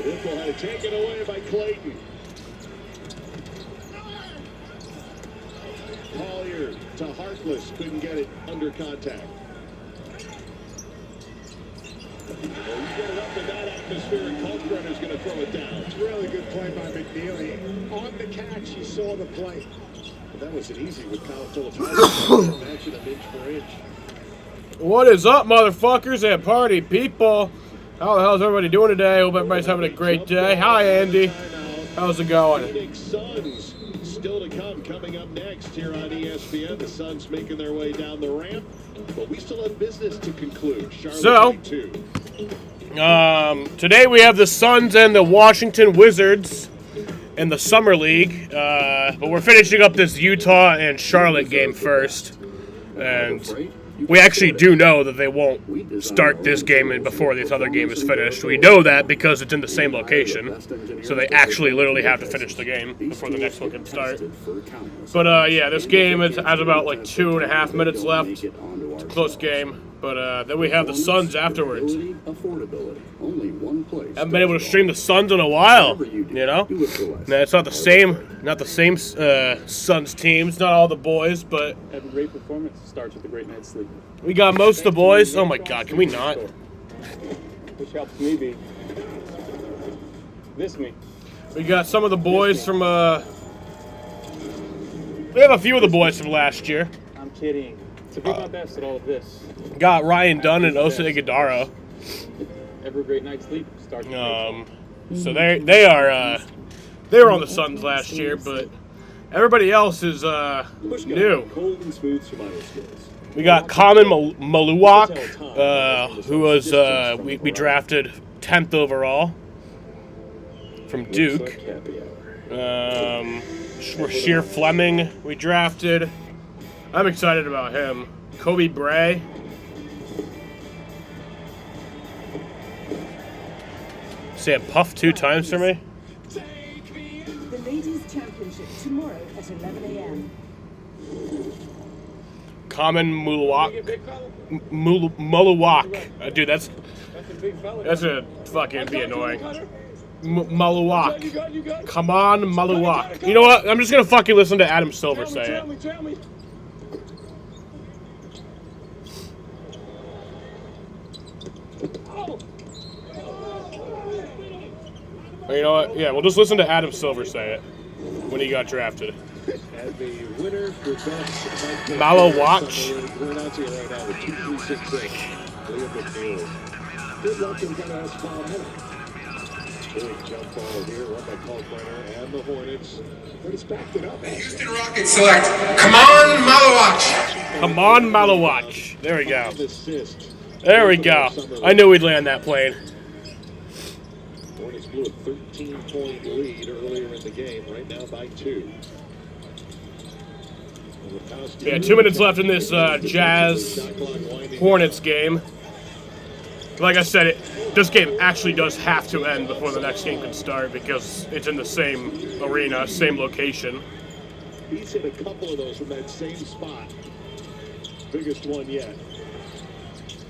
Diffel had it taken away by Clayton. Collier to Harkless, couldn't get it under contact. Well, you get it up in that atmosphere, and Kalkbrenner's going to throw it down. It's really good play by McNeely. On the catch, he saw the play. Well, that was an easy with Kyle Phillips. Matching him inch for inch. What is up, motherfuckers and party people? How the hell is everybody doing today? Hope everybody's having a great day. Hi, Andy. How's it going? Phoenix Suns still to come. Coming up next here on ESPN, the Suns making their way down the ramp, but we still have business to conclude. Charlotte Today we have the Suns and the Washington Wizards in the Summer League, but we're finishing up this Utah and Charlotte game first, and we actually do know that they won't start this game before this other game is finished. We know that because it's in the same location, so they actually literally have to finish the game before the next one can start. But yeah, this game has about like 2.5 minutes left. It's a close game, but then we have the Suns afterwards. Haven't been able to stream the Suns in a while, you know? Now, it's not the same Suns teams, not all the boys, but Every great performance starts with a great night's sleep. we got most of the boys. Oh my God, can we not? Which helps me be this me. We got some of the boys from, we have a few of the boys from last year. I'm kidding. To be my best at all of this. Got Ryan Dunn and Osa Iguodala. Every great night's sleep starts with So they were on the Suns last year, but everybody else is new. We got Common Maluwak, who was we drafted 10th overall from Duke. Rasheer Fleming we drafted. I'm excited about him. Kobe Bray. Say Puff 2 times for me. The Ladies' Championship tomorrow at 11 a.m. Common Maluwak. Dude, that's a fucking be annoying. Maluwak. Come on, Maluwak. You know what? I'm just gonna fucking listen to Adam Silver say it. You know what? Yeah, we'll just listen to Adam Silver say it when he got drafted. Maluwak. Good luck in front of us, Paul Miller. Big jump ball here, run by Kalkbrenner and the Hornets. But it's backed it up. Houston Rockets select Kaman Maluwak. Come on, Maluwak. There we go. There we go. I knew we'd land that plane. Hornets blew a 13-point lead earlier in the game, right now by 2. Yeah, 2 minutes left in this Jazz Hornets game. Like I said, this game actually does have to end before the next game can start because it's in the same arena, same location. He's hit a couple of those from that same spot. Biggest one yet.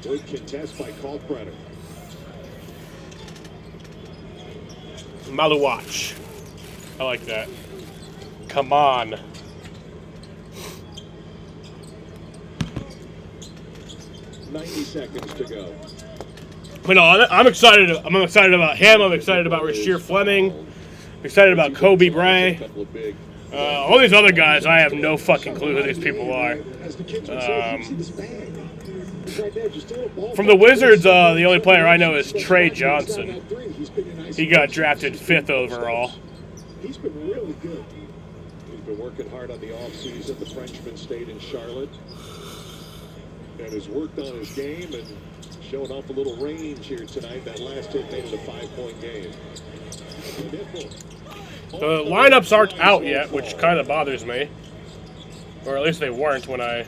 Good contest by Kalkbrenner. Maluwak. I like that. Come on. $90 to go. But no, I'm excited. I'm excited about him. I'm excited about Rasheer Fleming. I'm excited about Kobe Bray. All these other guys, I have no fucking clue who these people are. From the Wizards, the only player I know is Trey Johnson. He got drafted 5th overall. He's been really good. He's been working hard on the offseason. The Frenchman stayed in Charlotte and has worked on his game and showing off a little range here tonight. That last hit made it a 5-point game. The lineups aren't out yet, which kind of bothers me. Or at least they weren't when I...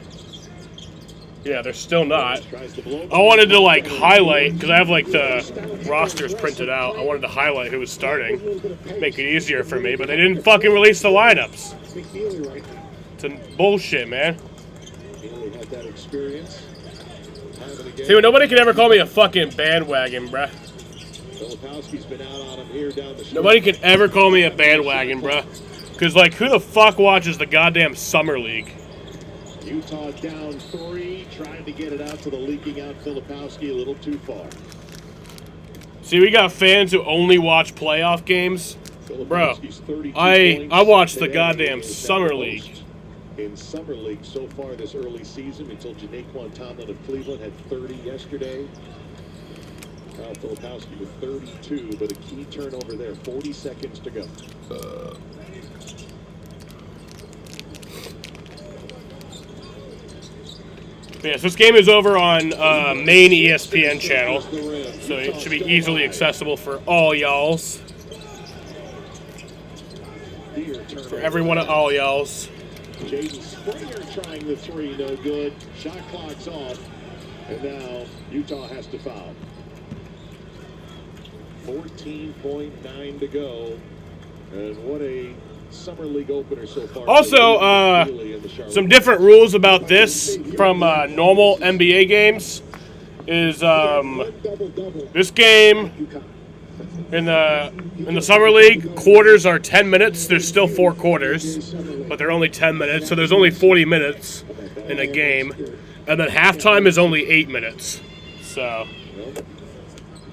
Yeah, they're still not. I wanted to, like, highlight, because I have, like, the rosters printed out. I wanted to highlight who was starting, make it easier for me, but they didn't fucking release the lineups. It's bullshit, man. See, nobody can ever call me a fucking bandwagon, bruh. Filipowski's been out on him here down the stretch. Nobody can ever call me a bandwagon, bruh. Because, like, who the fuck watches the goddamn Summer League? Utah down 3, trying to get it out to the leaking out Filipowski a little too far. See, we got fans who only watch playoff games. Bro, Filipowski's 32 I points watched the today. goddamn He's Summer down League. most in Summer League so far this early season until Janaquan Tomlin of Cleveland had 30 yesterday. Kyle Filipowski with 32, but a key turnover there. 40 seconds to go. Yeah, so this game is over on main ESPN channel, so it should be easily accessible for all y'alls. For every one of all y'alls. Jaden Springer trying the 3, no good. Shot clock's off, and now Utah has to foul. 14.9 to go, and what a Summer League opener so far. Also, some different rules about this from normal NBA games is this game in the Summer League, quarters are 10 minutes. There's still 4 quarters, but they're only 10 minutes, so there's only 40 minutes in a game. And then halftime is only 8 minutes. So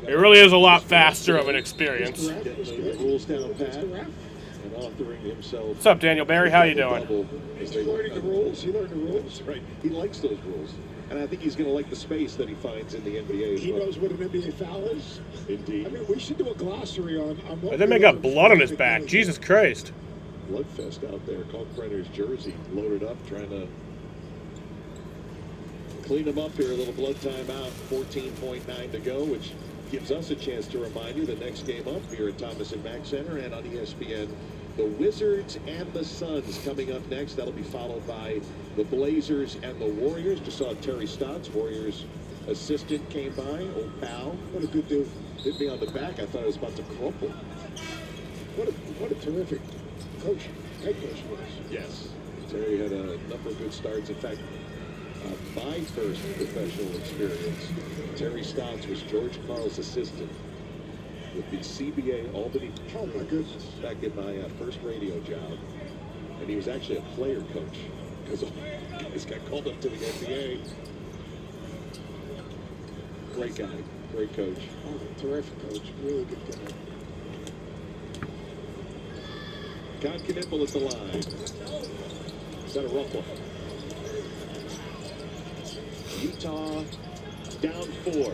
it really is a lot faster of an experience. Rules down pat and authoring himself. What's up, Daniel Barry? How you doing? He's learning the rules. He learned the rules, right? He likes those rules. And I think he's going to like the space that he finds in the NBA. He knows what an NBA foul is. Indeed. I mean, we should do a glossary on what. I think I got blood on his back. Jesus Christ. Bloodfest out there. Kalkbrenner's jersey loaded up, trying to clean him up here. A little blood time out. 14.9 to go, which gives us a chance to remind you the next game up here at Thomas and Mack Center and on ESPN. The Wizards and the Suns coming up next. That'll be followed by the Blazers and the Warriors. Just saw Terry Stotts, Warriors assistant, came by. Old pal. What a good dude. Hit me on the back. I thought I was about to crumple. What a terrific coach. Head coach was. Yes. Terry had a number of good starts. In fact, my first professional experience, Terry Stotts was George Karl's assistant with the CBA Albany. Oh my goodness. Back in my first radio job. And he was actually a player coach because guys got called up to the NBA. Great guy, great coach. Oh, terrific coach. Really good guy. Con Knipple at the line. Is that a rough one? Utah down 4.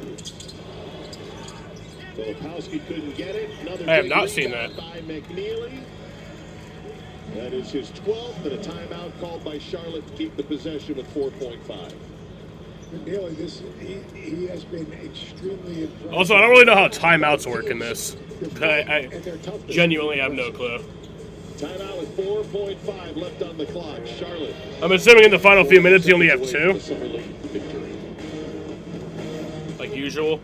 Filipowski couldn't get it. Another I have big not seen rebound that. by McNeely. That is his 12th, and a timeout called by Charlotte to keep the possession with 4.5. McNeely, he has been extremely impressive. Also, I don't really know how timeouts work in this. I And they're tough to genuinely have no clue. Timeout with 4.5 left on the clock. Charlotte. I'm assuming in the final few minutes you only have 2, The Summer League victory. like usual.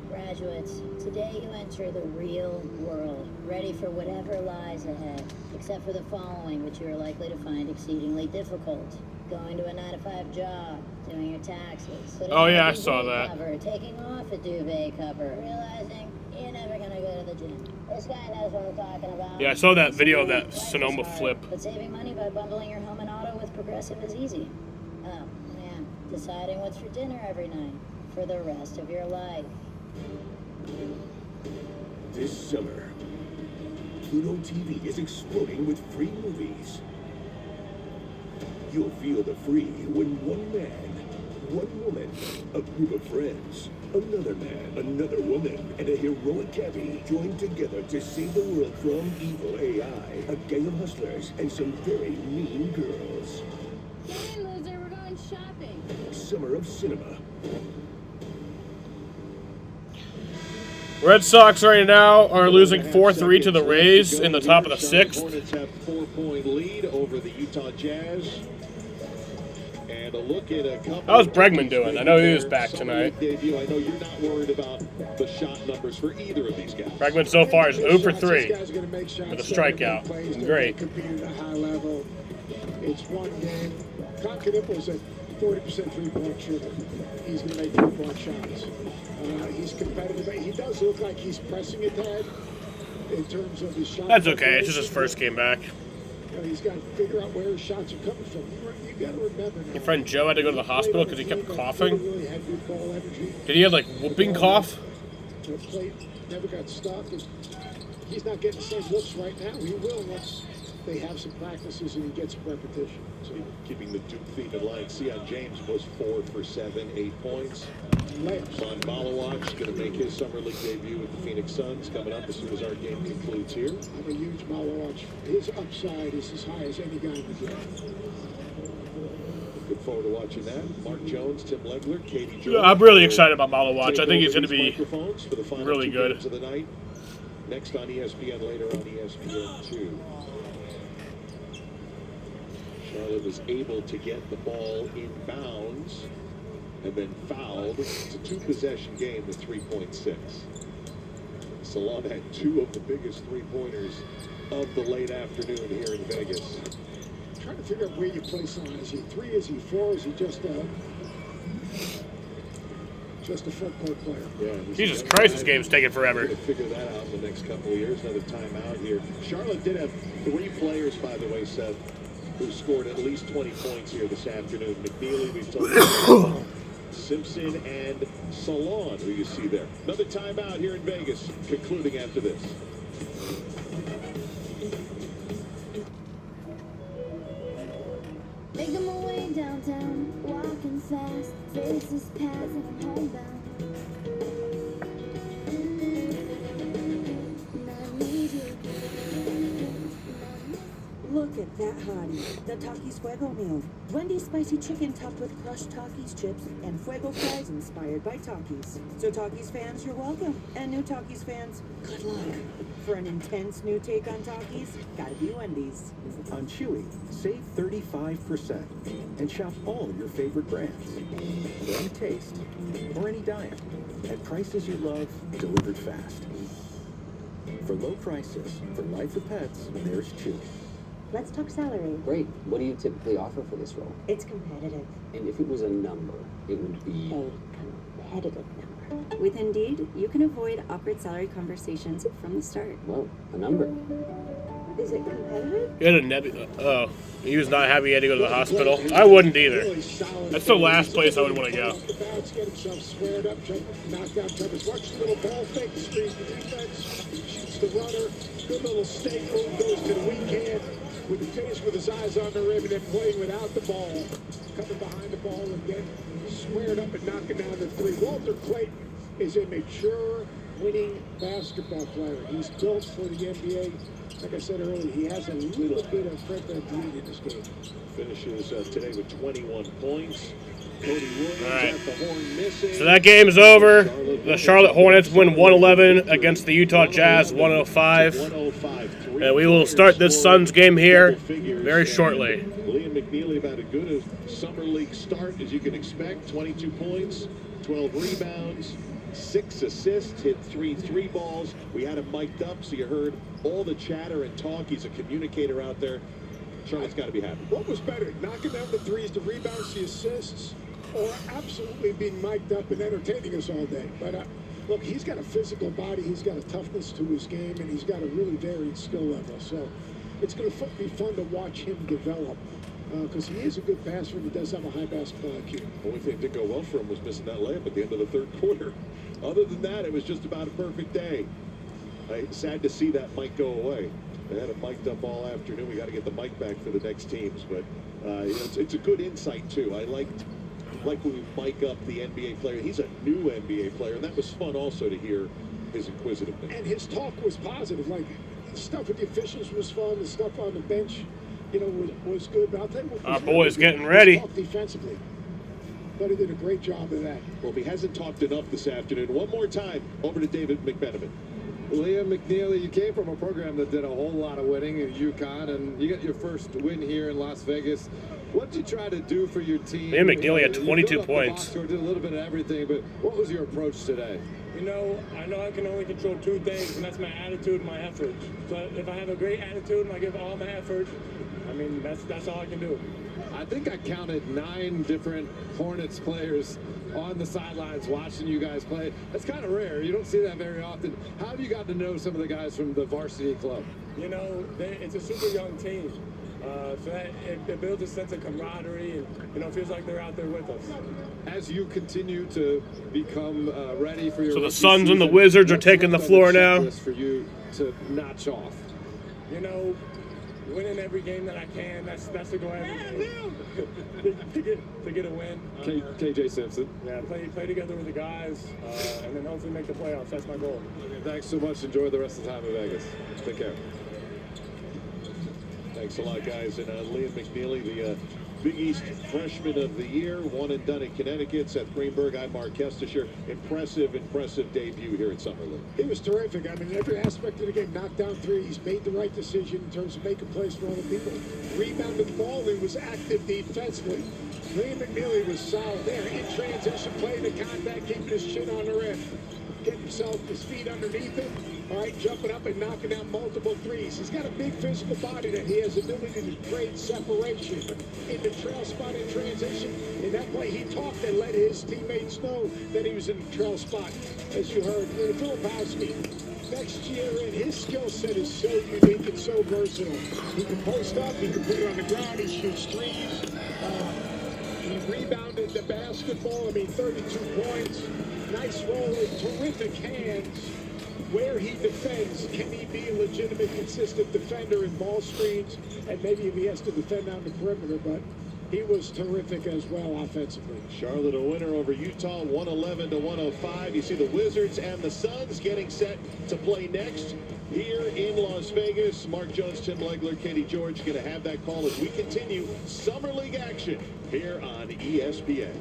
Graduates, today you enter the real world, ready for whatever lies ahead, except for the following, which you are likely to find exceedingly difficult. Going to a 9-to-5 job, doing your taxes. putting Oh, on yeah, a I saw duvet that. Cover, taking off a duvet cover, realizing you're never going to go to the gym. This guy knows what I'm talking about. Yeah, I saw that video of that Sonoma Life is flip. hard, but saving money by bundling your home and auto with Progressive is easy. Oh, yeah. Deciding what's for dinner every night for the rest of your life. This summer, Pluto TV is exploding with free movies. You'll feel the free when one man, one woman, a group of friends, another man, another woman, and a heroic cabbie join together to save the world from evil AI, a gang of hustlers, and some very mean girls. Get in, loser. We're going shopping. Summer of Cinema. Red Sox right now are losing 4-3 to the Rays in the top of the 6th. Hornets have 4-point lead over the Utah Jazz. And a look at a couple. How's Bregman doing? I know he was back tonight. Debut. I know you're not worried about the shot numbers for either of these guys. Bregman so far is 0 for 3 These guys are going to make shots. with a They're gonna strikeout. make plays. They're Great. gonna compete at a high level. It's one game. Con Knipple's a 40% three-point shooter. He's going to make three-point shots. He's competitive. He does look like he's pressing it, Tad, in terms of his shot. That's okay. It's just his first game back. You know, he's got to figure out where his shots are coming from. You got to remember now. Your friend Joe had to go to the hospital because he kept coughing. Really had good ball energy. Did he have like whooping cough? The plate never got stuck. And he's not getting the same looks right now. He will once they have some practices and he gets some repetition. So keeping the Duke theme in line. Sion James was 4 for 7, 8 points. Layups. Von Malawach going to make his summer league debut with the Phoenix Suns coming up as soon as our game concludes here. I'm a huge Malawach. His upside is as high as any guy in the game. Look forward to watching that. Mark Jones, Tim Legler, Katie Jones. Yeah, I'm really excited about Malawach. I think he's going to be for the final really 2 good. games of the night. Next on ESPN, later on ESPN2. Charlotte was able to get the ball in bounds and then fouled. It's a 2-possession game with 3.6. Salon had 2 of the biggest 3-pointers of the late afternoon here in Vegas. I'm trying to figure out where you place him. Is he 3? Is he 4? Is he just a front court player? Yeah, Jesus Christ, this game's taking forever. We're going to figure that out in the next couple of years. Another timeout here. Charlotte did have 3 players, by the way, Seth, who scored at least 20 points here this afternoon. McNeely, we've talked about Simpson, and Salon, who you see there. Another timeout here in Vegas, concluding after this. Making my way downtown, walking fast, faces passing homebound. Look at that hottie, the Takis Fuego meal. Wendy's spicy chicken topped with crushed Takis chips and Fuego fries inspired by Takis. So Takis fans, you're welcome. And new Takis fans, good luck. For an intense new take on Takis, gotta be Wendy's. On Chewy, save 35% and shop all your favorite brands. For any taste or any diet at prices you love, delivered fast. For low prices, for life with pets, there's Chewy. Let's talk salary. Great. What do you typically offer for this role? It's competitive. And if it was a number, it would be... A competitive number. With Indeed, you can avoid awkward salary conversations from the start. Well, a number. Is it competitive? He had a oh, he was not happy he had to go to the hospital. I wouldn't either. That's the last place I would want to go. Get himself squared up, knocked out jumpers. Watch the little ball fake, screen the defense, shoots the runner. Good little stake move, goes to the weekend with the finish with his eyes on the rim and then playing without the ball. Coming behind the ball and then squared up and knocking down the 3. Walter Clayton is a mature, winning basketball player. He's built for the NBA. Like I said earlier, he has a little bit of Fred VanVleet in his game. Finishes today with 21 points. Cody Williams at the horn missing. So that game is over. The Charlotte Hornets win 111 against the Utah Jazz 105. And we will start this Suns game here very shortly. Liam McNeely about as good a summer league start as you can expect. 22 points, 12 rebounds, 6 assists, hit 3 3-balls. We had him mic'd up, so you heard all the chatter and talk. He's a communicator out there. Charlotte's got to be happy. What was better, knocking down the 3s, the rebounds, the assists, or absolutely being mic'd up and entertaining us all day? But look, he's got a physical body, he's got a toughness to his game, and he's got a really varied skill level. So it's going to be fun to watch him develop because he is a good passer and he does have a high basketball IQ. The only thing that did go well for him was missing that layup at the end of the third quarter. Other than that, it was just about a perfect day. Sad to see that mic go away. They had it mic'd up all afternoon. We got to get the mic back for the next teams, but it's a good insight too. I like when we mic up the NBA player. He's a new NBA player, and that was fun also to hear his inquisitiveness. And his talk was positive. Like the stuff with the officials was fun. The stuff on the bench, was good. But I'll tell you what, our boy's getting ready. Defensively, but he did a great job of that. Well, if he hasn't talked enough this afternoon, one more time over to David McMenamin. Liam McNeely, you came from a program that did a whole lot of winning in UConn, and you got your first win here in Las Vegas. What did you try to do for your team? Liam McNeely had 22 points. Did a little bit of everything, but what was your approach today? I know I can only control 2 things, and that's my attitude and my effort. So if I have a great attitude and I give all my effort, that's all I can do. I think I counted 9 different Hornets players on the sidelines watching you guys play. That's kind of rare. You don't see that very often. How have you got to know some of the guys from the varsity club? You know, it's a super young team. So that it builds a sense of camaraderie, and it feels like they're out there with us. As you continue to become ready for your So the rookie Suns and the season, Wizards are what's taking the left on floor now. checklist for you to notch off? Winning every game that I can, that's the goal to get a win. KJ Simpson. Yeah, play together with the guys, and then hopefully make the playoffs. That's my goal. Thanks so much. Enjoy the rest of the time in Vegas. Take care. Thanks a lot, guys. And Liam McNeely, the Big East Freshman of the Year, one and done in Connecticut. Seth Greenberg, I'm Mark Kestisher. Impressive debut here at Summer League. He was terrific. I mean, every aspect of the game, knocked down threes, made the right decision in terms of making plays for other people. Rebounded the ball, he was active defensively. Liam McNeely was solid there. In transition, playing the contact, keeping his chin on the rim. Getting himself his feet underneath him. All right, jumping up and knocking down multiple threes. He's got a big physical body that he has ability to create separation in the trail spot in transition. In that play, he talked and let his teammates know that he was in the trail spot, as you heard. And Filipowski, next year, and his skill set is so unique and so versatile. He can post up, he can put it on the ground, he shoots threes. He rebounded the basketball. 32 points. Nice roll, terrific hands. Where he defends, can he be a legitimate, consistent defender in ball screens? And maybe if he has to defend on the perimeter, but he was terrific as well offensively. Charlotte a winner over Utah, 111-105. You see the Wizards and the Suns getting set to play next here in Las Vegas. Mark Jones, Tim Legler, Katie George going to have that call as we continue Summer League action here on ESPN.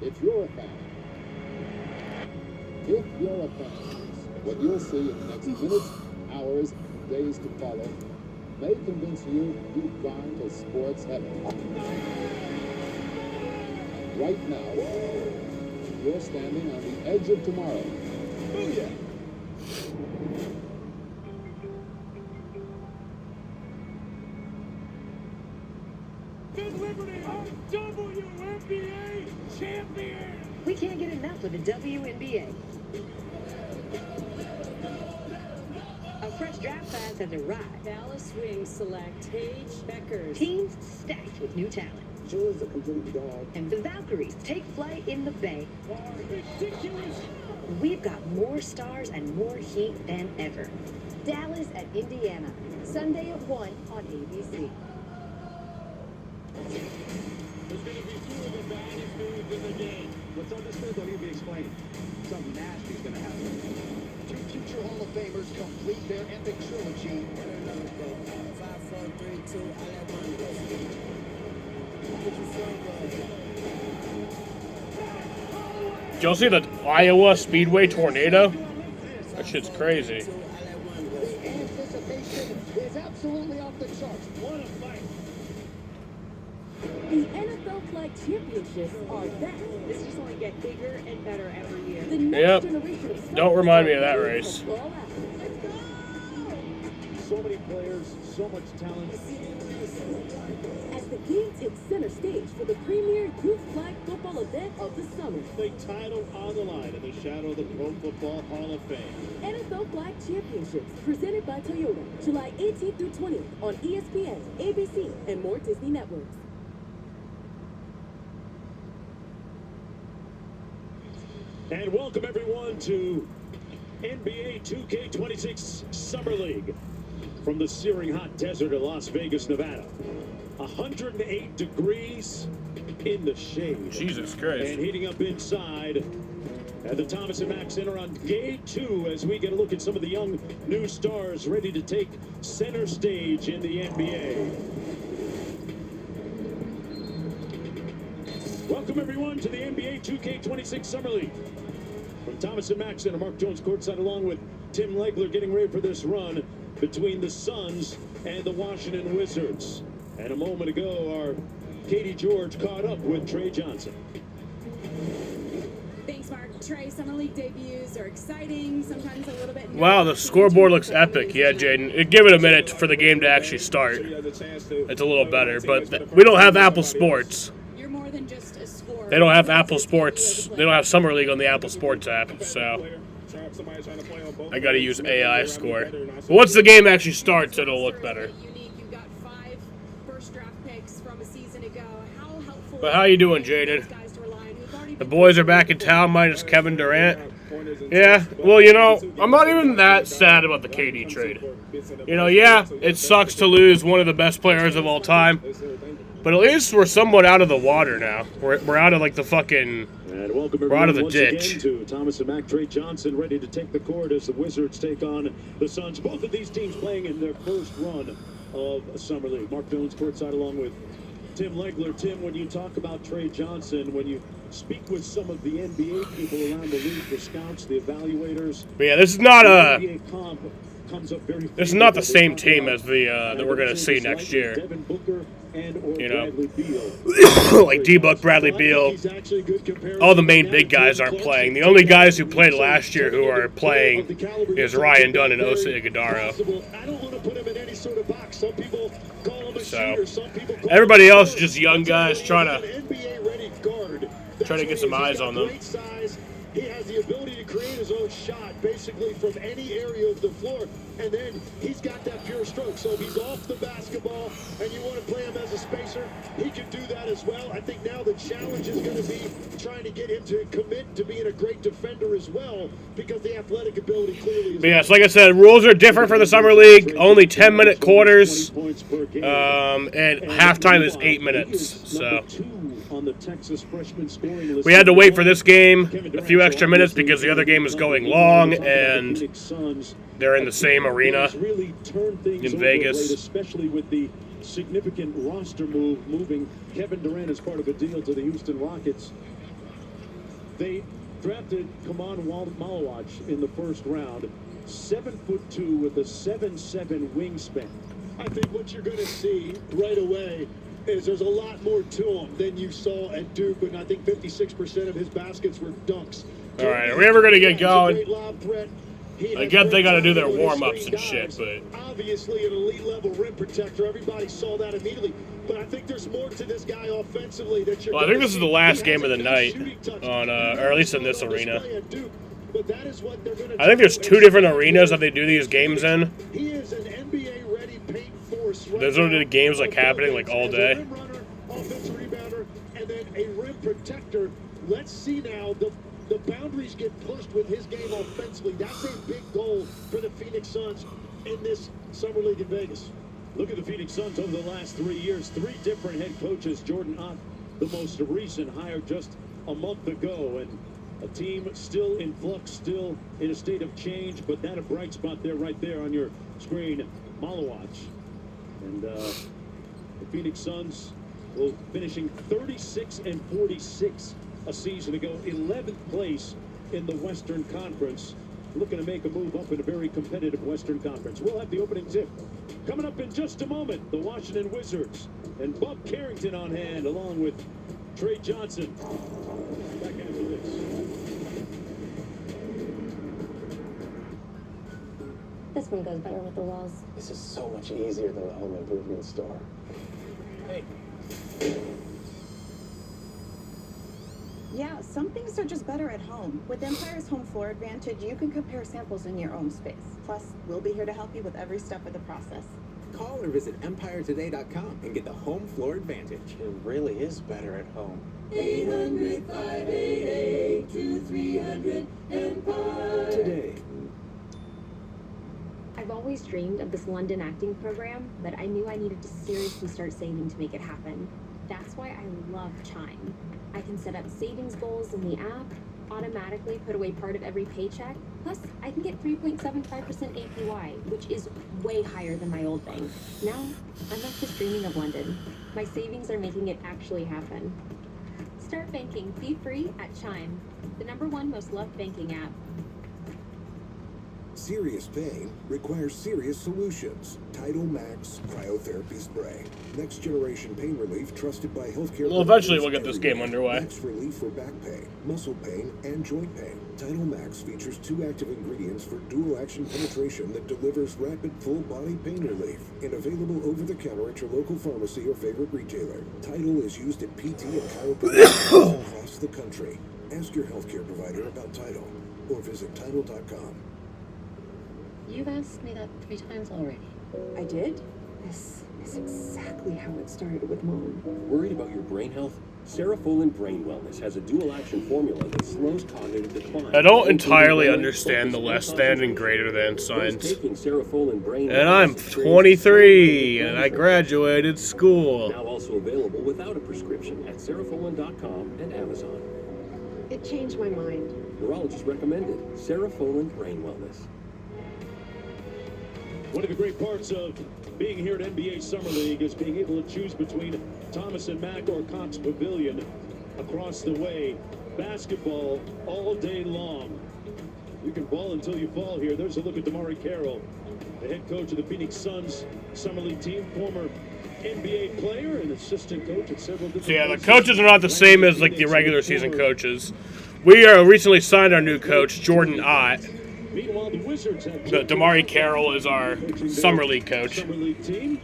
If you're a fan, what you'll see in the next minutes, hours, and days to follow may convince you you've gone to sports heaven. Right now, you're standing on the edge of tomorrow. Booyah! Good Liberty are WNBA champion! We can't get enough of the WNBA. A fresh draft class has arrived. Dallas Wings select Tage Beckers. Teams stacked with new talent. Julie's a complete dog. And the Valkyries take flight in the Bay. Ridiculous! We've got more stars and more heat than ever. Dallas at Indiana. Sunday at 1 on ABC. There's going to be two of the baddest dudes in the game. What's understood don't need to be explained. Something nasty's going to happen. Two future Hall of Famers complete their epic trilogy. 5, 4, 3, 2, I let one go. Did y'all see the Iowa Speedway tornado? That shit's crazy. The anticipation is absolutely off the charts. What a fight. The NFL Flag Championships are back. This just only get bigger and better every year. The next generation of Don't remind me of that race. So many players, so much talent. As the game takes center stage for the premier youth flag football event of the summer. The title on the line in the shadow of the Pro Football Hall of Fame. NFL Flag Championships, presented by Toyota, July 18th through 20th on ESPN, ABC, and more Disney networks. And welcome everyone to NBA 2K26 Summer League from the searing hot desert of Las Vegas, Nevada. 108 degrees in the shade. Jesus Christ. And heating up inside at the Thomas & Mack Center on day 2 as we get a look at some of the young new stars ready to take center stage in the NBA. Welcome everyone to the NBA 2K26 Summer League. From Thomas & Mack Center, Mark Jones courtside along with Tim Legler getting ready for this run between the Suns and the Washington Wizards. And a moment ago, our Katie George caught up with Trey Johnson. Thanks, Mark. Trey, Summer League debuts are exciting, sometimes a little bit. Wow, the scoreboard looks epic. Yeah, Jaden. Give it a minute for the game to actually start. It's a little better, but we don't have Apple Sports. You're more than just a scorer. They don't have Apple Sports. They don't have Summer League on the Apple Sports app, so I got to use AI Score. But once the game actually starts, it'll look better. You've got 5 first-draft picks from a season ago. How helpful? But how you doing, Jaden? The boys are back in town, minus Kevin Durant. Yeah, well, you know, I'm not even that sad about the KD trade. You know, yeah, it sucks to lose one of the best players of all time, but at least we're somewhat out of the water now. We're out of, like, the fucking... And welcome we're out of the once ditch. again to Thomas and Mack. Trey Johnson ready to take the court as the Wizards take on the Suns. Both of these teams playing in their first run of Summer League. Mark Jones courtside along with Tim Legler. Tim, when you talk about Trey Johnson, when you speak with some of the NBA people around the league, the scouts, the evaluators. But yeah, this is not a... NBA comp comes up very This is not the same team as the that we're gonna see next year. Devin Booker and or You know, Bradley Beal. like D-Book, Bradley Beal. All the main big guys aren't playing. The only guys who played last year who are playing is Ryan Dunn and Osa Ighodaro. I don't want to put him in any sort of box. Some people call him a So shooter. Some people call everybody else is just young guys trying to NBA-ready guard. get some eyes on them. Great size. He has the ability to create his own shot, basically from any area of the floor, and then he's got that pure stroke. So if he's off the basketball and you want to play him as a spacer, he can do that as well. I think now the challenge is going to be trying to get him to commit to being a great defender as well, because the athletic ability clearly is. But yes, like I said, rules are different for the Summer League. Only 10-minute quarters, and halftime is 8 minutes. So On the Texas freshman scoring list. we had to wait for this game a few extra minutes because the other game is going long, and they're in the same arena in Vegas. Especially with the significant roster move, moving Kevin Durant as part of a deal to the Houston Rockets. They drafted Kaman Malawach in the first round, 7'2" with a 7'7" wingspan. I think what you're going to see right away is there's a lot more to him than you saw at Duke, and I think 56% of his baskets were dunks. All right, are we ever going to get going? Great lob threat. I get they got to do their warm-ups and shit, but... Obviously, an elite-level rim protector. Everybody saw that immediately. But I think there's more to this guy offensively that you're. Well, I think this is the last game of the night, on, or at least in this arena. I think there's 2 different arenas that they do these games in. He is an NBA-ready paint force. There's only games like happening like all day. Offensive rebounder, and then a rim protector. Let's see now the boundaries get pushed with his game offensively. That's a big goal for the Phoenix Suns in this Summer League in Vegas. Look at the Phoenix Suns over the last 3 years. 3 different head coaches. Jordan Ott, the most recent, hired just a month ago. And a team still in flux, still in a state of change. But that a bright spot there, right there on your screen, Malawach. And the Phoenix Suns will finishing 36-46 a season ago. 11th place in the Western Conference. Looking to make a move up in a very competitive Western Conference. We'll have the opening tip coming up in just a moment. The Washington Wizards and Bob Carrington on hand, along with Trey Johnson. Back after this. This one goes better with the walls. This is so much easier than the home improvement store. Hey. Yeah, some things are just better at home. With Empire's Home Floor Advantage, you can compare samples in your own space. Plus, we'll be here to help you with every step of the process. Call or visit EmpireToday.com and get the Home Floor Advantage. It really is better at home. 800-588-2300 Empire. Today. I've always dreamed of this London acting program, but I knew I needed to seriously start saving to make it happen. That's why I love Chime. I can set up savings goals in the app, automatically put away part of every paycheck, plus I can get 3.75% APY, which is way higher than my old bank. Now, I'm not just dreaming of London. My savings are making it actually happen. Start banking fee-free at Chime, the #1 most loved banking app. Serious pain requires serious solutions. Tidal Max Cryotherapy Spray. Next generation pain relief trusted by healthcare. Well, eventually we'll get this game underway. Max relief for back pain, muscle pain, and joint pain. Tidal Max features 2 active ingredients for dual action penetration that delivers rapid full body pain relief and available over the counter at your local pharmacy or favorite retailer. Tidal is used at PT and chiropractic all across the country. Ask your healthcare provider about Tidal or visit Tidal.com. You've asked me that 3 times already. I did? This is exactly how it started with Mom. Worried about your brain health? Cerefolin Brain Wellness has a dual-action formula that slows cognitive decline. I don't entirely understand the less than and greater than signs. And I'm 23, and I graduated school. Now also available without a prescription at Cerefolin.com and Amazon. It changed my mind. Neurologist recommended Cerefolin Brain Wellness. One of the great parts of being here at NBA Summer League is being able to choose between Thomas and Mack or Cox Pavilion across the way. Basketball all day long. You can ball until you fall here. There's a look at DeMarre Carroll, the head coach of the Phoenix Suns Summer League team, former NBA player and assistant coach at several different So yeah, the places. coaches are not the same as like the regular season coaches. We recently signed our new coach, Jordan Ott. Meanwhile, the Wizards have DeMarre Carroll is our Summer League coach. Summer League team.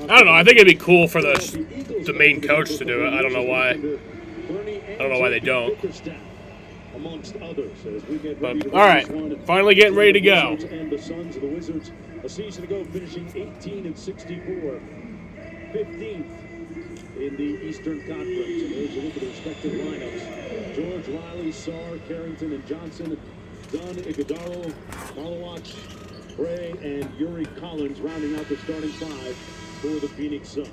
I don't know. I think it'd be cool for the main coach to do it. I don't know why. I don't know why they don't. Amongst others, as we get But all right, finally getting ready to go. And the Suns of the Wizards a season ago finishing 18-64, 15th in the Eastern Conference. And there's a look at the respective lineups: George, Riley, Sarr, Carrington, and Johnson, Dunn, Iguodala, Malawach, Bray, and Yuri Collins rounding out the starting 5 for the Phoenix Suns.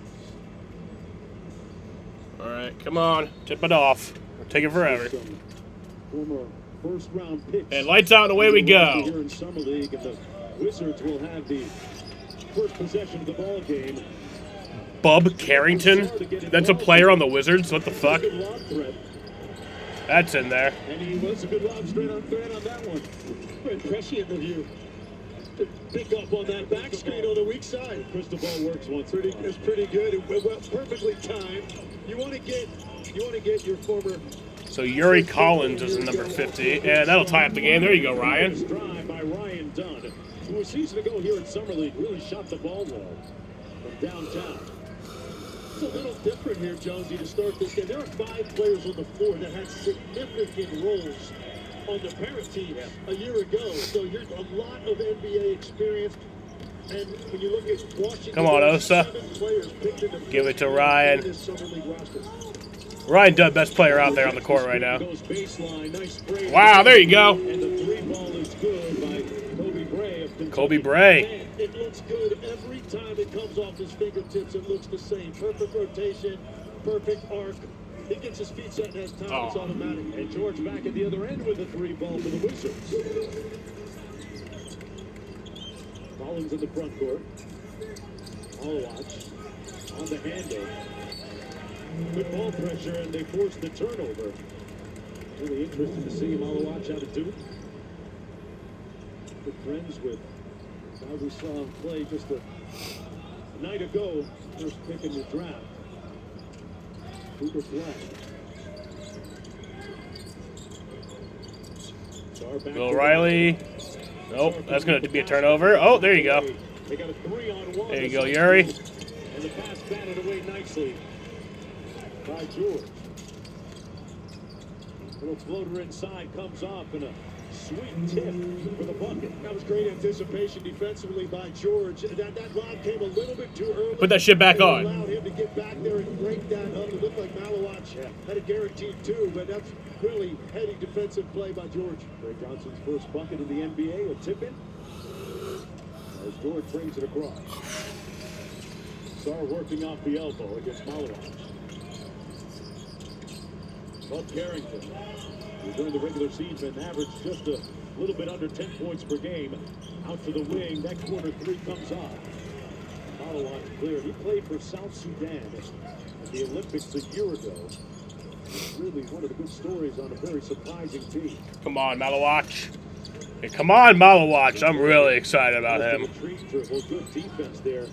All right, come on, tip it off. It'll take it forever. Former first-round picks. And lights out, and away we go. Here in Summer League, and the Wizards will have the first possession of the ball game. Bub Carrington? That's a player on the Wizards? What the fuck? That's in there. And he was a good lob straight on that one. Very prescient of you to pick up on that back screen on the weak side. Crystal ball works once. It's pretty good. It was perfectly timed. You want to get your former. So Yuri Collins is in number 50, and that'll tie up the game. There you go, Ryan. Drive by Ryan Dunn, who a season ago here in Summer League really shot the ball well from downtown. It's a little different here, Jonesy, to start this game. There are 5 players on the floor that had significant roles on the parent team a year ago. So you're a lot of NBA experience. And when you look at Washington, Come on, Osa. Give it to Ryan. Ryan Dunn, best player out there on the court right now. Wow, there you go. And the 3 ball is good by Kobe Bray of Kentucky. Kobe Bray. And it looks good every time it comes off his fingertips. It looks the same. Perfect rotation, perfect arc. He gets his feet set and has time. It's automatic. And George back at the other end with a 3 ball for the Wizards. Collins in the front court. Malawach on the handle. Good ball pressure, and they forced the turnover. Really interesting to see Malawach out of Duke. Good friends with how we saw him play just a night ago. First pick in the draft. Cooper Flag. Bill Riley. Nope, that's going to be a turnover. Oh, there you go. They got a 3-on-1. There you go, Yuri. And the pass batted away nicely by George. Little floater inside, comes off, and a sweet tip for the bucket. That was great anticipation defensively by George. That lob came a little bit too early. Put that shit back on. Allowed him to get back there and break that up. It looked like Malawach had a guaranteed 2, but that's really heady defensive play by George. Ray Johnson's first bucket in the NBA, a tip-in. As George brings it across. Sarr working off the elbow against Malawach. Bob Carrington, who during the regular season averaged just a little bit under 10 points per game. Out to the wing, that corner 3 comes off. Malawach cleared. He played for South Sudan at the Olympics a year ago. Really one of the good stories on a very surprising team. Come on, Malawach. Hey, come on, Malawach. I'm really excited about him. Good defense there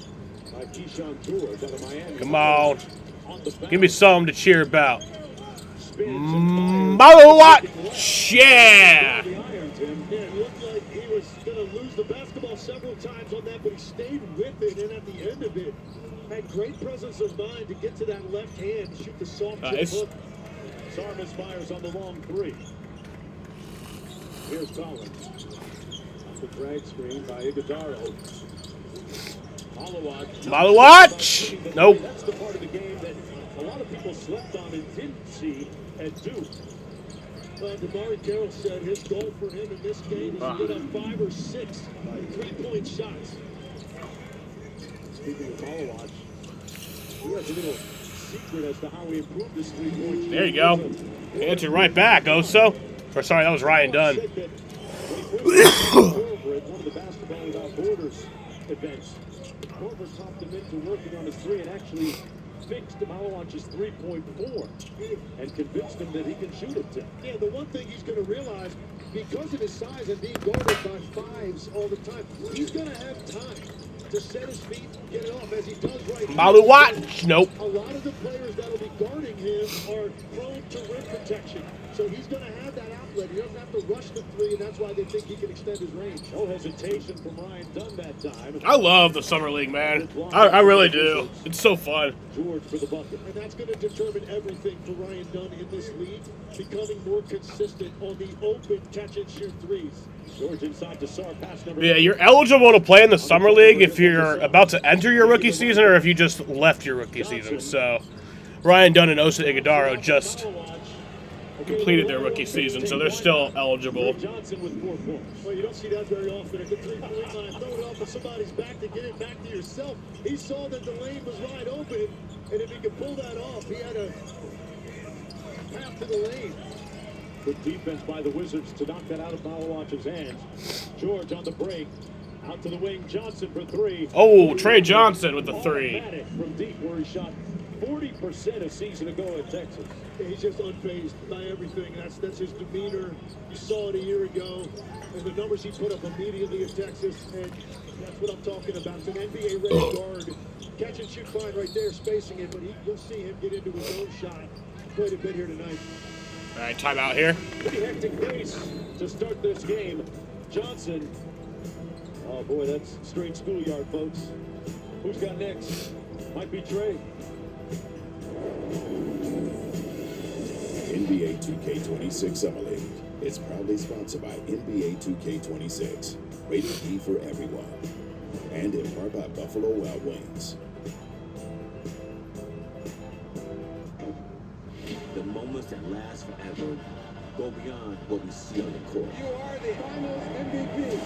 by Keyshawn George out of Miami. Come on. Give me something to cheer about. Malawach. Yeah. Yeah, it looked like he was going to lose the basketball several times on that, but he stayed with it, and at the end of it, had great presence of mind to get to that left hand, shoot the soft chip hook. Sarmas fires on the long three. Here's Collins. The drag screen by Iguodaro. Malawach. Nope. That's the part of the game that a lot of people slept on and didn't see at Duke. DeMarre Carroll said his goal for him in this game is to get up 5 or 6 3-point shots. Speaking of Malawach, he has a little secret as to how he improved his 3-point shot. There you go. Answer right back, Oso. Or sorry, that was Ryan Dunn. One of the Basketball Without Borders events, Corver talked him into working on his 3 and actually fixed Malawach's 3.4 and convinced him that he can shoot it. Yeah, the one thing he's going to realize, because of his size and being guarded by 5s all the time, he's going to have time to set his feet, get it off as he does right now. Malawach. Nope. A lot of the players that will be guarding him are prone to rim protection. So he's going to have that outlet. He doesn't have to rush the 3, and that's why they think he can extend his range. No hesitation from Ryan Dunn that time. I love the Summer League, man. I really do. It's so fun. George for the bucket. And that's going to determine everything for Ryan Dunn in this league, becoming more consistent on the open catch-and-shoot 3s. George inside to Sar, pass number. Yeah, you're eligible to play in the Summer League if you're about to enter your rookie season or if you just left your rookie season. So Ryan Dunn and Osa Iguodaro just completed their rookie season, so they're still eligible. Johnson with 4 points. Well, you don't see that very often at the 3-point line. Throw it off of somebody's back to get it back to yourself. He saw that the lane was wide open, and if he could pull that off, he had a path to the lane. Good defense by the Wizards to knock that out of Malawach's hands. George on the break. Out to the wing. Johnson for 3. Oh, Trey Johnson with the 3. From deep where he shot 40% a season ago in Texas. He's just unfazed by everything. That's his demeanor. You saw it a year ago, and the numbers he put up immediately in Texas, and that's what I'm talking about. It's an NBA-ready guard. Catch and shoot fine right there, spacing it, but you'll see him get into his own shot quite a bit here tonight. All right, timeout here. Pretty hectic pace to start this game. Johnson. Oh, boy, that's straight schoolyard, folks. Who's got next? Might be Trey. NBA 2K26 Summer League is proudly sponsored by NBA 2K26, rated E for everyone, and in part by Buffalo Wild Wings. The moments that last forever go beyond what we see on the court. You are the Finals MVP.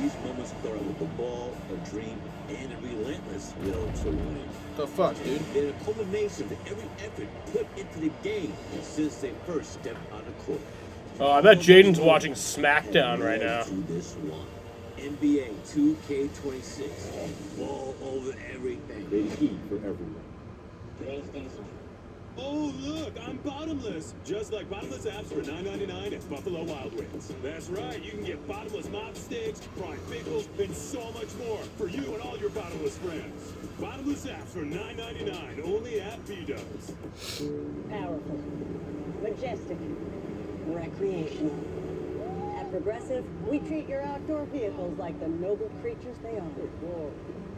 These moments start with the ball, a dream, and a relentless will to win. The fuck, dude? They're a culmination of every effort put into the game since they first stepped on the court. Oh, I bet Jaden's watching SmackDown right now. To this one. NBA 2K26. Ball over everything. Rated E for everyone. Oh, look, I'm bottomless. Just like bottomless apps for $9.99 at Buffalo Wild Wings. That's right, you can get bottomless mop sticks, fried pickles, and so much more for you and all your bottomless friends. Bottomless apps for $9.99 only at B-Dubs. Powerful, majestic, recreational. At Progressive, we treat your outdoor vehicles like the noble creatures they are.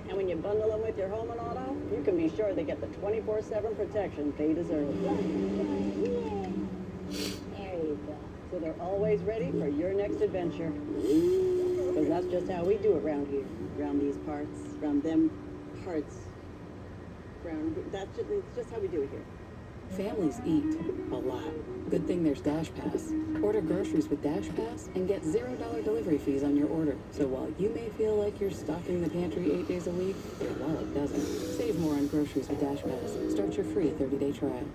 And when you bundle them with your home and auto, you can be sure they get the 24/7 protection they deserve. There you go. So they're always ready for your next adventure. Because that's just how we do it around here. Around these parts, around them parts. It's just how we do it here. Families eat a lot. Good thing there's Dash Pass. Order groceries with Dash Pass and get $0 delivery fees on your order. So while you may feel like you're stocking the pantry 8 days a week, your wallet doesn't. Save more on groceries with Dash Pass. Start your free 30-day trial.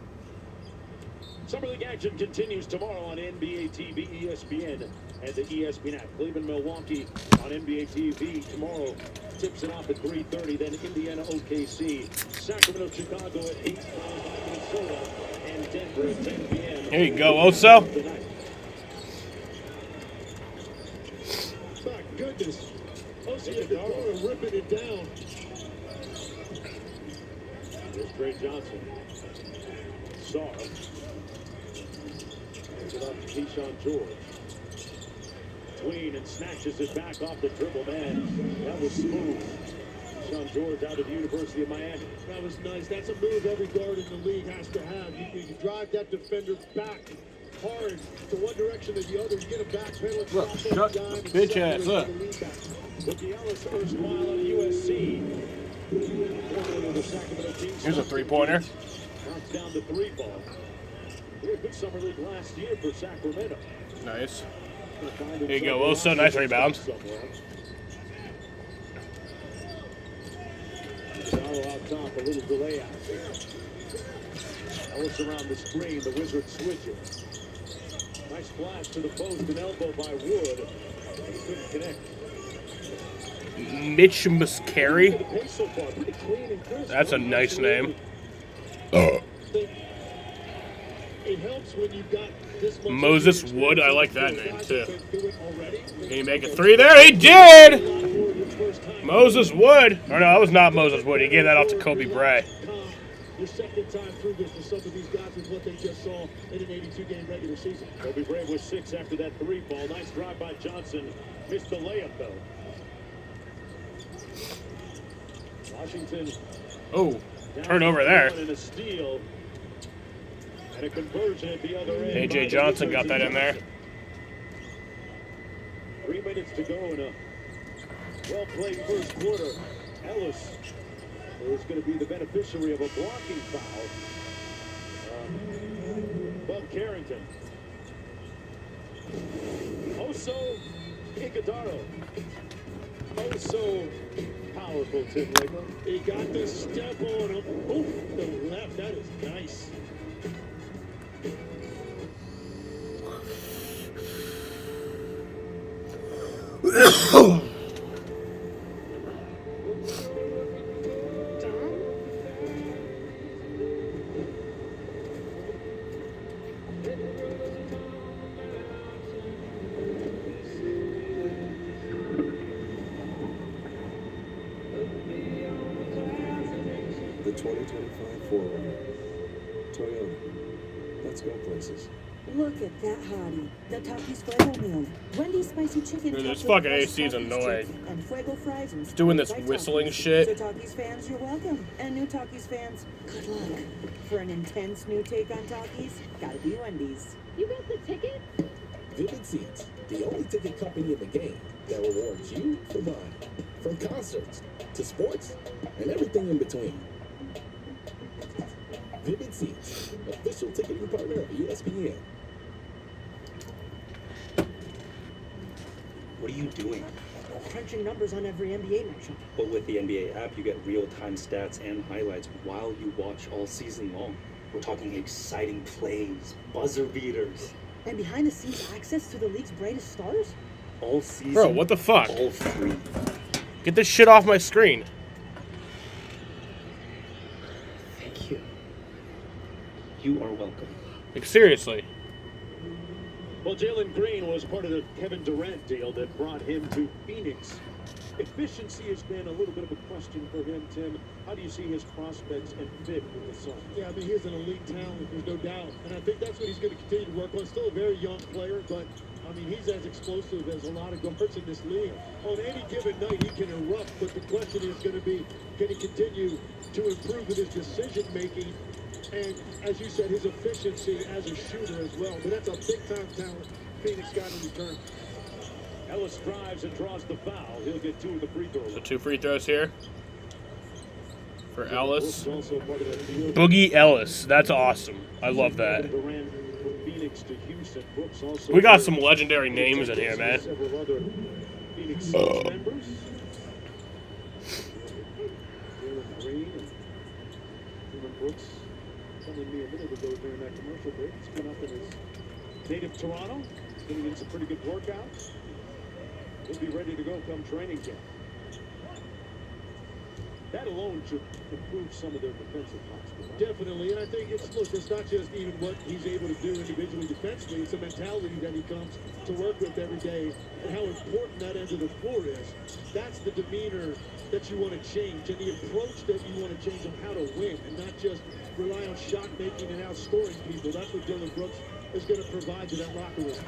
Summer League action continues tomorrow on NBA TV, ESPN, and the ESPN app. Cleveland, Milwaukee on NBA TV tomorrow. Tips it off at 3:30. Then Indiana, OKC, Sacramento, Chicago at 8, Minnesota, and Denver at 10 p.m. Here you go, Oso. My goodness. Oso ripping it down. Here's Trey Johnson. Saar. Hands it off to Keyshawn George. Tween and snatches it back off the dribble. Man, that was smooth. Keyshawn George out of the University of Miami. That was nice. That's a move every guard in the league has to have. You drive that defender back hard to one direction or the other. You get a back pedal. Look, shut the bitch ass up. Boogie Ellis, first while at USC. Here's a three-pointer. Knocks down the 3 ball. We had a good summer league last year for Sacramento. Nice. There you go, Oso. Nice rebound. Pizarro out top, a little delay out there. Ellis around the screen, the Wizards switch it. Nice flash to the post and elbow by Wood. He couldn't connect. Mitch Muscari. That's a nice name. It helps when you've got this much Moses Wood. I like that name, too. Can he make a 3 there? He did! Moses Wood. Or no, that was not Moses Wood. He gave that off to Kobe Bray. Your second time through this for some of these guys with what they just saw in an 82-game regular season. Kobe Bray was 6 after that 3 ball. Nice drive by Johnson. Missed the layup, though. Washington. Oh, turnover there. And a steal. And a conversion at the other end. A.J. Johnson got that in there. 3 minutes to go in a well-played first quarter. Ellis is going to be the beneficiary of a blocking foul. Bud Carrington. Oso Ighodaro. So powerful, Tim Legler. He got the step on him. Oh, the left. That is nice. The 2025 4Runner. Toyota. Let's go places. Look at that hottie. The Takis Fuego meal. Wendy's spicy chicken. Dude, this fucking AC's annoying. And Fuego fries. It's doing this whistling shit. So Takis fans, you're welcome. And new Takis fans, good luck. For an intense new take on Takis, gotta be Wendy's. You got the ticket? Vivid Seats, the only ticket company in the game that rewards you for buying. From concerts to sports and everything in between. Vivid Seats, official ticketing partner of ESPN. What are you doing? Crunching numbers on every NBA matchup. But with the NBA app, you get real-time stats and highlights while you watch all season long. We're talking exciting plays, buzzer beaters. And behind-the-scenes access to the league's brightest stars? All season. Bro, what the fuck? All free. Get this shit off my screen. Thank you. You are welcome. Like, seriously. Well, Jalen Green was part of the Kevin Durant deal that brought him to Phoenix. Efficiency has been a little bit of a question for him, Tim. How do you see his prospects and fit with the Suns? Yeah, I mean, he's an elite talent, there's no doubt. And I think that's what he's going to continue to work on. Still a very young player, but, I mean, he's as explosive as a lot of guards in this league. On any given night, he can erupt, but the question is going to be, can he continue to improve with his decision-making and, as you said, his efficiency as a shooter as well. But that's a big-time talent Phoenix got in return. Ellis drives and draws the foul. He'll get 2 of the free throws. So 2 free throws here for Ellis. Boogie Ellis. That's awesome. I love that. We got some legendary names in here, man. Phoenix members. Green and Brooks telling me a minute ago during that commercial break. He's been up in his native Toronto. getting in some pretty good workouts. He'll be ready to go come training camp. That alone should improve some of their defensive posture. Definitely, and I think it's not just even what he's able to do individually defensively, it's a mentality that he comes to work with every day and how important that end of the floor is. That's the demeanor that you want to change and the approach that you want to change on how to win and not just rely on shot making and outscoring people. That's what Dylan Brooks is going to provide to that locker room.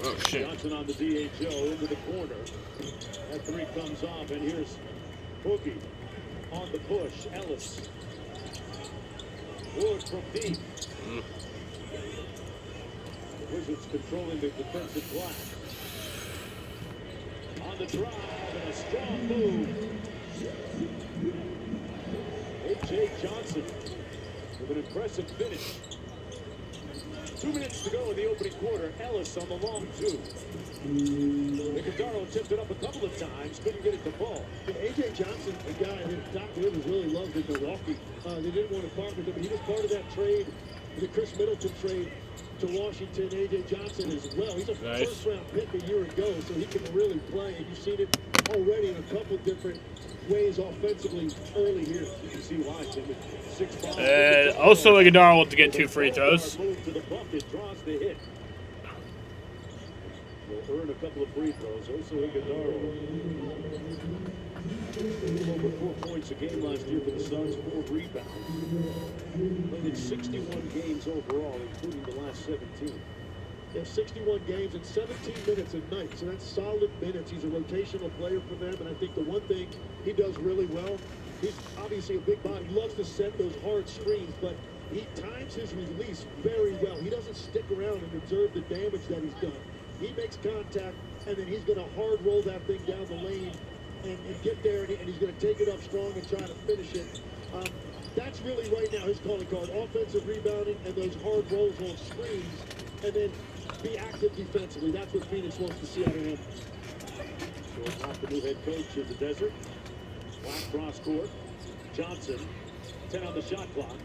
Oh, shit. Johnson on the DHO into the corner. That three comes off, and here's Boogie. On the push, Ellis. Wood from deep. The Wizards controlling the defensive glass. On the drive, and a strong move. A.J. Johnson with an impressive finish. 2 minutes to go in the opening quarter. Ellis on the long two. Iguodala tipped it up a couple of times, couldn't get it to fall. A.J. Johnson, a guy that Doc Rivers really loved in Milwaukee. They didn't want to part with him, but he was part of that trade, the Chris Middleton trade to Washington. A.J. Johnson as well. He's a first-round pick a year ago, so he can really play. And you've seen it already in a couple different ways offensively early here. You can see why, Tim. Also, Iguodala to get 2 free throws. Move to the bucket, draws the hit. Will earn a couple of free throws. Also, Iguodala. Over 4 points a game last year for the Suns, 4 rebounds. Played in 61 games overall, including the last 17. Yeah, 61 games and 17 minutes a night, so that's solid minutes. He's a rotational player for them, and I think the one thing he does really well, he's obviously a big body. He loves to set those hard screens, but he times his release very well. He doesn't stick around and observe the damage that he's done. He makes contact, and then he's going to hard roll that thing down the lane and get there, and he's going to take it up strong and try to finish it. That's really right now his calling card. Offensive rebounding and those hard rolls on screens, and then be active defensively. That's what Phoenix wants to see out of him. So off the new head coach in the desert. Black cross court. Johnson, 10 on the shot clock.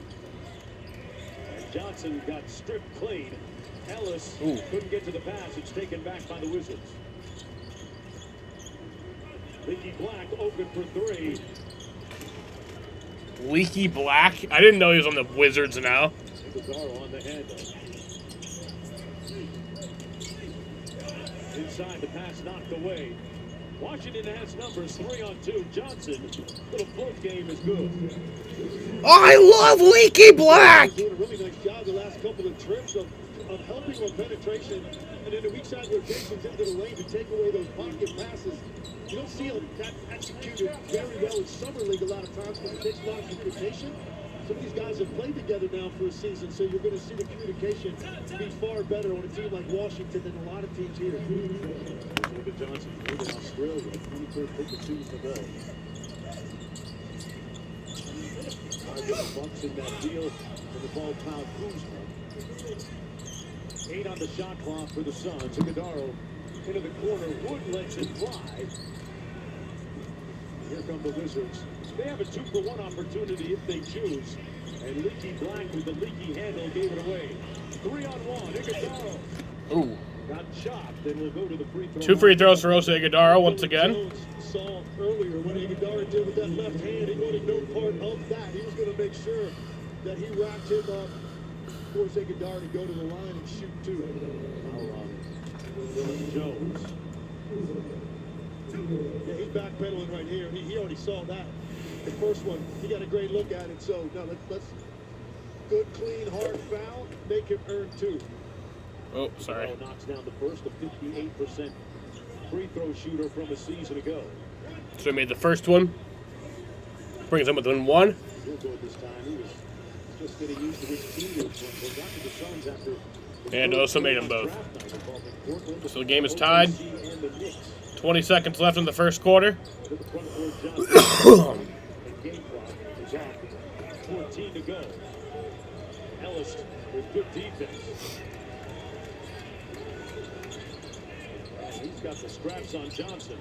And Johnson got stripped clean. Ellis couldn't get to the pass. It's taken back by the Wizards. Leaky Black open for 3. Leaky Black? I didn't know he was on the Wizards now. Iguodala on the handle. Inside, the pass knocked away. Washington has numbers 3 on 2. Johnson, little float game is good. I love Leaky Black! Doing a really nice job the last couple of trips of helping on penetration and then the weak side rotations into the lane to take away those pocket passes. You don't see that executed very well in Summer League a lot of times because it takes a lot of communication. Some of these guys have played together now for a season, so you're going to see the communication be far better on a team like Washington than a lot of teams here. David Johnson played in Australia, 23rd pick of season ago. Bucks in that deal, and the ball fouled Kuzma. 8 on the shot clock for the Suns. Iguodala into the corner. Wood lets it fly. Here come the Wizards. They have a 2-for-1 opportunity if they choose. And Leaky Black with the leaky handle gave it away. 3-on-1. Iguodala. Ooh. Got chopped and will go to the free throw. 2 free throws for Oso Iguodala once again. Jones saw earlier when Iguodala did with that left hand, he wanted no part of that. He was going to make sure that he wrapped him up, force Iguodala to go to the line and shoot 2. Dylan Jones. Yeah, he's backpedaling right here. He already saw that. The first one, he got a great look at it. So, now let's good, clean, hard foul, make him earn 2. Oh, sorry. Knocks down the first, a 58% free throw shooter from a season ago. So he made the first one. Brings him within 1. He'll go this time. He was just getting used to his teammates when they got to the Suns after. And also made them both. So the game is tied. 20 seconds left in the first quarter. Game clock is off. 14 to go. Ellis with good defense. He's got the straps on Johnson.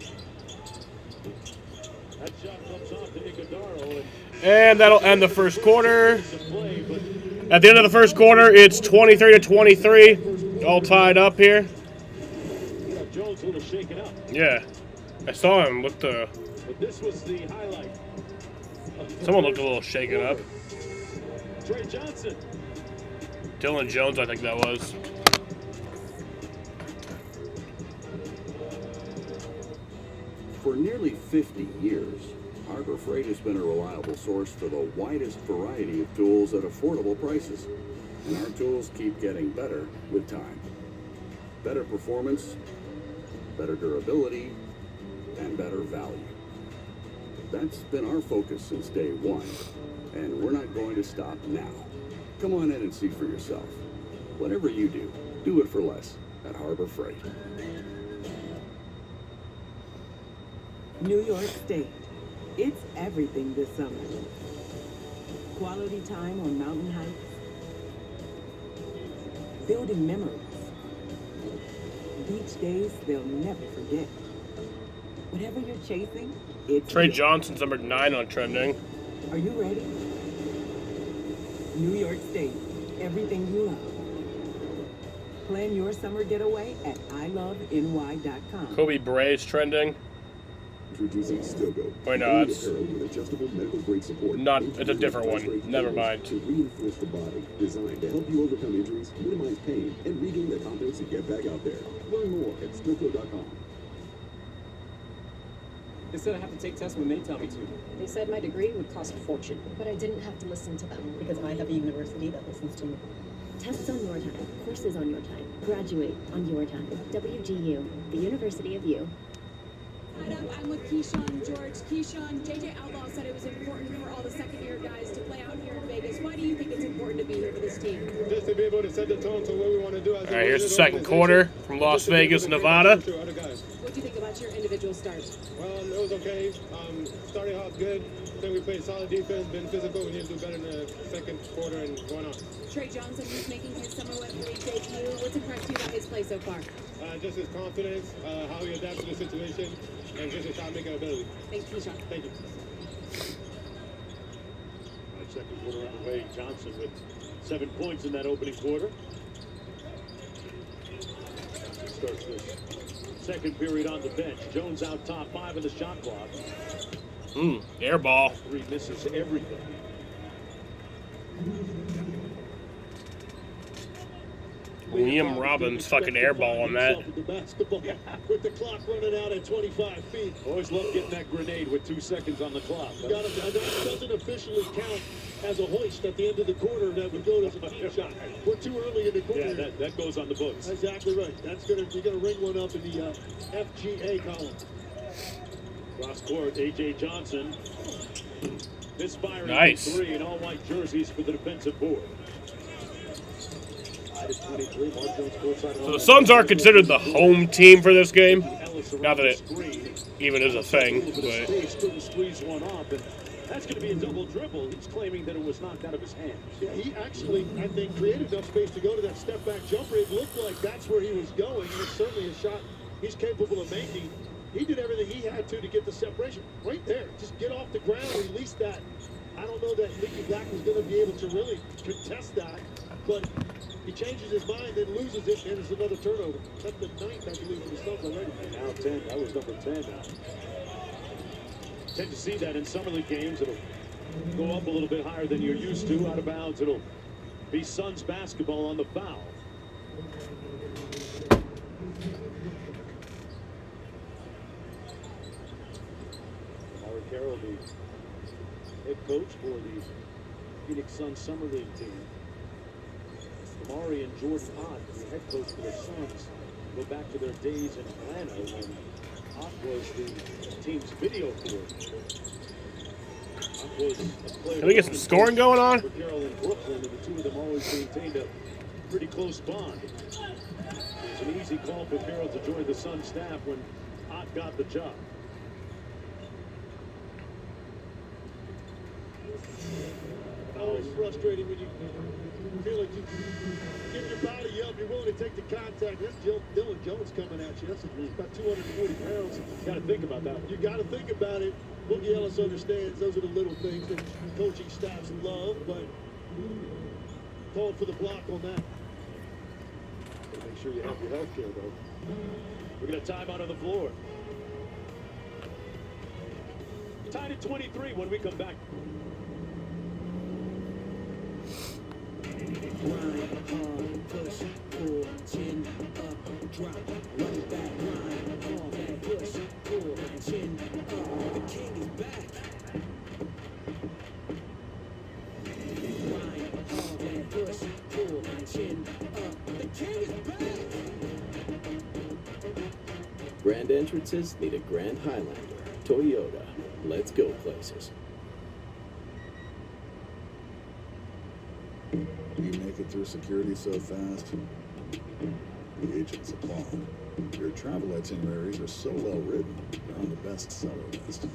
That shot comes off to Iguodala. And that'll end the first quarter. At the end of the first quarter, it's 23-23. All tied up here. Jones a little shaken up. Yeah. I saw him with the... But this was the highlight. Someone looked a little shaken up. Trey Johnson. Dylan Jones, I think that was. For nearly 50 years, Harbor Freight has been a reliable source for the widest variety of tools at affordable prices. And our tools keep getting better with time. Better performance, better durability, and better value. That's been our focus since day one, and we're not going to stop now. Come on in and see for yourself. Whatever you do, do it for less at Harbor Freight. New York State. It's everything this summer. Quality time on mountain hikes. Building memories. Beach days they'll never forget. Whatever you're chasing, it's Trey here. Johnson's number 9 on trending. Are you ready? New York State. Everything you love. Plan your summer getaway at iloveny.com. Kobe Bray's trending. Introducing Stogo. Wait, no, it's with adjustable medical grade support. not. It's a different one. Never mind. To reinforce the body, designed to help you overcome injuries, minimize pain, and regain the confidence to get back out there. Learn more at Stogo.com. They said I have to take tests when they tell me to. They said my degree would cost a fortune, but I didn't have to listen to them. Because I have a university that listens to me. Tests on your time, courses on your time, graduate on your time. WGU, the University of You. I'm with Keyshawn George. Keyshawn, JJ Outlaw said it was important for all the second-year guys to play out here in Vegas. Why do you think it's important to be here for this team? Just to be able to set the tone to what we want to do. All right, here's the second quarter from Las Vegas, Nevada. What do you think about your individual starts? Well, it was okay. Starting off good. I think we played solid defense, been physical. We need to do better in the second quarter and going on. Trey Johnson is making his Summer Web League debut. What's impressed you about his play so far? Just his confidence, how he adapts to the situation, and just his shot-making ability. Thanks, Keyshawn. Thank you. Second quarter underway. Johnson with 7 points in that opening quarter. Johnson starts this second period on the bench. Jones out top 5 in the shot clock. Air ball. 3 misses everything. Liam Robbins fucking air ball on that. The basketball with the clock running out at 25 feet. Always love getting that grenade with 2 seconds on the clock. That doesn't officially count as a hoist at the end of the quarter. That would go as a team shot. We're too early in the quarter. Yeah, that goes on the books. Exactly right. You're gonna ring one up in the FGA column. Cross court, A.J. Johnson. Misfiring Nice. 3 in all white jerseys for the defensive board. So the Suns are considered the home team for this game. Not that it even is a thing, but Couldn't squeeze one off, and that's going to be a double dribble. He's claiming that it was knocked out of his hands. Yeah, he actually, I think, created enough space to go to that step-back jumper. It looked like that's where he was going, and it's certainly a shot he's capable of making. He did everything he had to get the separation. Right there. Just get off the ground, release that. I don't know that Leaky Black was going to be able to really contest that, but he changes his mind and loses it, and it's another turnover. That's the 9th, I believe, for the Suns already. Now 10. That was number 10 now. Tend to see that in summer league games. It'll go up a little bit higher than you're used to. Out of bounds, it'll be Suns basketball on the foul. Amari Carroll, the head coach for the Phoenix Suns Summer League team. Amari and Jordan Ott, the head coach for the Suns, go back to their days in Atlanta when Ott was the team's video coordinator. Ott was a player. can we get some scoring going on? For Carroll in Brooklyn, and the two of them always maintained a pretty close bond. It was an easy call for Carroll to join the Suns staff when Ott got the job. Always frustrating when you feel like you give your body up, you're willing to take the contact. That's Dylan Jones coming at you. That's about 240 pounds. Got to think about that. You got to think about it. Boogie Ellis understands those are the little things that coaching staffs love, but called for the block on that. Make sure you have your health care, though. We're going to time out on the floor. Tied at 23 when we come back. Grind, hard, push, pull, chin up, drop, run back, grind, hard, push, pull, chin up. The king is back. Grind, hard, push, pull, chin up. The king is back. Grand entrances need a Grand Highlander. Toyota. Let's go places. You make it through security so fast, the agents applaud. Your travel itineraries are so well written, you're on the bestseller list.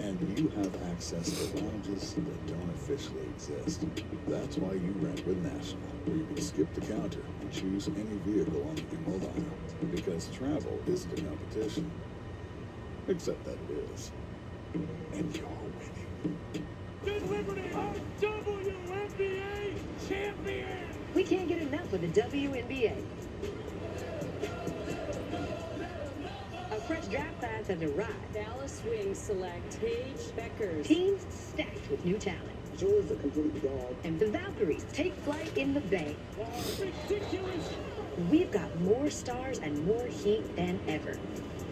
And you have access to lounges that don't officially exist. That's why you rent with National, where you can skip the counter and choose any vehicle on the immobile. Because travel isn't a competition, except that it is. And you're winning. Good Liberty, WNBA champion! We can't get enough of the WNBA. A fresh draft class has arrived. Dallas Wings select Paige Beckers. Teams stacked with new talent. Georgia complete dog. And the Valkyries take flight in the Bay. Ridiculous! We've got more stars and more heat than ever.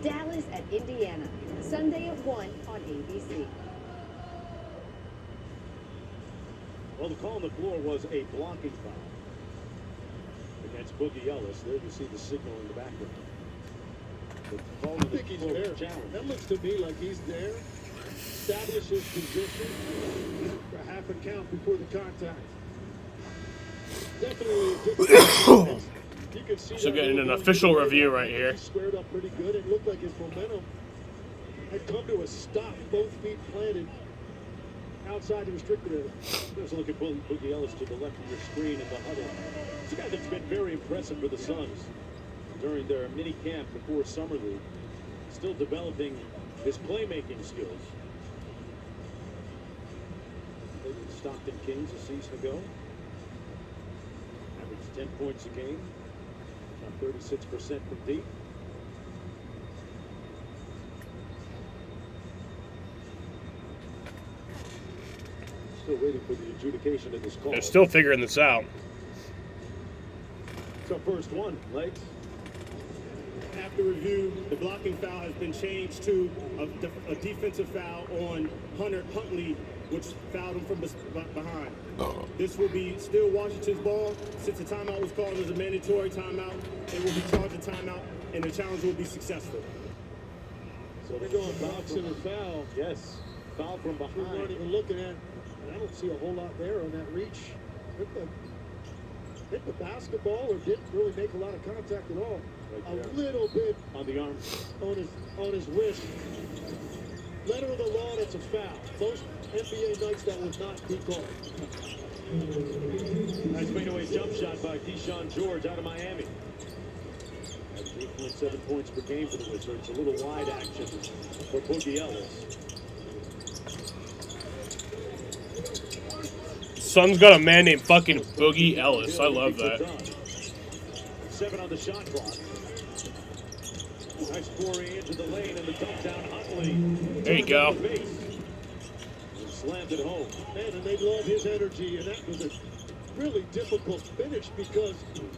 Dallas at Indiana, Sunday at 1 on ABC. Well, the call on the floor was a blocking foul against Boogie Ellis. There you see the signal in the background. The call I on the think he's floor there. challenge. That looks to me like he's there. Establish his position for half a count before the contact. Definitely a different. You can see So that getting an little official ball review right here. He squared up pretty good. It looked like his momentum had come to a stop, both feet planted outside the restricted area. There's a look at Boogie Ellis to the left of your screen in the huddle. It's a guy that's been very impressive for the Suns during their mini camp before Summer League. Still developing his playmaking skills. Played with the Stockton Kings a season ago. Averaged 10 points a game. Shot 36% from deep. Still waiting for the adjudication of this call. They're still figuring this out. It's our first one, Legs. After review, the blocking foul has been changed to a defensive foul on Hunter Huntley, which fouled him from behind. This will be still Washington's ball. Since the timeout was called as a mandatory timeout, it will be charged a timeout, and the challenge will be successful. So they're going boxing and foul. Yes, foul from We behind. weren't even looking at. And I don't see a whole lot there on that reach. Hit the basketball or didn't really make a lot of contact at all. Right a there. little bit On the arm. on his wrist. Letter of the law, that's a foul. Most NBA nights that would not be called. Nice fadeaway jump shot by Keyshawn George out of Miami. That's 8.7 points per game for the Wizards. A little wide action for Boogie Ellis. Suns got a man named fucking Boogie Ellis. I love that. 7 on the shot clock. Nice foray into the lane and the dump down Huntley. There you go. And slammed it home. Man, and they love his energy, and that was a really difficult finish because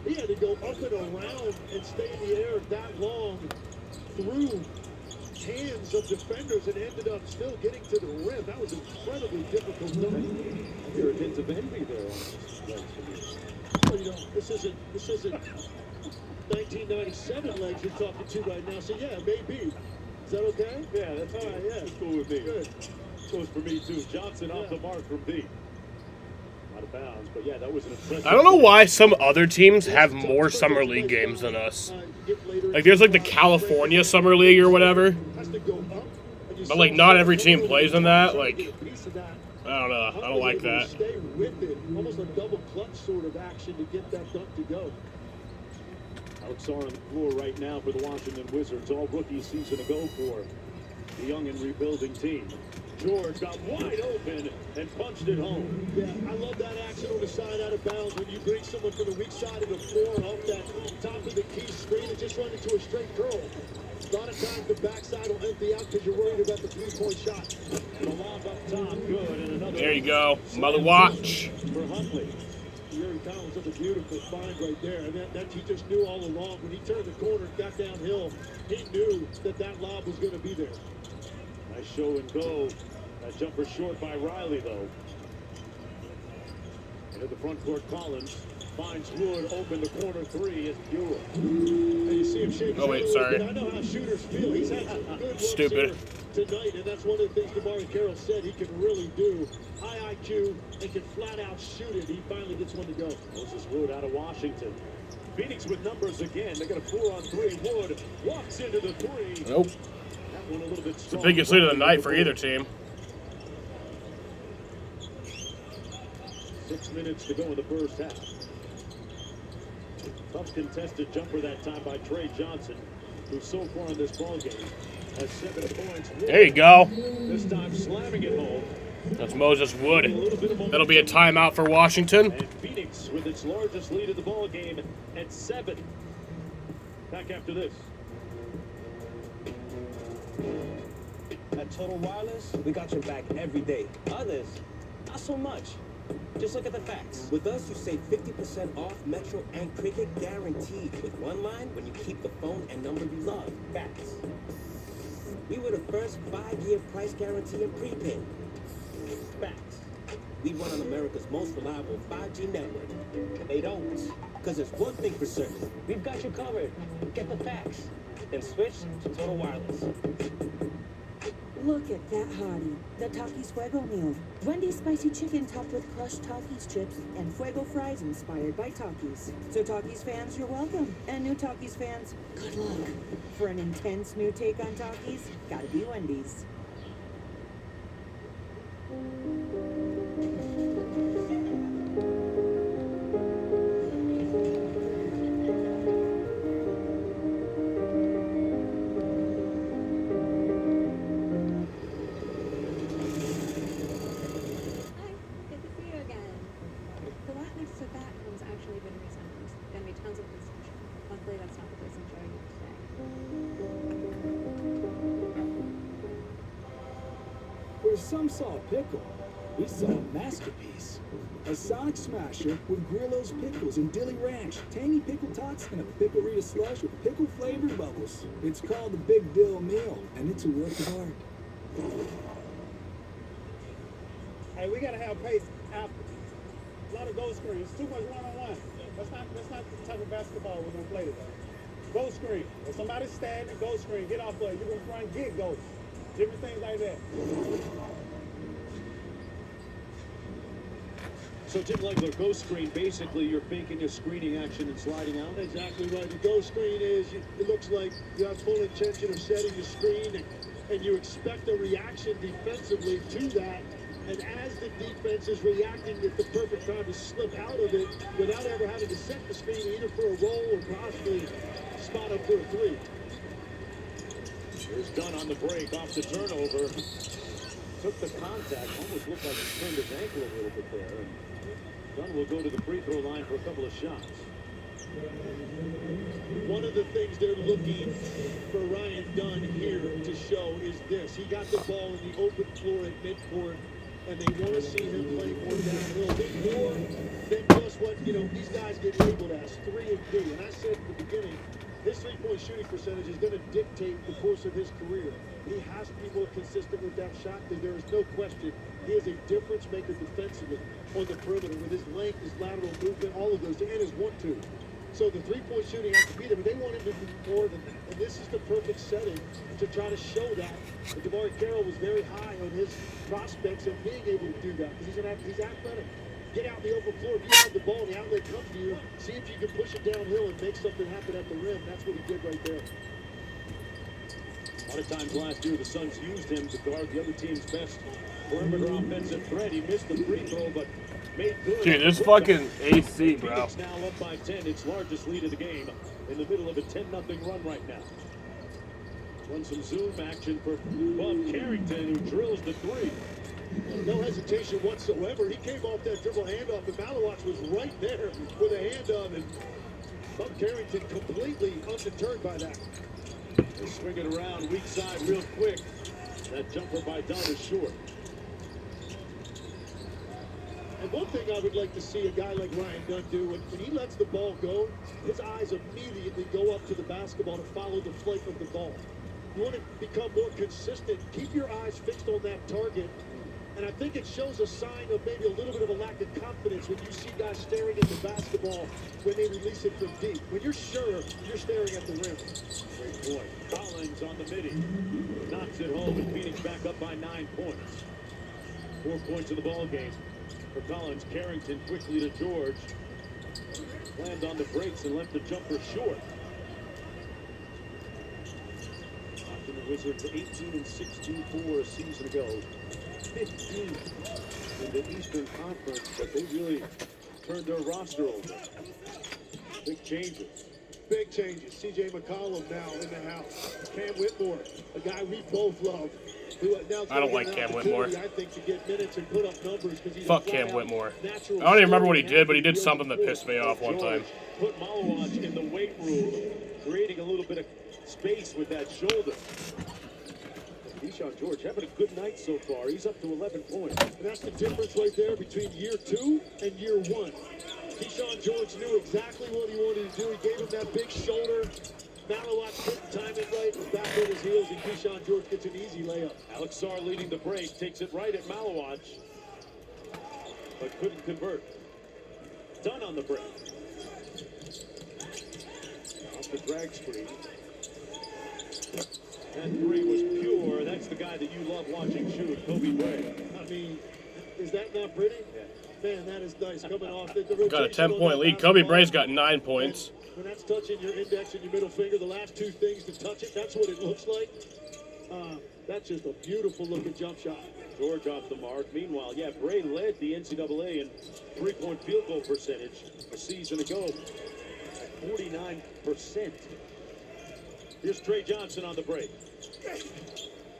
he had to go up and around and stay in the air that long through hands of defenders and ended up still getting to the rim. That was incredibly difficult. There are hints of envy there. Well, you know, this isn't 1997 Legs you're talking to right now. So yeah, maybe. Is that okay? Yeah, that's all right. Yeah, that's cool with me. Good. Goes for me too. Johnson off the mark from deep. Out of bounds, but yeah, that was an impressive. I don't know why some other teams have more summer league games than us. Like there's like the California Summer League or whatever. But like not every team plays in that. Like I don't know. I don't like that. Stay with it. Almost a double clutch sort of action to get that dunk to go. Alex Sarr on the floor right now for the Washington Wizards. All rookie season to go for the young and rebuilding team. George got wide open and punched it home. Yeah, I love that action on the side. out of bounds when you bring someone from the weak side of the floor off that top of the key screen and just run into a straight curl. A lot of times the backside will empty out because you're worried about the three-point shot. And a lob up top, good. And another There you go. Mother watch. for Huntley. Jerry Collins does a beautiful find right there, and that he just knew all along. When he turned the corner and got downhill, he knew that lob was going to be there. Nice show and go. That jumper short by Riley, though. Into the front court, Collins finds Wood, open the corner three. It's Buell. And you see him shake his Oh, wait, head a little sorry. bit. I know how shooters feel. He's had some good looks Stupid. here tonight, and that's one of the things DeMarre Carroll said he can really do. High IQ and can flat out shoot it. He finally gets one to go. Moses Wood out of Washington. Phoenix with numbers again. They got a 4-on-3. Wood walks into the three. Nope. That one a little bit It's the strong. biggest lead of the night for either team. 6 minutes to go in the first half. Tough contested jumper that time by Trey Johnson, who so far in this ballgame has 7 points. There you go. This time slamming it home. That's Moses Wood. That'll be a timeout for Washington. And Phoenix with its largest lead of the ballgame at 7. Back after this. At Total Wireless, we got your back every day. Others, not so much. Just look at the facts. With us, you save 50% off Metro and Cricket guaranteed with one line when you keep the phone and number you love. Facts. We were the first 5-year price guarantee in prepaid. Facts. We run on America's most reliable 5G network. They don't. Because there's one thing for certain. We've got you covered. Get the facts. Then switch to Total Wireless. Look at that hottie, the Takis Fuego meal. Wendy's spicy chicken topped with crushed Takis chips and Fuego fries inspired by Takis. So Takis fans, you're welcome. And new Takis fans, good luck. For an intense new take on Takis, gotta be Wendy's. Good to see you again. The lot next to that home's actually been rezoned. Gonna be tons of construction. Luckily, that's not the place I'm showing you today. Where some saw a pickle, we saw a masterpiece. A Sonic Smasher with Grillo's Pickles and Dilly Ranch, tangy pickle tots, and a pickle-rita slush with pickle-flavored bubbles. It's called the Big Dill Meal, and it's a work of art. Hey, we gotta have pace after. A lot of goal screens, too much one-on-one. That's not the type of basketball we're gonna play today. Goal screen. If somebody's standing, goal screen, get off of it. You're gonna run, get goals. Different things like that. So Tim Legler, ghost screen, basically you're faking a screening action and sliding out? Exactly right. The go screen is, it looks like you have full intention of setting the screen, and you expect a reaction defensively to that. And as the defense is reacting, it's the perfect time to slip out of it without ever having to set the screen either for a roll or possibly spot up for a three. Here's Dunn on the break, off the turnover. Took the contact, almost looked like he turned his ankle a little bit there. And Dunn will go to the free throw line for a couple of shots. One of the things they're looking for Ryan Dunn here to show is this. He got the ball in the open floor at midcourt, and they want to see him play more downhill, more than just what, these guys get labeled as 3 and D. And I said at the beginning, his three-point shooting percentage is going to dictate the course of his career. He has to be more consistent with that shot, because there is no question he is a difference maker defensively on the perimeter with his length, his lateral movement, all of those, and his 1-2. So the three-point shooting has to be there, but they want him to do more than that. And this is the perfect setting to try to show that. And DeMarre Carroll was very high on his prospects of being able to do that, because he's athletic. Get out in the open floor. If you have the ball and the outlet comes to you, see if you can push it downhill and make something happen at the rim. That's what he did right there. A lot of times last year, the Suns used him to guard the other team's best perimeter offensive threat. He missed the free throw, but made good. Dude, this fucking AC, bro. Phoenix now up by 10, its largest lead of the game, in the middle of a 10-0 run right now. Run some zoom action for Bob Carrington, who drills the three. No hesitation whatsoever. He came off that dribble handoff, and Malawatch was right there with a hand on, and Bub Carrington completely undeterred by that. They swing it around weak side real quick. That jumper by Dunn is short. And one thing I would like to see a guy like Ryan Dunn do, when he lets the ball go, his eyes immediately go up to the basketball to follow the flight of the ball. You want to become more consistent. Keep your eyes fixed on that target. And I think it shows a sign of maybe a little bit of a lack of confidence when you see guys staring at the basketball when they release it from deep. When you're sure, you're staring at the rim. Great point. Collins on the midi. Knocks it home, and Phoenix back up by 9 points. 4 points in the ball game for Collins. Carrington quickly to George. Slammed on the brakes and left the jumper short. After the Wizards 18-64 a season ago. 15 in the Eastern Conference, but they really turned their roster over. Big changes. Big changes. C.J. McCollum now in the house. Cam Whitmore, a guy we both love. Who now I don't like Cam Whitmore. I think to get minutes and put up numbers because he's Fuck Cam Whitmore. I don't even remember what he did, but he did something that pissed me off one time. Put Malawatch in the weight room, creating a little bit of space with that shoulder. Keyshawn George having a good night so far. He's up to 11 points. And that's the difference right there between year 2 and year 1. Keyshawn George knew exactly what he wanted to do. He gave him that big shoulder. Malawatch couldn't time it right. Was back on his heels, and Keyshawn George gets an easy layup. Alex Sarr leading the break. Takes it right at Malawatch, but couldn't convert. Dunn on the break. Off the drag screen. That three was pure. That's the guy that you love watching shoot, Kobe Bray. I mean, is that not pretty? Yeah. Man, that is nice. Coming off the Got a 10-point lead. Kobe Bray's got 9 points. When that's touching your index and your middle finger, the last two things to touch it, that's what it looks like. That's just a beautiful looking jump shot. George off the mark. Meanwhile, yeah, Bray led the NCAA in three-point field goal percentage a season ago at 49%. Here's Trey Johnson on the break.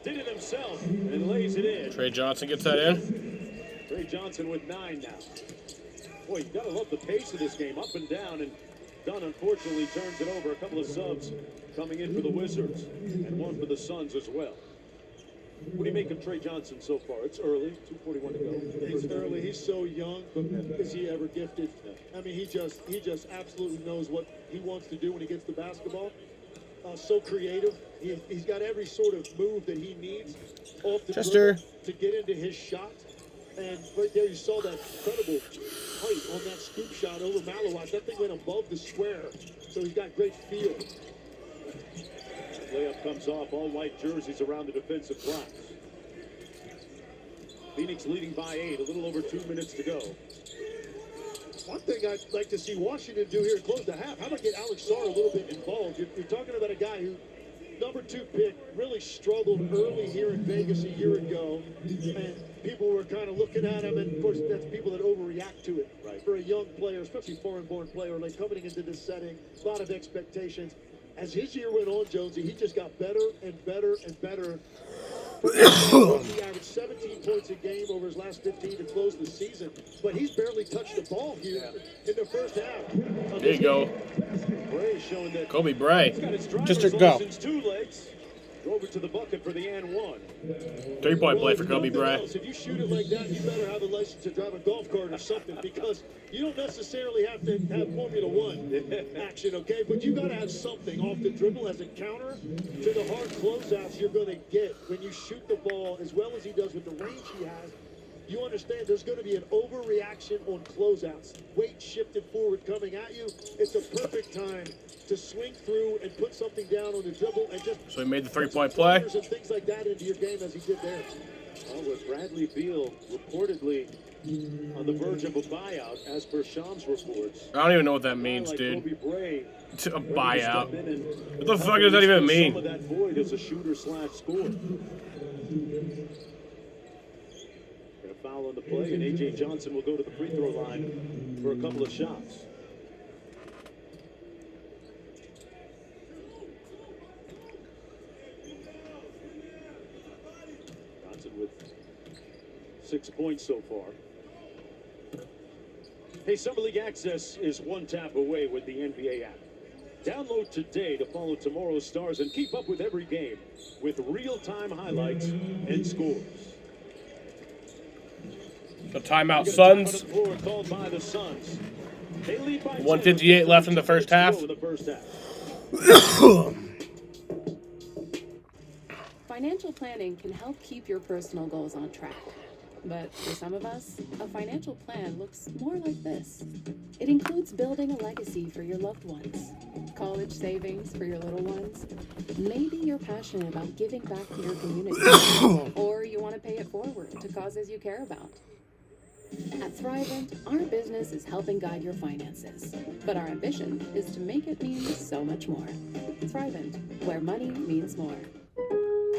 Did it himself and lays it in. Trey Johnson gets that in. Trey Johnson with 9 now. Boy, you gotta love the pace of this game, up and down, and Dunn unfortunately turns it over. A couple of subs coming in for the Wizards, and one for the Suns as well. What do you make of Trey Johnson so far? It's early, 2:41 to go. It's early. He's so young, but is he ever gifted? I mean, he just absolutely knows what he wants to do when he gets the basketball. So creative. He's got every sort of move that he needs off the dribble to get into his shot. And right there, you saw that incredible height on that scoop shot over Malawatch. That thing went above the square, so he's got great feel. Layup comes off, all white jerseys around the defensive blocks. Phoenix leading by 8, a little over 2 minutes to go. One thing I'd like to see Washington do here to close the half, how about get Alex Sarr a little bit involved? You're talking about a guy who, number 2 pick, really struggled early here in Vegas a year ago, and people were kind of looking at him, and of course that's people that overreact to it. Right. For a young player, especially foreign-born player, like coming into this setting, a lot of expectations. As his year went on, Jonesy, he just got better and better and better. He averaged 17 points a game over his last 15 to close the season, but he's barely touched the ball here in the first half. There you go. Bray showing that Kobe Bray. he's got his driver's Just to go. license, 2 legs. Drove it to the bucket for the and one. 3-point play for Kobe Bray. If you shoot it like that, you better have a license to drive a golf cart or something, because you don't necessarily have to have Formula One action, okay? But you got to have something off the dribble as a counter to the hard closeouts you're going to get when you shoot the ball as well as he does with the range he has. You understand there's going to be an overreaction on closeouts. Weight shifted forward coming at you. It's a perfect time to swing through and put something down on the dribble and just So he made the 3-point play. and things like that into your game as he did there. Well, with Bradley Beal reportedly on the verge of a buyout, as per Shams reports. I don't even know what that means, Like dude. Kobe Bray, A buyout. step in and What the fuck does that even mean? Some of that void as a shooter/scorer. Got a foul on the play, and A.J. Johnson will go to the free throw line for a couple of shots. Johnson with 6 points so far. Hey, Summer League Access is one tap away with the NBA app. Download today to follow tomorrow's stars and keep up with every game with real-time highlights and scores. The timeout, Suns. Called by the Suns. They lead by 1:58 left in the first half. Financial planning can help keep your personal goals on track. But for some of us, a financial plan looks more like this. It includes building a legacy for your loved ones, college savings for your little ones. Maybe you're passionate about giving back to your community, or you want to pay it forward to causes you care about. At Thrivent, our business is helping guide your finances, but our ambition is to make it mean so much more. Thrivent, where money means more.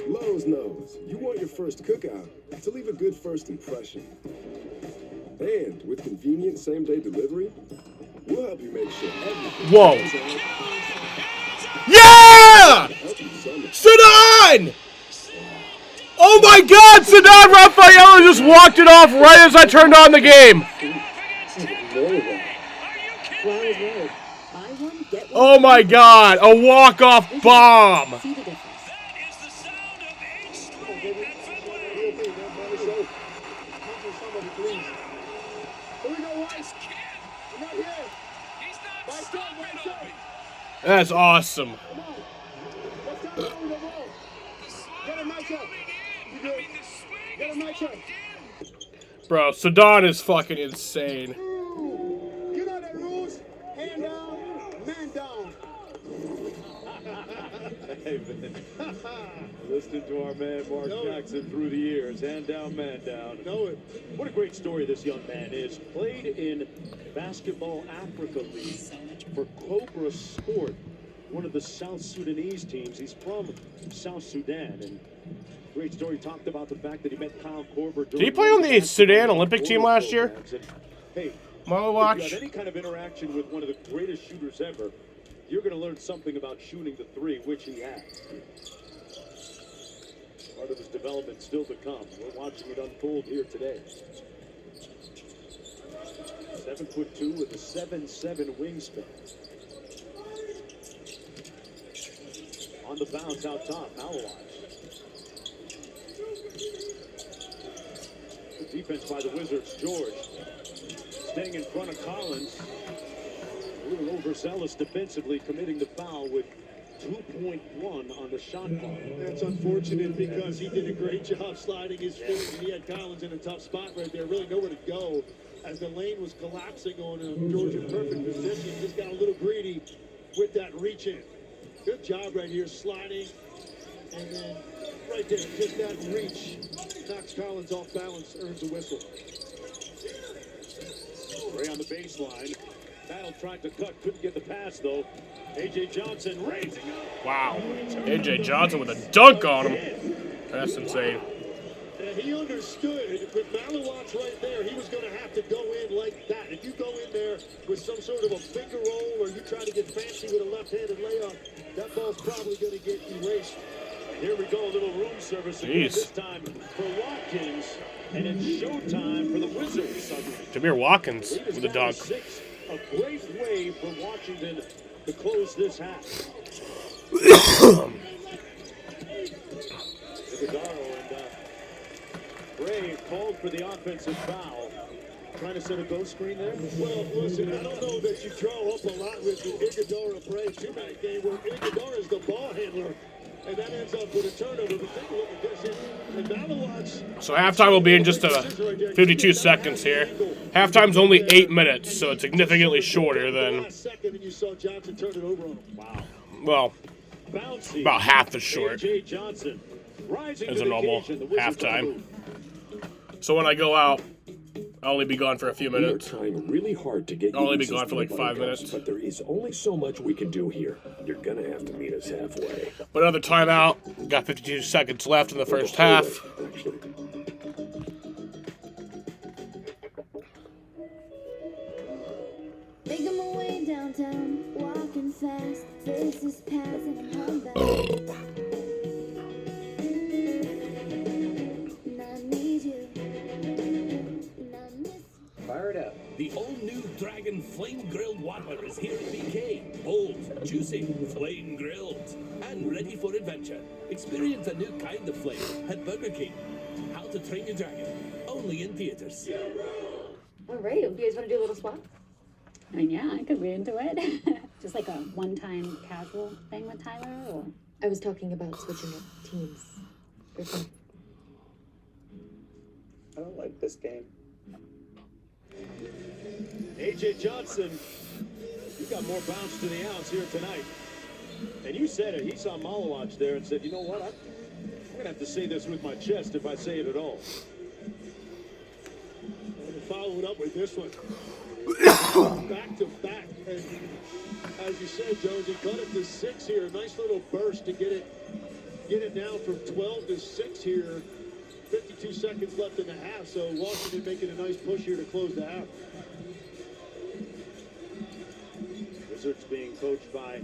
Lowe's knows you want your first cookout to leave a good first impression. And with convenient same-day delivery, we'll help you make sure everything. Whoa. Yeah! Sedan! Oh my God, Sedan Rafaela just walked it off right as I turned on the game. Oh my God, a walk-off bomb. That's awesome. Bro, Sedan is fucking insane. You know the rules. Hand down, man down. Hey, man. Listening to our man Mark Jackson through the years. Hand down, man down. Know it. What a great story this young man is. Played in Basketball Africa League for Cobra Sport, one of the South Sudanese teams. He's from South Sudan. And great story. Talked about the fact that he met Kyle Korver. Did he play on the Sudan Olympic team last year? Hey, Marlo if Watch. you have any kind of interaction with one of the greatest shooters ever, you're going to learn something about shooting the three, which he has. Part of his development still to come. We're watching it unfold here today. 7'2" with a 7'7" wingspan. On the bounce out top, Malawat. The defense by the Wizards, George. Staying in front of Collins. A little overzealous defensively, committing the foul with 2.1 on the shot clock. That's unfortunate because he did a great job sliding his feet, and he had Collins in a tough spot right there. Really nowhere to go as the lane was collapsing on George in perfect position. Just got a little greedy with that reach in. Good job right here, sliding, and then right there, just that reach knocks Collins off balance, earns a whistle. Ray on the baseline. Battle tried to cut, couldn't get the pass though. A.J. Johnson raising up. Wow. A.J. Johnson with a dunk on him. That's insane. And he understood with Malawatch right there, he was going to have to go in like that. If you go in there with some sort of a finger roll or you try to get fancy with a left-handed layup, that ball's probably going to get erased. Here we go, a little room service again, this time for Watkins, and it's showtime for the Wizards. Jameer Watkins with a dunk. A great way for Washington to close this half. Iguodala and Ray called for the offensive foul. Trying to set a ghost screen there? Well, listen, I don't know that you draw up a lot with the Iguodala-Bray two-man game where Iguodala is the ball handler, and that ends up with a turnover. But take a look at this here. And Malawatch. So halftime will be in just 52 seconds here. Halftime's only 8 minutes, so it's significantly shorter than, well, about half the short as a normal halftime. So when I go out, I'll only be gone for a few minutes. We are trying really hard to get I'll only be gone for like 5 minutes. But there is only so much we can do here. You're gonna have to meet us halfway. But another timeout. Got 52 seconds left in the first half. Making my way downtown, walking fast, faces passing, and I'm back. And I need you. Dragon Flame Grilled Whopper is here at BK. Bold, juicy, flame grilled, and ready for adventure. Experience a new kind of flavor at Burger King. How to Train Your Dragon, only in theaters. All right, you guys want to do a little swap? I mean, yeah, I could be into it. Just like a one-time casual thing with Tyler, or? I was talking about switching up teams. I don't like this game. AJ Johnson, you got more bounce to the ounce here tonight. And you said it. He saw Malawach there and said, you know what? I'm going to have to say this with my chest if I say it at all. And follow it up with this one. Back to back. And as you said, Jones, he cut it to 6 here. Nice little burst to get it down from 12 to 6 here. 52 seconds left in the half, so Washington making a nice push here to close the half. Wizards being coached by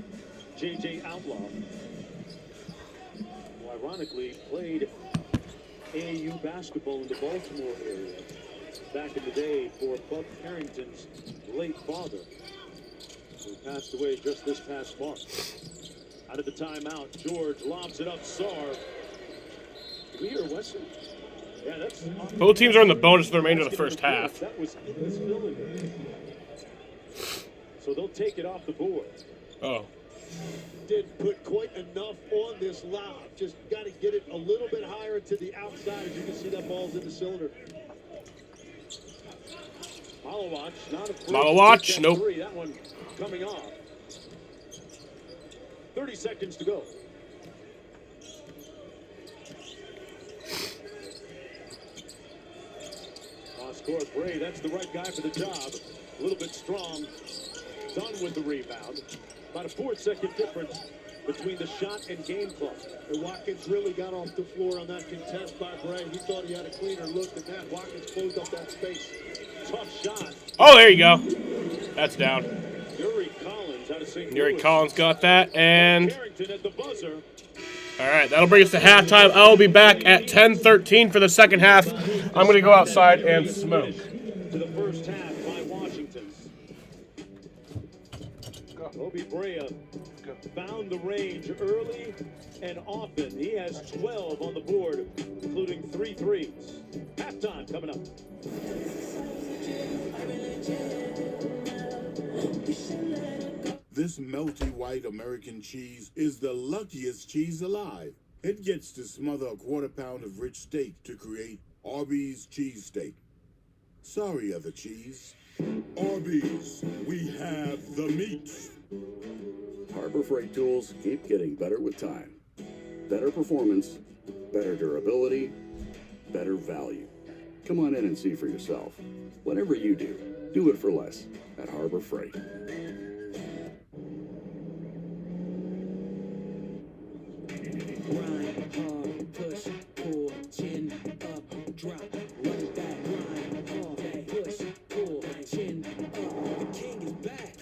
J.J. Outlaw, who ironically played AAU basketball in the Baltimore area back in the day for Buck Harrington's late father, who passed away just this past March. Out of the timeout, George lobs it up, Sarr. Did we hear Wesson? Yeah, that's... Both teams are in the bonus for the remainder of the first half. That was in this building. So they'll take it off the board. Oh. Didn't put quite enough on this lob. Just got to get it a little bit higher to the outside. As you can see, that ball's in the cylinder. Malawach, not afraid Malawach, to take that nope. three. That one coming off. 30 seconds to go. Cross court, Bray, that's the right guy for the job. A little bit strong. Done with the rebound. About a 4-second difference between the shot and game clock. And Watkins really got off the floor on that contest by Bray. He thought he had a cleaner look than that. Watkins closed up that space. Tough shot. Oh, there you go. That's down. Yuri Collins out of St. Yuri Louis. Collins got that, and Carrington at the buzzer. all right, that'll bring us to halftime. I'll be back at 10:13 for the second half. I'm going to go outside and smoke. To the first half by Washington. Obi Brea found the range early and often. He has 12 on the board, including 3 threes. Halftime coming up. This melty white American cheese is the luckiest cheese alive. It gets to smother a quarter pound of rich steak to create Arby's cheesesteak. Sorry, other cheese. Arby's, we have the meat. Harbor Freight tools keep getting better with time. Better performance, better durability, better value. Come on in and see for yourself. Whatever you do, do it for less at Harbor Freight. Grind, hard, push, pull, chin up, drop, run back, grind, hard, push, pull, chin up. The king is back.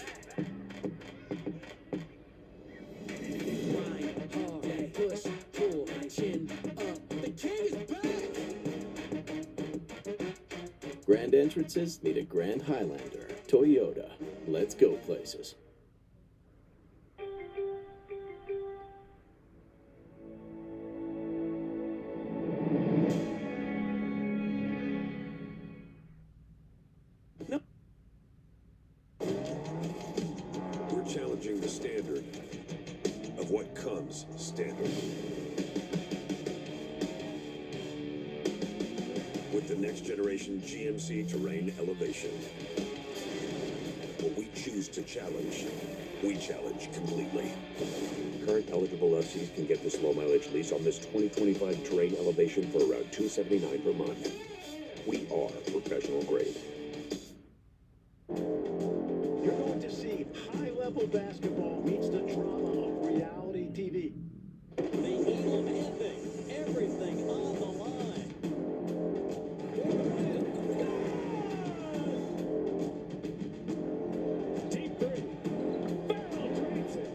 Grind, hard, push, pull, chin up. The king is back. Grand entrances need a Grand Highlander. Toyota. Let's go places. We're challenging the standard of what comes standard. With the next generation GMC Terrain Elevation. What we choose to challenge, we challenge completely. Current eligible lessees can get this low mileage lease on this 2025 Terrain Elevation for around $279 per month. We are professional grade. You're going to see high-level basketball meets the drama of reality TV. They need everything on the line. Deep three. Foul Johnson.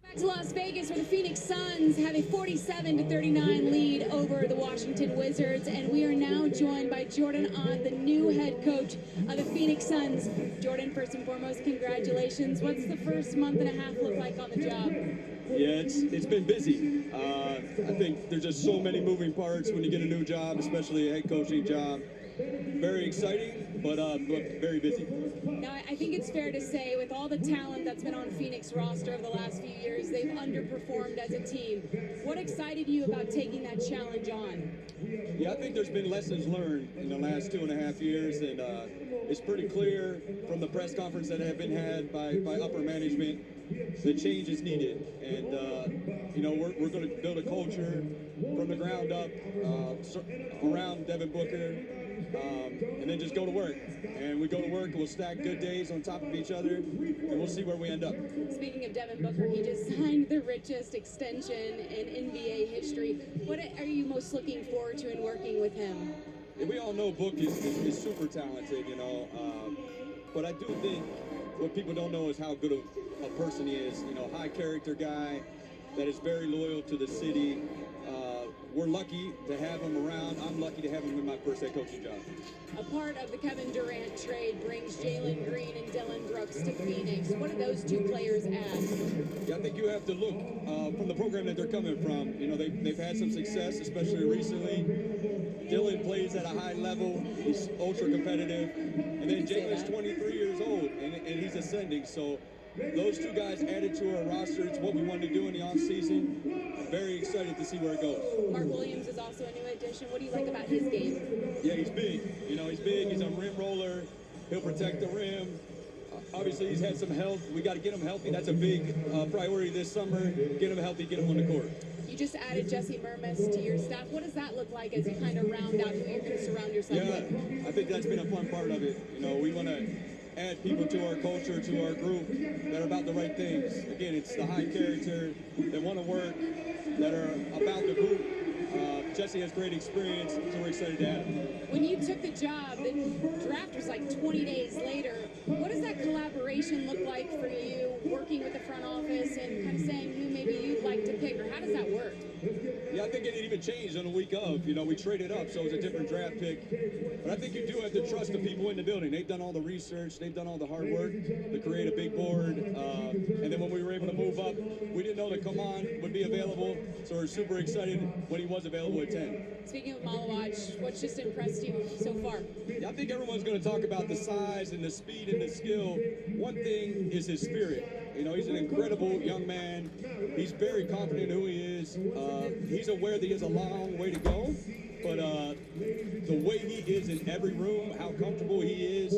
Back to Las Vegas, where the Phoenix Suns have a 47-39 lead over the Washington Wizards, and we are now joined by Jordan Ott, the new head coach of the Phoenix Suns. Jordan, first and foremost, congratulations. What's the first month and a half look like on the job? Yeah, it's been busy. I think there's just so many moving parts when you get a new job, especially a head coaching job. Very exciting, but very busy. Now, I think it's fair to say, with all the talent that's been on Phoenix roster over the last few years, they've underperformed as a team. What excited you about taking that challenge on? Yeah, I think there's been lessons learned in the last 2.5 years, and it's pretty clear from the press conference that have been had by upper management, the change is needed. And, we're going to build a culture from the ground up around Devin Booker, and then just go to work. And we go to work, we'll stack good days on top of each other, and we'll see where we end up. Speaking of Devin Booker, he just signed the richest extension in NBA history. What are you most looking forward to in working with him? Yeah, we all know Book is super talented, but I do think what people don't know is how good of a person he is. High character guy that is very loyal to the city. We're lucky to have him around. I'm lucky to have him in my first head coaching job. A part of the Kevin Durant trade brings Jalen Green and Dylan Brooks to Phoenix. What do those two players add? Yeah, I think you have to look from the program that they're coming from. They've had some success, especially recently. Dylan plays at a high level. He's ultra competitive. And then Jalen's 23 years old, and he's ascending. So those two guys added to our roster. It's what we wanted to do in the offseason. I'm very excited to see where it goes. Mark Williams is also a new addition. What do you like about his game? Yeah, he's big. He's big. He's a rim roller. He'll protect the rim. Obviously, he's had some health. We got to get him healthy. That's a big priority this summer. Get him healthy, get him on the court. You just added Jesse Mermis to your staff. What does that look like as you kind of round out who you're going to surround yourself with? I think that's been a fun part of it. We want to add people to our culture, to our group, that are about the right things. Again, it's the high character, that want to work, that are about the group. Jesse has great experience, so we're excited to have him. When you took the job, the draft was like 20 days later. What does that collaboration look like for you, working with the front office and kind of saying who maybe you'd like to pick, or how does that work? Yeah, I think it even changed on the week of. We traded up, so it was a different draft pick. But I think you do have to trust the people in the building. They've done all the research. They've done all the hard work to create a big board. And then when we were able to move up, we didn't know that Kaman would be available, so we're super excited when he was available at 10. Speaking of Malawach, what's just impressed you so far? Yeah, I think everyone's going to talk about the size and the speed and the skill. One thing is his spirit. He's an incredible young man. He's very confident in who he is. He's aware that he has a long way to go, but the way he is in every room, how comfortable he is,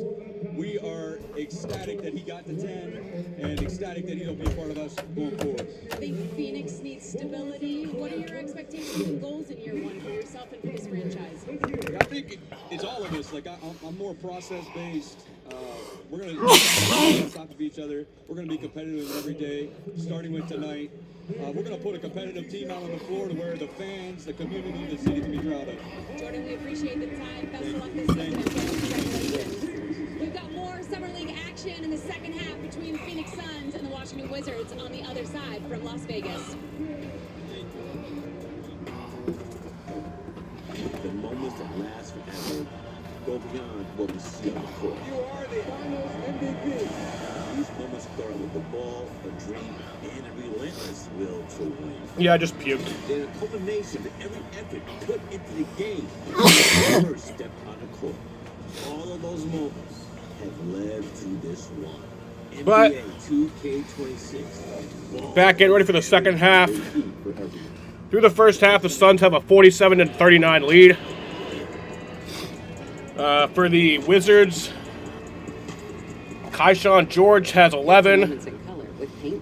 we are ecstatic that he got to 10 and ecstatic that he'll be a part of us going forward. I think Phoenix needs stability. What are your expectations and goals in year one for yourself and for this franchise? I think it's all of us. I'm more process-based. We're going to be on top of each other. We're going to be competitive every day, starting with tonight. We're going to put a competitive team out on the floor to where the fans, the community, the city can be proud of. Jordan, we appreciate the time. Best of luck this season. Congratulations. We've got more Summer League action in the second half between the Phoenix Suns and the Washington Wizards on the other side from Las Vegas. The moments that last forever go beyond what we see on the court. You are the Finals MVP. These moments start with the ball, a dream, and a relentless will to win. Yeah, I just puked. They're a culmination of every effort put into the game. The first step on the court. All of those moments have led to this one. But NBA 2K26. back getting ready for the second half. Through the first half, the Suns have a 47-39 lead. For the Wizards, Keyshawn George has 11.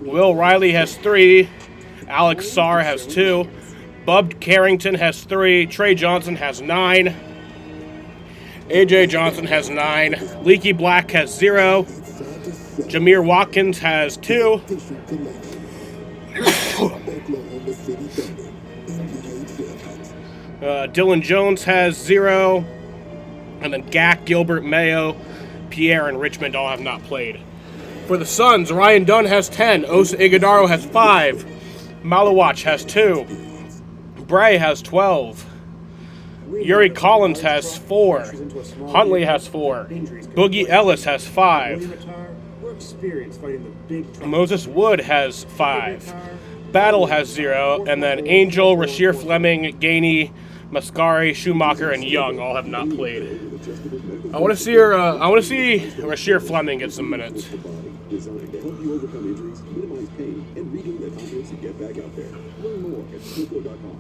Will Riley has 3. Alex Sarr has 2. Bub Carrington has 3. Trey Johnson has 9. AJ Johnson has 9. Leaky Black has 0. Jameer Watkins has 2. Dylan Jones has 0. And then Gak, Gilbert, Mayo, Pierre, and Richmond all have not played. For the Suns, Ryan Dunn has 10. Osa Ighodaro has 5. Malawach has 2. Bray has 12. Yuri Collins has 4. Huntley has 4. Boogie Ellis has 5. Moses Wood has 5. Battle has 0. And then Angel, Rasheer Fleming, Gainey, Mascari, Schumacher, and Young all have not played. I want to see Rasheer Fleming get some minutes. Designed to help you overcome injuries, minimize pain, and regain the confidence to get back out there. Learn more at Spoko.com.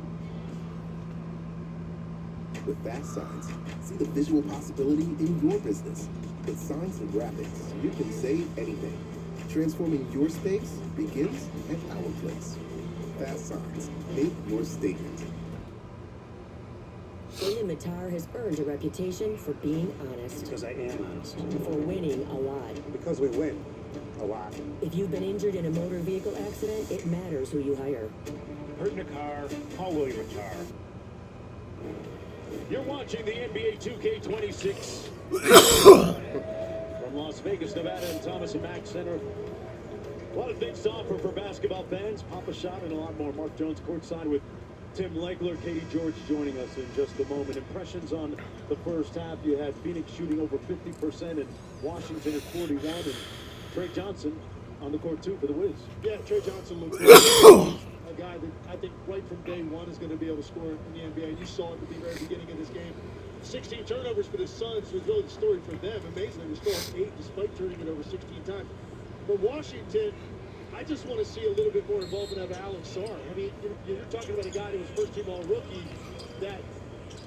With Fast Signs, see the visual possibility in your business. With signs and graphics, you can save anything. Transforming your space begins at our place. Fast Signs, make your statement. William Matar has earned a reputation for being honest. Because I am honest. For winning a lot. Because we win a lot. If you've been injured in a motor vehicle accident, it matters who you hire. Hurt in a car, call William Matar. You're watching the NBA 2K26 from Las Vegas, Nevada, and Thomas and Mack Center. A lot of things to offer for basketball fans. Pop a shot and a lot more. Mark Jones courtside with Tim Legler, Katie George joining us in just a moment. Impressions on the first half. You had Phoenix shooting over 50% and Washington at 41. And Trey Johnson on the court too for the Wiz. Yeah, Trey Johnson looks like a guy that I think right from day one is going to be able to score in the NBA. You saw it at the very beginning of this game. 16 turnovers for the Suns was really the story for them. Amazingly, we're still at 8 despite turning it over 16 times. For Washington, I just want to see a little bit more involvement of Alex Sarr. I mean, you're talking about a guy who was first-team All-Rookie that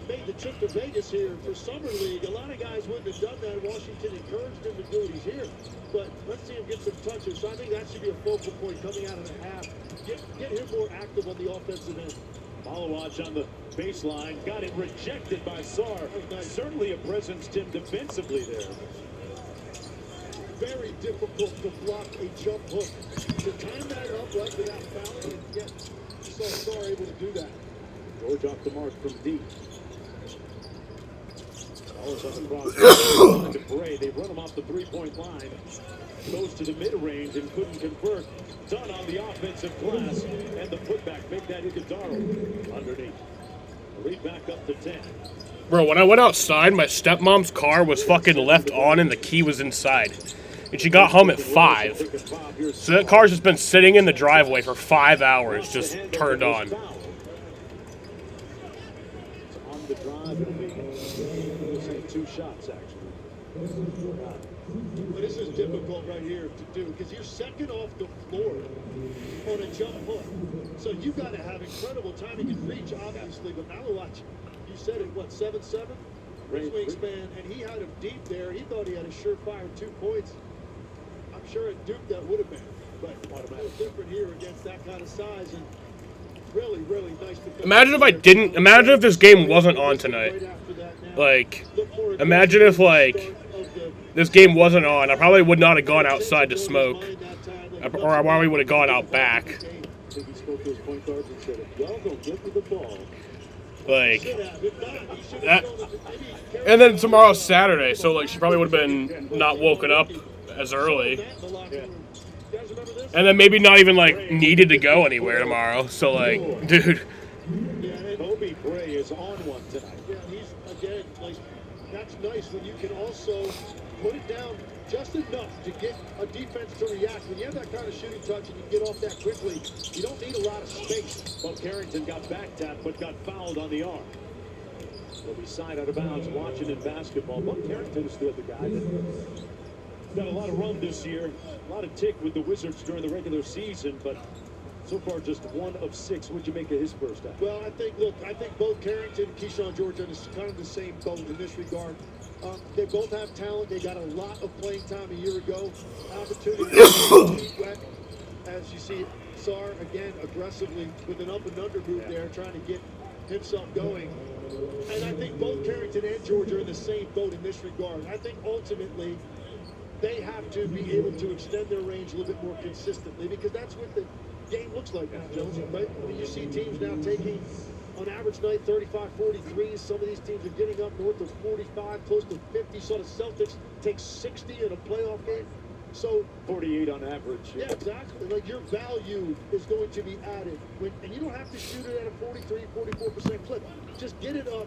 made the trip to Vegas here for Summer League. A lot of guys wouldn't have done that. Washington encouraged him to do it. He's here. But let's see him get some touches. So I think that should be a focal point coming out of the half. Get him more active on the offensive end. Malawaj on the baseline. Got it rejected by Sarr. Certainly a presence, Tim, defensively there. Very difficult to block a jump hook. To time that up right without fouling, and yet you saw Sarr able to do that. George off the mark from deep. Always on the cross. To Bray. They run him off the three-point line. Goes to the mid-range and couldn't convert. Done on the offensive glass. And the putback. Make that Iguodala underneath. Lead back up to 10. Bro, when I went outside, my stepmom's car was fucking left on and the key was inside. And she got home at 5. So that car's just been sitting in the driveway for 5 hours, just turned on. It's on the drive. It'll be 2 shots, actually. But this is difficult right here to do because you're second off the floor on a jump hook. So you've got to have incredible timing and reach, obviously. But Malawaj, you said it, what, 7'7"? His wingspan, and he had him deep there. He thought he had a surefire 2 points. I'm sure at Duke that would have been. But a little different here against that kind of size. And really, really nice to Imagine if this game wasn't on tonight. Like, imagine if, like, this game wasn't on. I probably would not have gone outside to smoke. Or I probably would have gone out back. Like, that. And then tomorrow's Saturday, so, like, she probably would have been not woken up as early. And then maybe not even, like, needed to go anywhere tomorrow. So, like, dude. Kobe Bray is on one tonight. Yeah, he's, again, like, that's nice when you can also put it down just enough to get a defense to react. When you have that kind of shooting touch and you get off that quickly, you don't need a lot of space. Well, Carrington got back tapped, but got fouled on the arm. Will be side out of bounds watching in basketball. Buck Carrington is still the guy that got a lot of run this year. A lot of tick with the Wizards during the regular season, but so far just 1 of 6. What'd you make of his first half? Well, I think both Carrington and Keyshawn George are kind of the same boat in this regard. They both have talent. They got a lot of playing time a year ago. Opportunity as you see Sarr, again, aggressively with an up and under move there, trying to get himself going. And I think both Carrington and George are in the same boat in this regard. I think ultimately they have to be able to extend their range a little bit more consistently because that's what the game looks like now, Jones. Right? I mean, you see teams now taking, on average night, 35, 43. Some of these teams are getting up north of 45, close to 50. Saw the Celtics take 60 in a playoff game. So 48 on average. yeah, exactly. Like your value is going to be added, and you don't have to shoot it at a 43, 44% clip. Just get it up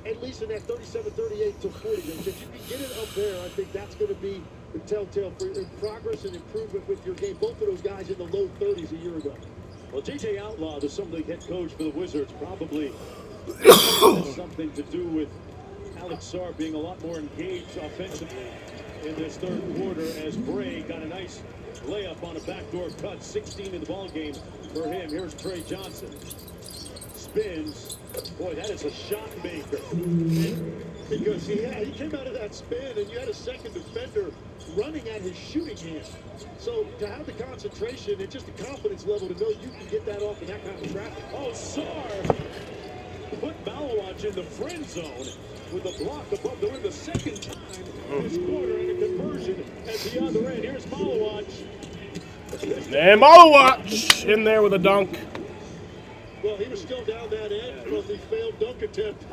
at least in that 37, 38 to 40 range. If you can get it up there, I think that's going to be the telltale for progress and improvement with your game. Both of those guys in the low 30s a year ago. Well, J.J. Outlaw, the Summer League head coach for the Wizards, probably has something to do with Alex Sarr being a lot more engaged offensively in this third quarter as Bray got a nice layup on a backdoor cut, 16 in the ball game for him. Here's Trey Johnson. Spins. Boy, that is a shot maker. Because he came out of that spin, and you had a second defender running at his shooting hand. So to have the concentration and just the confidence level to know you can get that off in that kind of traffic. Oh, Sarr put Malawach in the friend zone with a block above the rim the second time this quarter and a conversion at the other end. Here's Malawach. And Malawach in there with a dunk. Well, he was still down that end from the failed dunk attempt.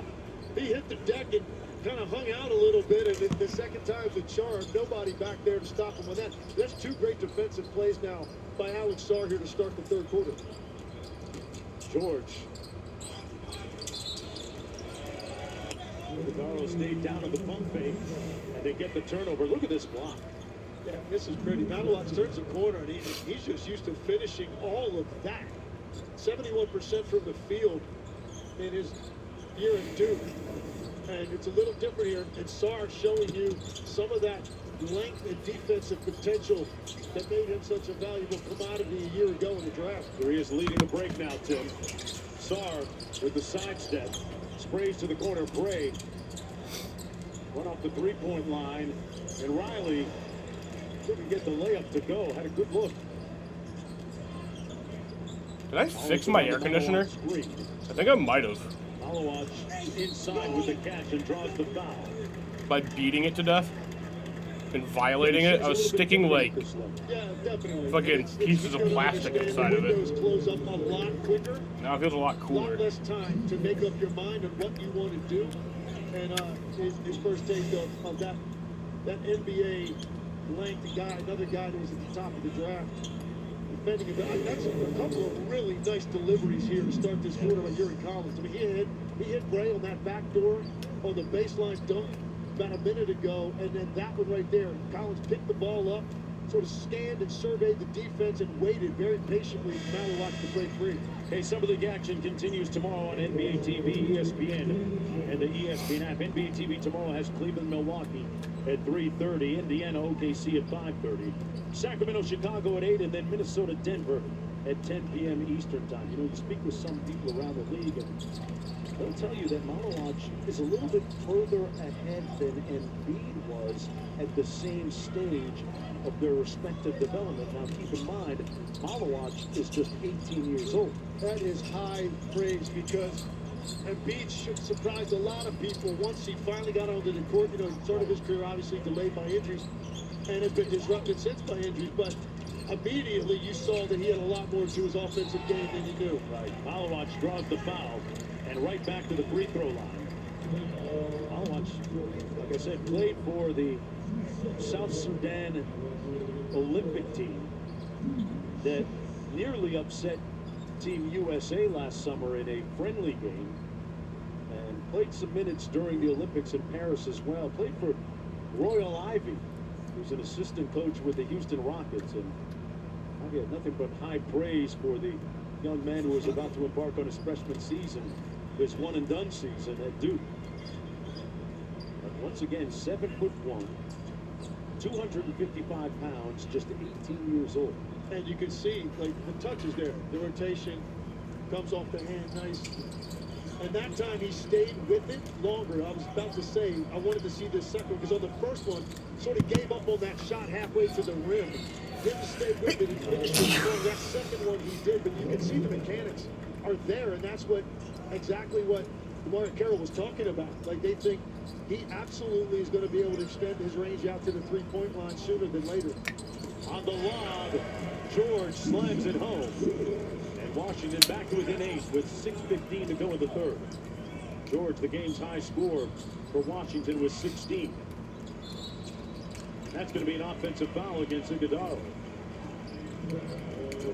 He hit the deck and kind of hung out a little bit, and the second time's the charm. Nobody back there to stop him on that. That's two great defensive plays now by Alex Sarr here to start the third quarter. George. Garland stayed down on the pump fake, and they get the turnover. Look at this block. Yeah, this is pretty. Malawach turns the corner, and he's just used to finishing all of that. 71% from the field in his year in Duke. And it's a little different here. And Sarr showing you some of that length and defensive potential that made him such a valuable commodity a year ago in the draft. Here he is leading the break now, Tim. Sarr with the sidestep. Sprays to the corner. Bray went off the three-point line. And Riley couldn't get the layup to go. Had a good look. Did I fix my air conditioner? I think I might have. Malawach inside with the catch and draws the foul. By beating it to death and violating it, I was sticking like fucking pieces of plastic inside of it. Close up a lot quicker. Now it feels a lot A cooler. lot less time to make up your mind on what you want to do. And his first taste of that NBA length guy, another guy that was at the top of the draft. Defending him. That's a couple of really nice deliveries here to start this quarter by Yuri Collins. I mean, he hit Bray on that back door on the baseline dunk about a minute ago, and then that one right there. Collins picked the ball up, sort of scanned and surveyed the defense and waited very patiently for Malawach to break free. Hey, Summer League action continues tomorrow on NBA TV, ESPN, and the ESPN app. NBA TV tomorrow has Cleveland, Milwaukee at 3:30, Indiana, OKC at 5:30, Sacramento, Chicago at 8, and then Minnesota, Denver at 10 p.m. Eastern time. You know, you speak with some people around the league, and they'll tell you that Malawach is a little bit further ahead than Embiid was at the same stage of their respective development. Now, keep in mind, Malawach is just 18 years old. That is high praise because Embiid surprised a lot of people once he finally got onto the court. You know, he started his career obviously delayed by injuries and has been disrupted since by injuries, but immediately you saw that he had a lot more to his offensive game than you knew. Right. Malawach draws the foul and right back to the free throw line. Malawach, like I said, played for the South Sudan Olympic team that nearly upset Team USA last summer in a friendly game, and played some minutes during the Olympics in Paris as well. Played for Royal Ivy, who's an assistant coach with the Houston Rockets, and I get nothing but high praise for the young man who was about to embark on his freshman season, his one-and-done season at Duke. But once again, 7'1", 255 pounds, just 18 years old. And you can see, like, the touch is there. The rotation comes off the hand nice. And that time he stayed with it longer. I was about to say, I wanted to see this second, because on the first one, sort of gave up on that shot halfway to the rim. Didn't stay with it and finished it strong. That second one he did, but you can see the mechanics are there, and that's exactly what DeMar Carroll was talking about. Like, they think he absolutely is going to be able to extend his range out to the three-point line sooner than later. On the lob, George slams it home. And Washington back to within 8 with 6:15 to go in the third. George, the game's high score for Washington, was 16. That's going to be an offensive foul against Iguodala.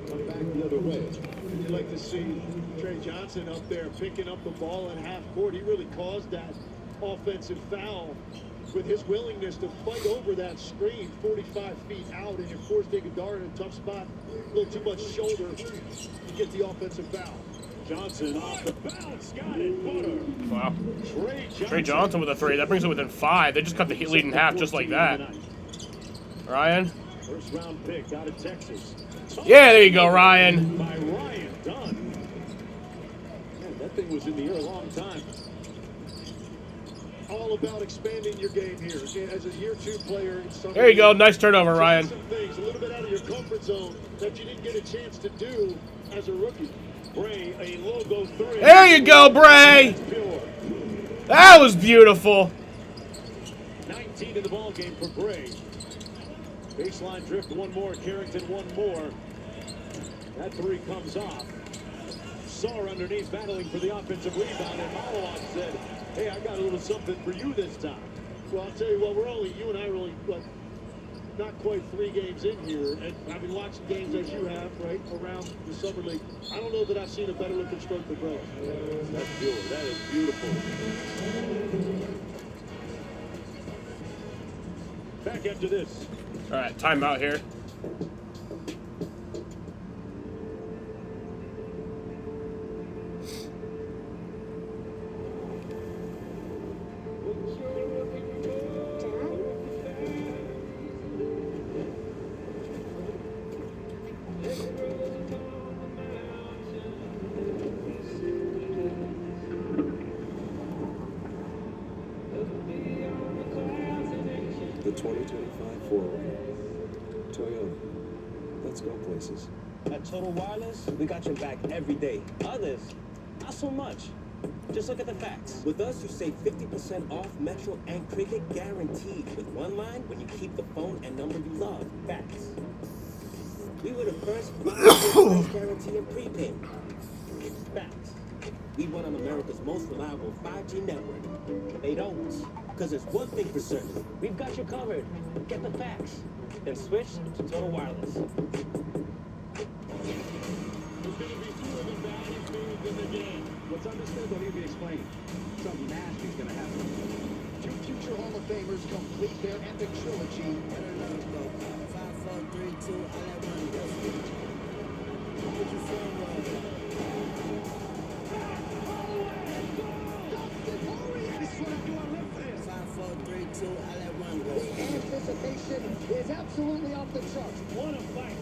Come back the other way. You'd like to see Trey Johnson up there picking up the ball in half court. He really caused that offensive foul with his willingness to fight over that screen 45 feet out, and you forced Iguodala in a tough spot. A little too much shoulder to get the offensive foul. Johnson off the bounce, got it, butter. Wow. Trey Johnson with a 3. That brings it within 5. They just cut the lead in half just like that. Ryan. First round pick out of Texas. Yeah, there you go, Ryan. By Ryan Dunn. Man, that thing was in the air a long time. All about expanding your game here. As a year 2 player, there you go. Nice turnover, Ryan. Some things a little bit out of your comfort zone that you didn't get a chance to do as a rookie. Bray, a logo 3. There you go, Bray. That was beautiful. 19 in the ball game for Bray. Baseline drift, one more. Carrington, one more. That 3 comes off. Sarr underneath, battling for the offensive rebound, and Malawak said, hey, I got a little something for you this time. Well, I'll tell you what, you and I are only, not quite 3 games in here, and I've been watching games as you have, right, around the Summer League. I don't know that I've seen a better looking stroke than Bray. That's beautiful. That is beautiful. Back after this. All right, timeout here. The 2025 Forward. Toyota. Let's go places. At Total Wireless, we got your back every day. Others, not so much. Just look at the facts. With us, you save 50% off Metro and Cricket guaranteed. With one line, when you keep the phone and number you love. Facts. We were the first price guarantee in prepaid. Facts. We run on America's most reliable 5G network. They don't. Because there's one thing for certain. We've got you covered. Get the facts. Then switch to Total Wireless. There's going to be fewer than bad moves in the game. What's understood what he'll be explaining. Something nasty is going to happen. 2 future Hall of Famers complete their epic trilogy. 5, 4, 3, 2, all at one. What you saying, the anticipation is absolutely off the charts. What a fight.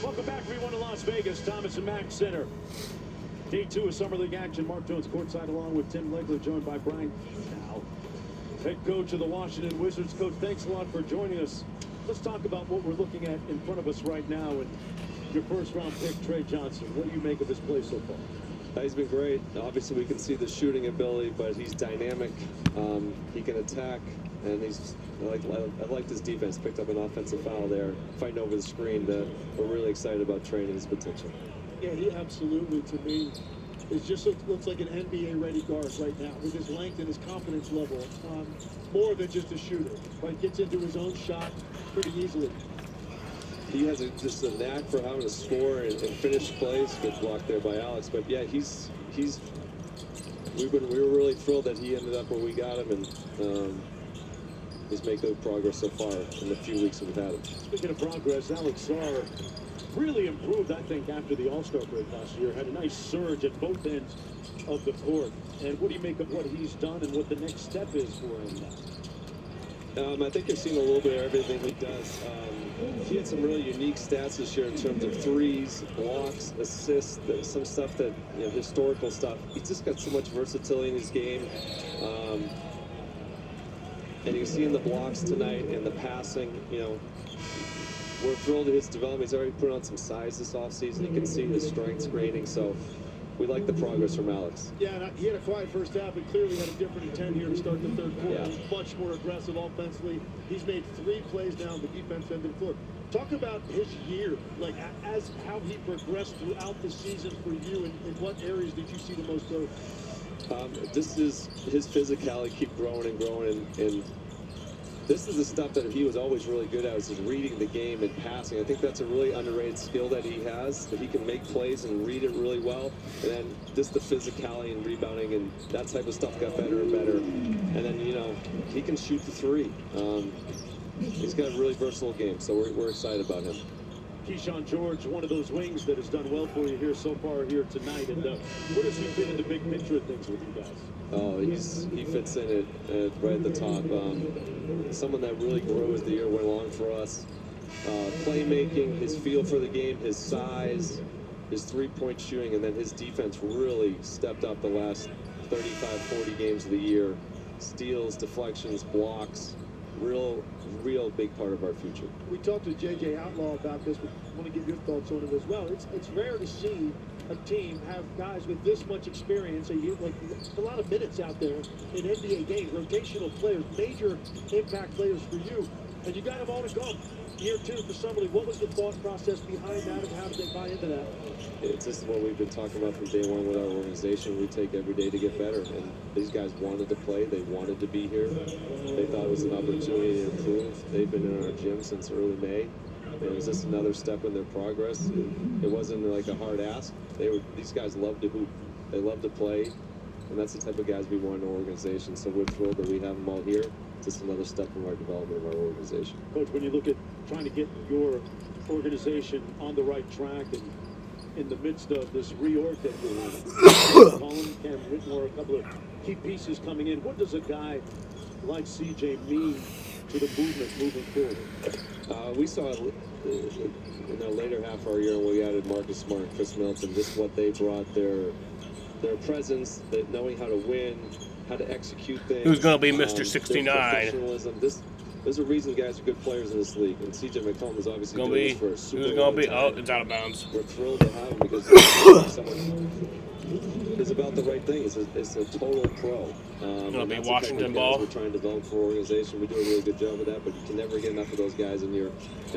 Welcome back, everyone, to Las Vegas, Thomas and Mack Center. Day 2 of Summer League action. Mark Jones courtside along with Tim Legler, joined by Brian Keithal, head coach of the Washington Wizards. Coach, thanks a lot for joining us. Let's talk about what we're looking at in front of us right now. And your first round pick, Trey Johnson. What do you make of his play so far? He's been great. Obviously, we can see the shooting ability, but he's dynamic. He can attack, and I liked his defense. Picked up an offensive foul there, fighting over the screen. We're really excited about Trey and his potential. Yeah, he absolutely, to me, is just looks like an NBA-ready guard right now with his length and his confidence level. More than just a shooter, right? Gets into his own shot pretty easily. He has just a knack for having to score and finish plays. Good block there by Alex. But yeah, we were really thrilled that he ended up where we got him, and he's made good progress so far in the few weeks that we've had him. Speaking of progress, Alex Sarr really improved, I think, after the All-Star break last year. Had a nice surge at both ends of the court. And what do you make of what he's done and what the next step is for him now? I think you've seen a little bit of everything he does. He had some really unique stats this year in terms of threes, blocks, assists, some stuff that, historical stuff. He's just got so much versatility in his game. And you can see in the blocks tonight and the passing, we're thrilled at his development. He's already put on some size this offseason. You can see his strengths grading, so we like the progress from Alex. Yeah, and he had a quiet first half, but clearly had a different intent here to start the third quarter. Yeah. He's much more aggressive offensively. He's made 3 plays now on the defense end of the floor. Talk about his year, like as how he progressed throughout the season for you, and in what areas did you see the most growth? Just his physicality keep growing and growing, and this is the stuff that he was always really good at, is just reading the game and passing. I think that's a really underrated skill that he has, that he can make plays and read it really well. And then just the physicality and rebounding and that type of stuff got better and better. And then, you know, he can shoot the three. He's got a really versatile game, so we're excited about him. Keyshawn George, one of those wings that has done well for you here so far here tonight. And where does he fit in the big picture of things with you guys? Oh, he fits in it right at the top. Someone that really grew as the year went along for us. Playmaking, his feel for the game, his size, his three-point shooting, and then his defense really stepped up the last 35, 40 games of the year. Steals, deflections, blocks. Real big part of our future. We talked to J.J. Outlaw about this, but I want to get your thoughts on it as well. It's rare to see a team have guys with this much experience, like a lot of minutes out there in NBA games, rotational players, major impact players for you, and you got them all to come. Year 2 for Summer League. What was the thought process behind that, and how did they buy into that? It's just what we've been talking about from day one with our organization. We take every day to get better, and these guys wanted to play. They wanted to be here. They thought it was an opportunity to improve. They've been in our gym since early May. And it was just another step in their progress. It wasn't like a hard ask. These guys love to hoop. They love to play, and that's the type of guys we want in our organization. So we're thrilled that we have them all here. It's just another step in our development of our organization. Coach, when you look at trying to get your organization on the right track and in the midst of this reorg that you're in, Colin, Cam Whitmore, a couple of key pieces coming in, what does a guy like CJ mean to the movement moving forward? We saw in the later half of our year when we added Marcus Smart and Chris Middleton, just what they brought, their presence, knowing how to win, how to execute things. Who's going to be Mr. 69? There's a reason guys are good players in this league, and CJ McCollum is obviously doing this for a super Who's going to be? Oh, it's out of bounds. We're thrilled to have him because someone is about the right thing. It's a total pro. Going to be Washington ball. We're trying to develop for our organization. We do a really good job of that, but you can never get enough of those guys in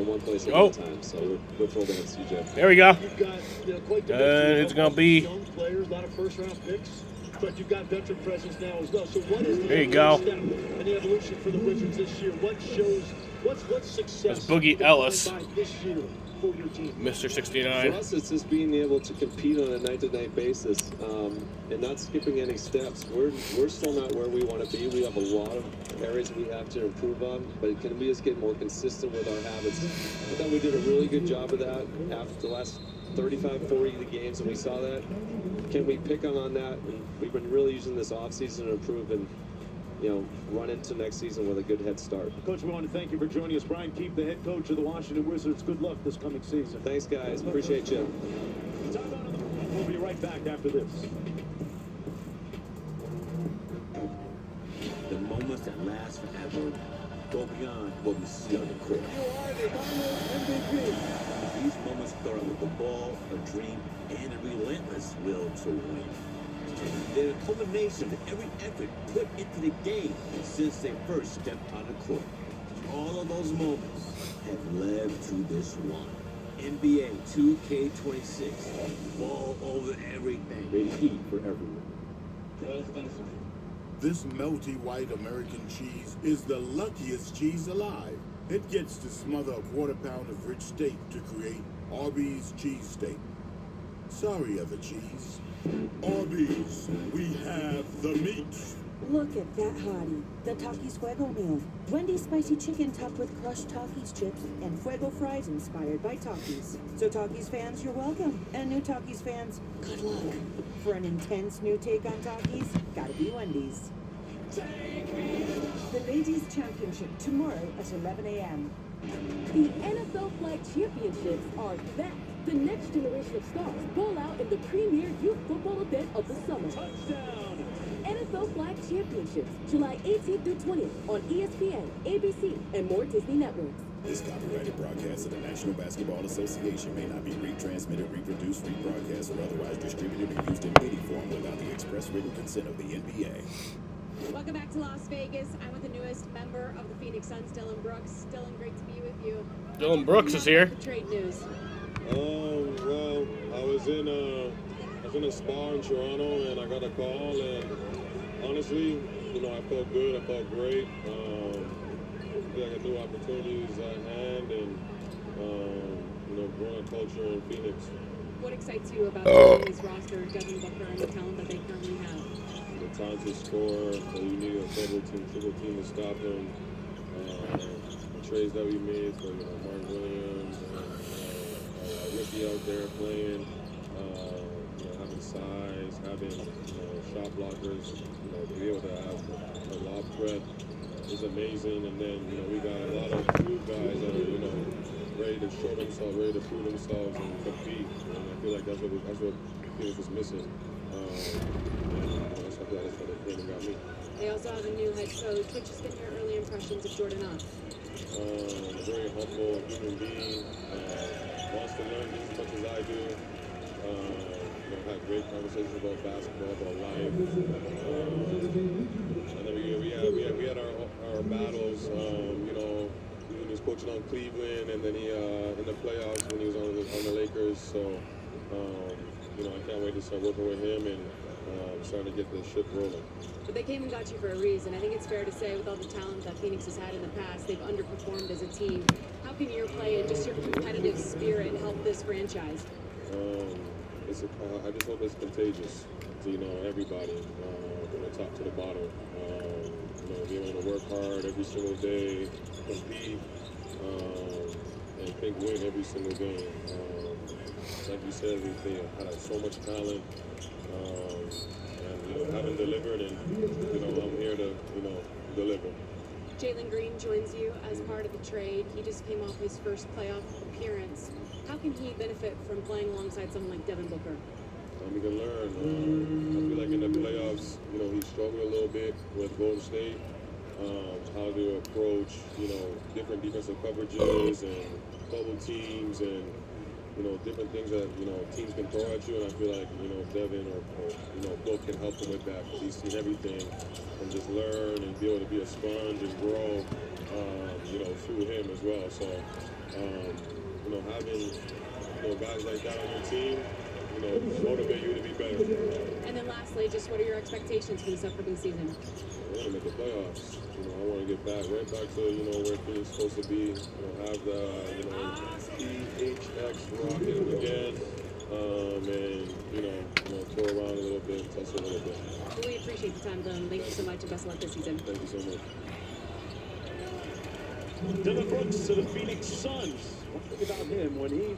one place at one time. So we're thrilled to have CJ. There we go. You've got quite it's going to be young players, a lot of first-round picks. But you've got veteran presence now as well. So what is the there you go. step in the evolution for the Wizards this year? What shows what's success? That's Boogie Ellis, this year for your team? Mr. 69. For us, it's just being able to compete on a night-to-night basis and not skipping any steps. We're still not where we want to be. We have a lot of areas we have to improve on, but can we just get more consistent with our habits? I thought we did a really good job of that after the last 35, 40 of the games, and we saw that. Can we pick on that? And we've been really using this offseason to improve and, run into next season with a good head start. Coach, we want to thank you for joining us. Brian Keefe, the head coach of the Washington Wizards. Good luck this coming season. Thanks, guys. Appreciate you. We'll be right back after this. The moments that last forever go beyond what we see on the court. These moments start with the ball, a dream, and a relentless will to win. They're a culmination of every effort put into the game since they first stepped on the court. All of those moments have led to this one. NBA 2K26. Ball over everything. Rated E for everyone. This melty white American cheese is the luckiest cheese alive. It gets to smother a quarter-pound of rich steak to create Arby's cheesesteak. Sorry, other cheese. Arby's, we have the meat. Look at that hottie, the Takis Fuego meal. Wendy's spicy chicken topped with crushed Takis chips and Fuego fries inspired by Takis. So Takis fans, you're welcome. And new Takis fans, good luck. For an intense new take on Takis, gotta be Wendy's. The Ladies Championship tomorrow at 11 a.m. The NFL Flag Championships are back. The next generation of stars ball out in the premier youth football event of the summer. Touchdown! NFL Flag Championships, July 18th through 20th on ESPN, ABC, and more Disney networks. This copyrighted broadcast of the National Basketball Association may not be retransmitted, reproduced, rebroadcast, or otherwise distributed or used in any form without the express written consent of the NBA. Welcome back to Las Vegas. I'm with the newest member of the Phoenix Suns, Dylan Brooks. Dylan, great to be with you. Dylan Brooks is here. Trade news. Well, I was in a spa in Toronto, and I got a call, and honestly, I felt good. I felt great. feel like a new opportunity is at hand, and growing a culture in Phoenix. What excites you about this roster, Devin Booker, and the talent that they currently have? The time to score, so you need a triple team to stop him. The trades that we made for Mark Williams, and rookie out there playing, having size, having shot blockers, to be able to have a lob threat is amazing. And then we got a lot of new guys that are ready to show themselves, ready to prove themselves and compete. And I feel like that's what Phoenix was missing. I feel like that's what they came and got me. They also have a new head coach. What has been your early impressions of Jordan Ott? Very humble human being. Wants to learn just as much as I do. Had great conversations about basketball, about life. And then we had our battles. He was coaching on Cleveland, and then he in the playoffs when he was on the Lakers. So I can't wait to start working with him and starting to get the ship rolling. But they came and got you for a reason. I think it's fair to say, with all the talent that Phoenix has had in the past, they've underperformed as a team. How can your play and just your competitive spirit help this franchise? I just hope it's contagious to everybody, from the top to the bottom. Being able to work hard every single day, compete, and think win every single game. Like you said, we had so much talent, and haven't delivered, and I'm here to deliver. Jalen Green joins you as part of the trade. He just came off his first playoff appearance. How can he benefit from playing alongside someone like Devin Booker? He can learn. I feel like in the playoffs, he struggled a little bit with Golden State. How to approach, different defensive coverages and bubble teams and, different things that, teams can throw at you. And I feel like, Devin or Book can help him with that, because he's seen everything, and just learn and be able to be a sponge and grow, through him as well. So, having, guys like that on your team, motivate you to be better. And then lastly, just what are your expectations for this upcoming season? I want to make the playoffs. I want to get right back to, where Phoenix is supposed to be. Have the, PHX rocking again. And, throw around a little bit, touch a little bit. Really appreciate the time, Dylan. Thank you so much, and best of luck this season. Thank you so much. Dylan Brooks to the Phoenix Suns. One thing about him, when he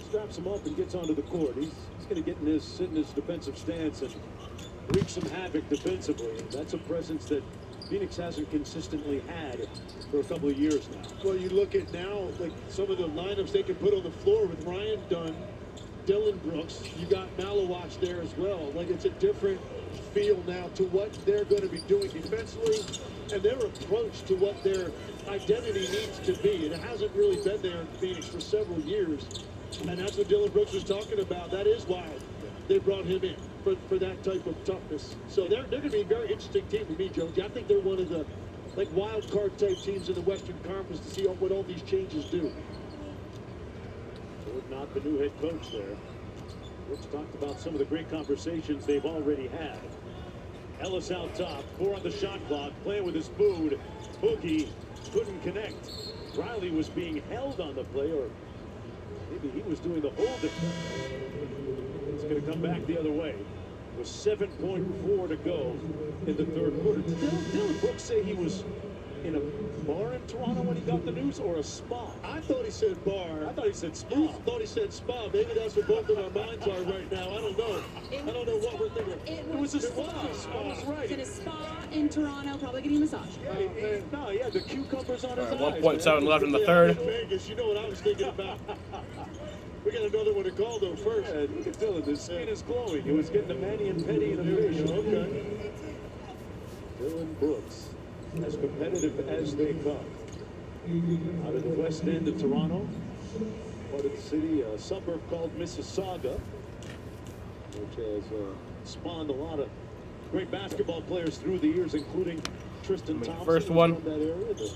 straps him up and gets onto the court, he's going to sit in his defensive stance and wreak some havoc defensively. And that's a presence that Phoenix hasn't consistently had for a couple of years now. Well, you look at now, like some of the lineups they can put on the floor with Ryan Dunn, Dylan Brooks, you got Malowacz there as well. Like, it's a different feel now to what they're going to be doing defensively and their approach to what their identity needs to be. And it hasn't really been there in Phoenix for several years. And that's what Dylan Brooks was talking about. That is why they brought him in, for that type of toughness. So they're going to be a very interesting team to me, Jonesy. I think they're one of the wild card type teams in the Western Conference to see what all these changes do. Jordan Ott, the new head coach there. Brooks talked about some of the great conversations they've already had. Ellis out top, 4 on the shot clock, playing with his food. Boogie couldn't connect. Riley was being held on the play, or maybe he was doing the holding. It's going to come back the other way. With 7.4 to go in the third quarter. Did Dylan Brooks say he was in a bar in Toronto when he got the news, or a spa? I thought he said bar. I thought he said spa. You thought he said spa. Maybe that's what both of our minds are right now. I don't know. I don't know what we're thinking. It was a spa. I was right. It's in a spa in Toronto, probably getting a massage. No, he had the cucumbers on his eyes. 1.7 left in the third. Vegas, you know what I was thinking about. We got another one to call, though, first. Yeah, look at Dylan. The skin is glowing. He was getting a mani and pedi in the facial. Okay. Dylan Brooks, as competitive as they come. Out of the west end of Toronto, part of the city, a suburb called Mississauga, which has spawned a lot of great basketball players through the years, including Tristan Thompson. First one. From that area, the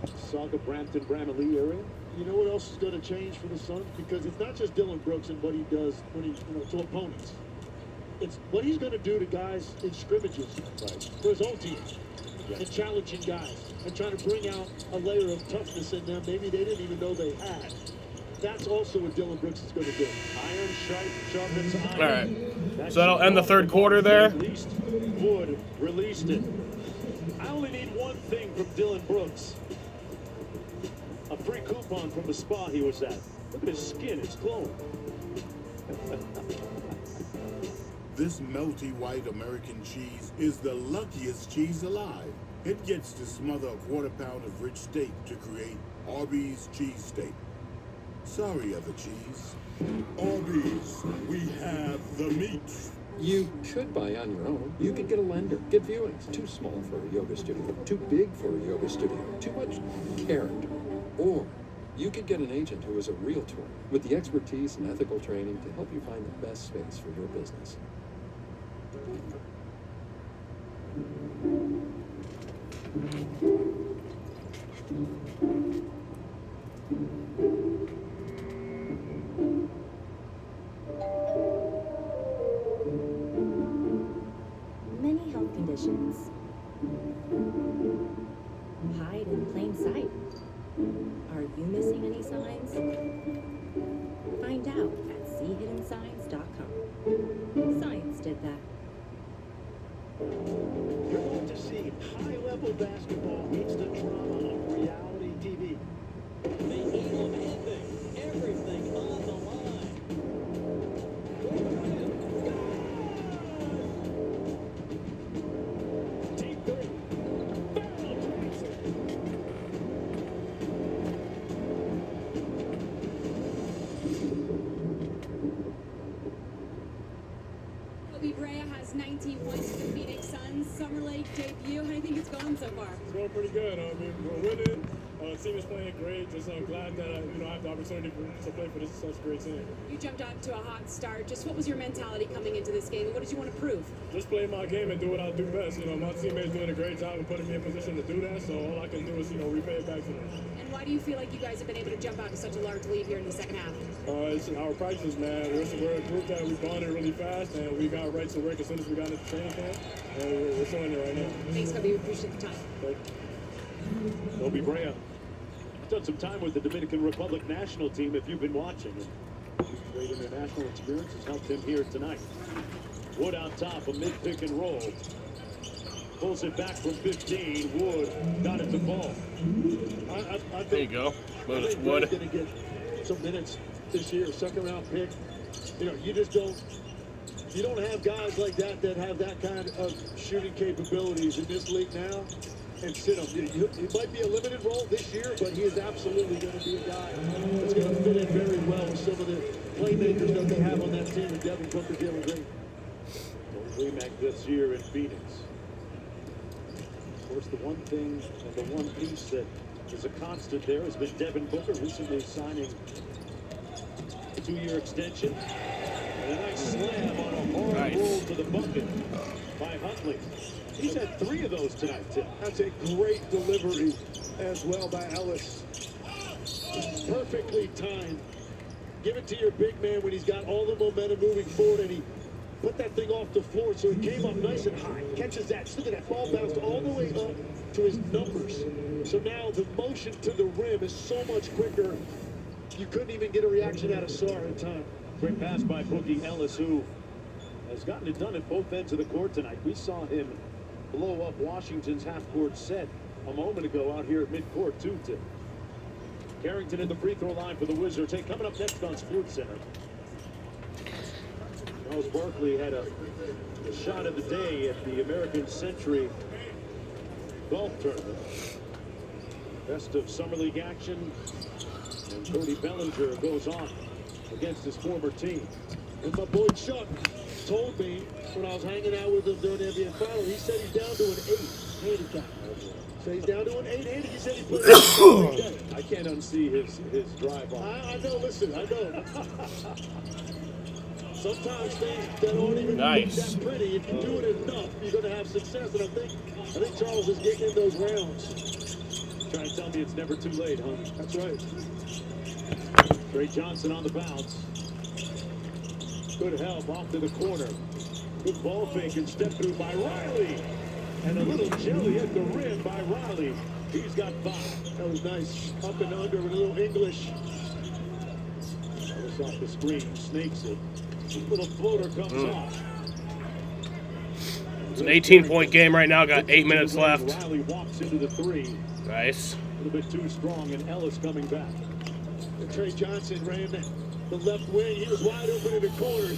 Mississauga, Brampton, Bramalea area. You know what else is going to change for the Suns? Because it's not just Dylan Brooks and what he does when he, to opponents. It's what he's going to do to guys in scrimmages for his own team. and challenging guys and trying to bring out a layer of toughness in them maybe they didn't even know they had. That's also what Dylan Brooks is going to do. Iron sharpens iron. All right. So that'll end the third quarter there. Wood released it. I only need one thing from Dylan Brooks. A free coupon from the spa he was at. Look at his skin, it's glowing. This melty white American cheese is the luckiest cheese alive. It gets to smother a quarter pound of rich steak to create Arby's cheesesteak. Sorry, other cheese. Arby's, we have the meat. You should buy on your own. You could get a lender, get viewings. Too small for a yoga studio, too big for a yoga studio, too much character. Or you could get an agent who is a realtor with the expertise and ethical training to help you find the best space for your business. Many health conditions hide in plain sight. Are you missing any signs? Find out at seehiddensigns.com. Science did that. You're going to see high-level basketball meets the drama of reality TV. They eat on everything on the line. Deep three. Kobe Brea has 19 points for the Phoenix Suns. Summer League debut. How do you think it's going so far? It's going pretty good. I mean, we're winning. Team is playing great. Just I'm glad that I have the opportunity to play for such a great team. You jumped out to a hot start. Just what was your mentality coming into this game? What did you want to prove? Just play my game and do what I do best. My teammates doing a great job and putting me in position to do that. So all I can do is repay it back to them. And why do you feel like you guys have been able to jump out to such a large lead here in the second half? It's our practice, man. We're a group that we bonded really fast, and we got right to work as soon as we got into training camp, and we're showing it right now. Thanks, Kobe. We appreciate the time. Kobe Brea done some time with the Dominican Republic national team if you've been watching. His great international experience has helped him here tonight. Wood on top, a mid-pick and roll. Pulls it back from 15. Wood got it to ball. I There you go. Well, it's Wood. Going to get some minutes this year, second-round pick. You just don't have guys like that have that kind of shooting capabilities in this league now. And sit him. He might be a limited role this year, but he is absolutely going to be a guy that's going to fit in very well with some of the playmakers that they have on that team. And Devin Booker, Jalen Green. Remac this year in Phoenix. Of course, the one thing and the one piece that is a constant there has been Devin Booker recently signing a 2-year extension. And a nice slam on a hard roll to the bucket by Huntley. He's had 3 of those tonight, Tim. That's a great delivery as well by Ellis. Perfectly timed. Give it to your big man when he's got all the momentum moving forward, and he put that thing off the floor, so it came up nice and high. Catches that. Look at that ball bounced all the way up to his numbers. So now the motion to the rim is so much quicker. You couldn't even get a reaction out of Sarr in time. Great pass by Boogie Ellis, who has gotten it done at both ends of the court tonight. We saw him blow up Washington's half-court set a moment ago out here at midcourt, too, Tim. Carrington in the free throw line for the Wizards. Hey, coming up next on SportsCenter. Charles Barkley had a shot of the day at the American Century Golf Tournament. Best of Summer League action. And Cody Bellinger goes on against his former team. And my boy Chuck told me when I was hanging out with him during the NBA Final, he said he's down to an 8 handicap. So he's down to an 8 handicap. He said he plays every day. I can't unsee his drive on. I know, listen, I know. Sometimes things that aren't even that pretty, if you do it enough, you're going to have success. And I think Charles is getting in those rounds. Trying to tell me it's never too late, huh? That's right. Trey Johnson on the bounce. Good help off to the corner. Good ball fake and step through by Riley. And a little jelly at the rim by Riley. He's got 5. That was nice. Up and under with a little English. Ellis off the screen, snakes it. Little floater comes off. It's an 18-point game right now. Got 8 minutes left. Riley walks into the 3. Nice. A little bit too strong, and Ellis coming back. And Trey Johnson ran the left wing. He was wide open in the corner.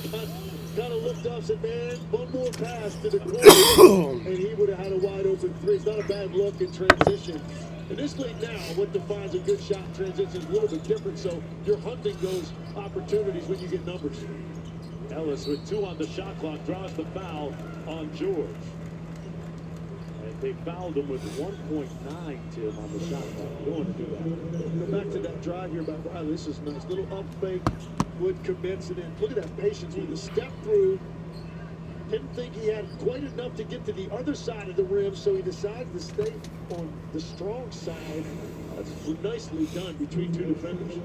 Kind of looked up, said, man, one more pass to the corner, and he would have had a wide open 3. It's not a bad look in transition. In this league now, what defines a good shot in transition is a little bit different, so you're hunting those opportunities when you get numbers. Ellis with 2 on the shot clock draws the foul on George. And they fouled him with 1.9, Tim, on the shot clock. You don't want to do that. Go back to that drive here by Riley. This is nice. Little up fake. Wood commits it in. Look at that patience with the step through. Didn't think he had quite enough to get to the other side of the rim, so he decided to stay on the strong side. That's nicely done between 2 defenders.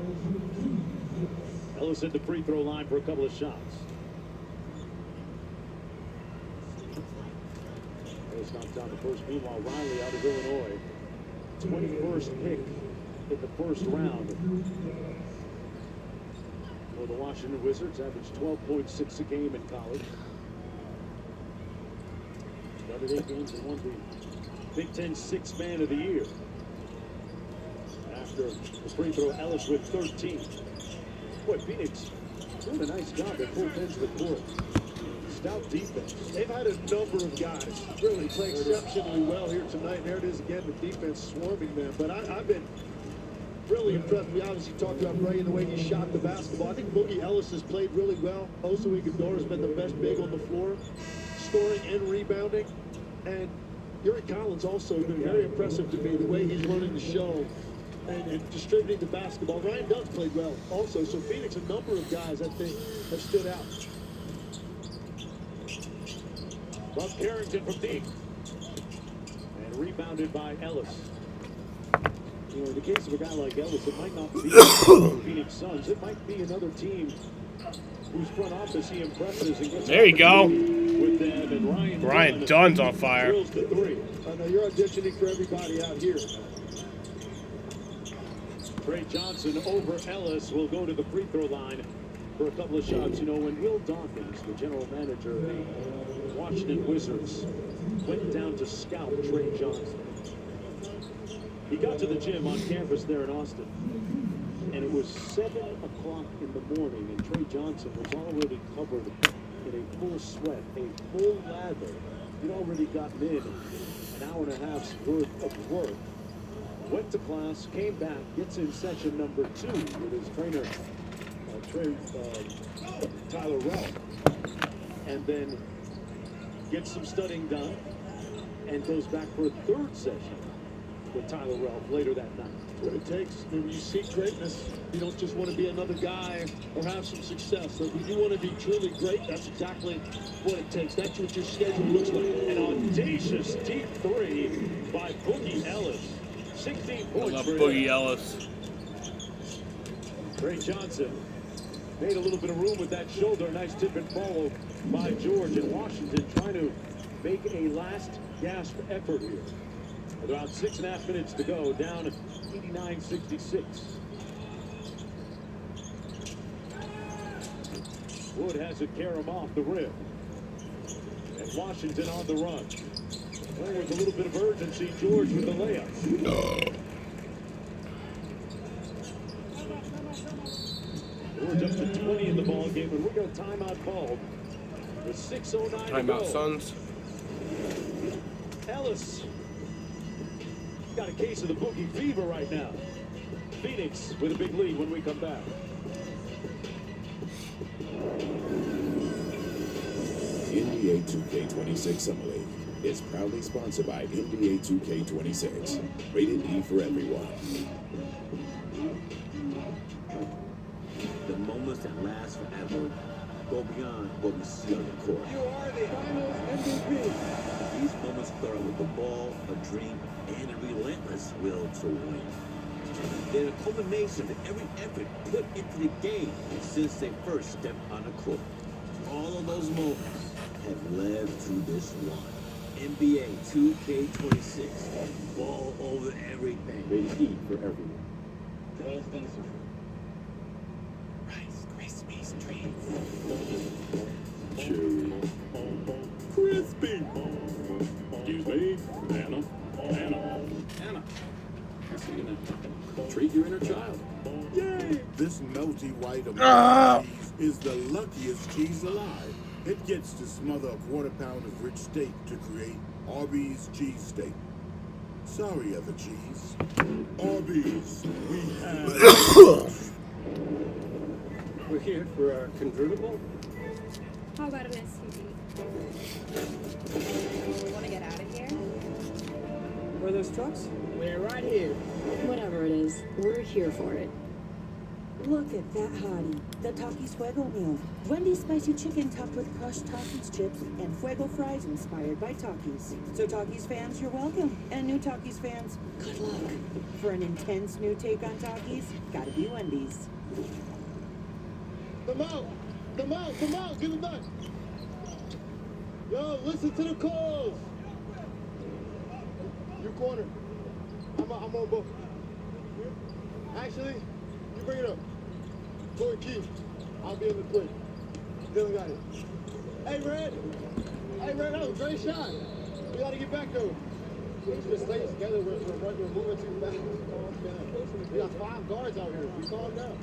Ellis at the free throw line for a couple of shots. Ellis knocks down the first. Meanwhile, Riley out of Illinois. 21st pick in the first round. For the Washington Wizards, averaged 12.6 a game in college. Started 8 games and won the Big Ten Sixth Man of the Year. After the free throw, Ellis with 13. Boy, Phoenix doing a nice job at full bench with court. Stout defense. They've had a number of guys really play exceptionally well here tonight. And there it is again, the defense swarming them. But I've been really impressed. We obviously talked about Bray and the way he shot the basketball. I think Boogie Ellis has played really well. Oso Ighodaro has been the best big on the floor, scoring and rebounding. And Yuri Collins also has been very impressive to me, the way he's running the show and distributing the basketball. Ryan Dunn played well also. So Phoenix, a number of guys I think have stood out. Buck Carrington from deep. And rebounded by Ellis. You know, in the case of a guy like Ellis, it might not be the Phoenix Suns. It might be another team whose front office he impresses and gets. There you go. With them and Ryan Dunn's on fire. I know you're auditioning for everybody out here. Trey Johnson over Ellis will go to the free throw line for a couple of shots. You know, when Will Dawkins, the general manager of the Washington Wizards, went down to scout Trey Johnson, he got to the gym on campus there in Austin, and it was 7 o'clock in the morning, and Trey Johnson was already covered in a full sweat, a full lather. He'd already gotten in an hour and a half's worth of work. Went to class, came back, gets in session number 2 with his trainer, Tyler Ralph, and then gets some studying done, and goes back for a 3rd session with Tyler Ralph later that night. That's what it takes. When you seek greatness, you don't just want to be another guy or have some success. So if you want to be truly great, that's exactly what it takes. That's what your schedule looks like. An audacious deep 3 by Boogie Ellis. 16 points. I love Boogie Ellis. Trey Johnson made a little bit of room with that shoulder. Nice tip and follow by George. And Washington trying to make a last gasp effort here. About 6.5 minutes to go, down 89-66. Wood has it carry him off the rim. And Washington on the run. Playing with a little bit of urgency, George with the layup. George up to 20 in the ball game, and we got a timeout called with 6:09 to go. Timeout, Suns. Ellis got a case of the Boogie fever right now. Phoenix with a big lead when we come back. NBA 2K26 Summer League is proudly sponsored by NBA 2K26. Rated E for everyone. The moments that last forever go beyond what we see on the court. You are the Finals MVP. These moments start with the ball, a dream, and a relentless will to win. They're a culmination of every effort put into the game since they first stepped on the court. All of those moments have led to this one. NBA 2K26. Ball over everything. Rated E for everyone. Rice Krispies treats. Chewy. Crispy. Excuse me, Anna. Anna, so you're gonna treat your inner child. Yay! This melty white American cheese is the luckiest cheese alive. It gets to smother a quarter-pound of rich steak to create Arby's cheesesteak. Sorry, other cheese. Arby's, we have... We're here for our convertible. How about an SUV? Want to get out of here? Where are those trucks? We're right here. Whatever it is, we're here for it. Look at that hottie, the Takis Fuego meal. Wendy's spicy chicken topped with crushed Takis chips and Fuego fries inspired by Takis. So Takis fans, you're welcome. And new Takis fans, good luck. For an intense new take on Takis, gotta be Wendy's. Come out! Come out! Come out! Give it back! Yo, listen to the calls! You corner. I'm on both. Actually, you bring it up. Go and Keith. I'll be in the quick. Dylan got it. Hey, Red! Hey, Red, that was a great shot. We gotta get back though. We just stay together. We're moving too fast. We got 5 guards out here. We calm down.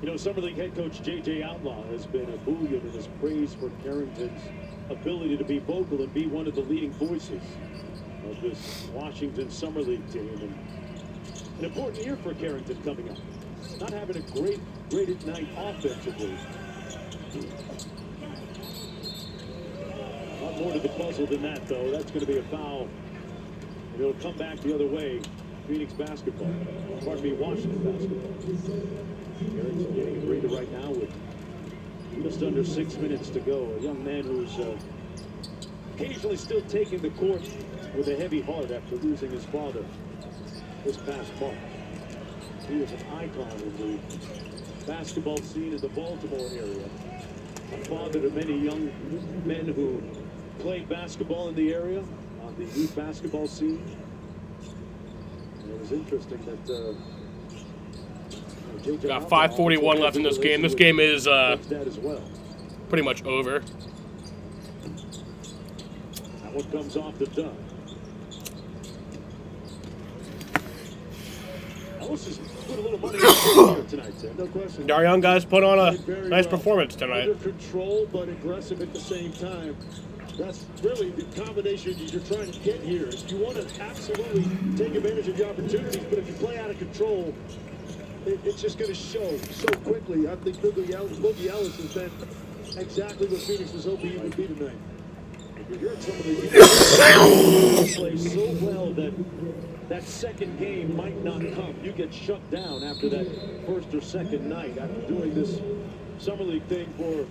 You know, Summer League head coach J.J. Outlaw has been a bullion in his praise for Carrington's ability to be vocal and be one of the leading voices of this Washington Summer League team. And an important year for Carrington coming up. Not having a great at night offensively. A lot more to the puzzle than that, though. That's going to be a foul. And it'll come back the other way. Phoenix basketball. Pardon me, Washington basketball. Carrington getting it rated right now with just under 6 minutes to go. A young man who's occasionally still taking the court with a heavy heart after losing his father this past March. He was an icon in the basketball scene in the Baltimore area. A father to many young men who played basketball in the area on the youth basketball scene. And it was interesting that got 5:41 left in this game. This game is pretty much over. That one comes off the dunk. Ellis has put a little money here tonight, Tim. No question. Our young guys put on a nice performance tonight. Under control, but aggressive at the same time. That's really the combination you're trying to get here. You want to absolutely take advantage of the opportunities, but if you play out of control, it's just going to show so quickly. I think Boogie Ellis has been exactly what Phoenix was hoping he would be tonight. You're at some of the play so well that second game might not come. You get shut down after that first or second night. After doing this Summer League thing for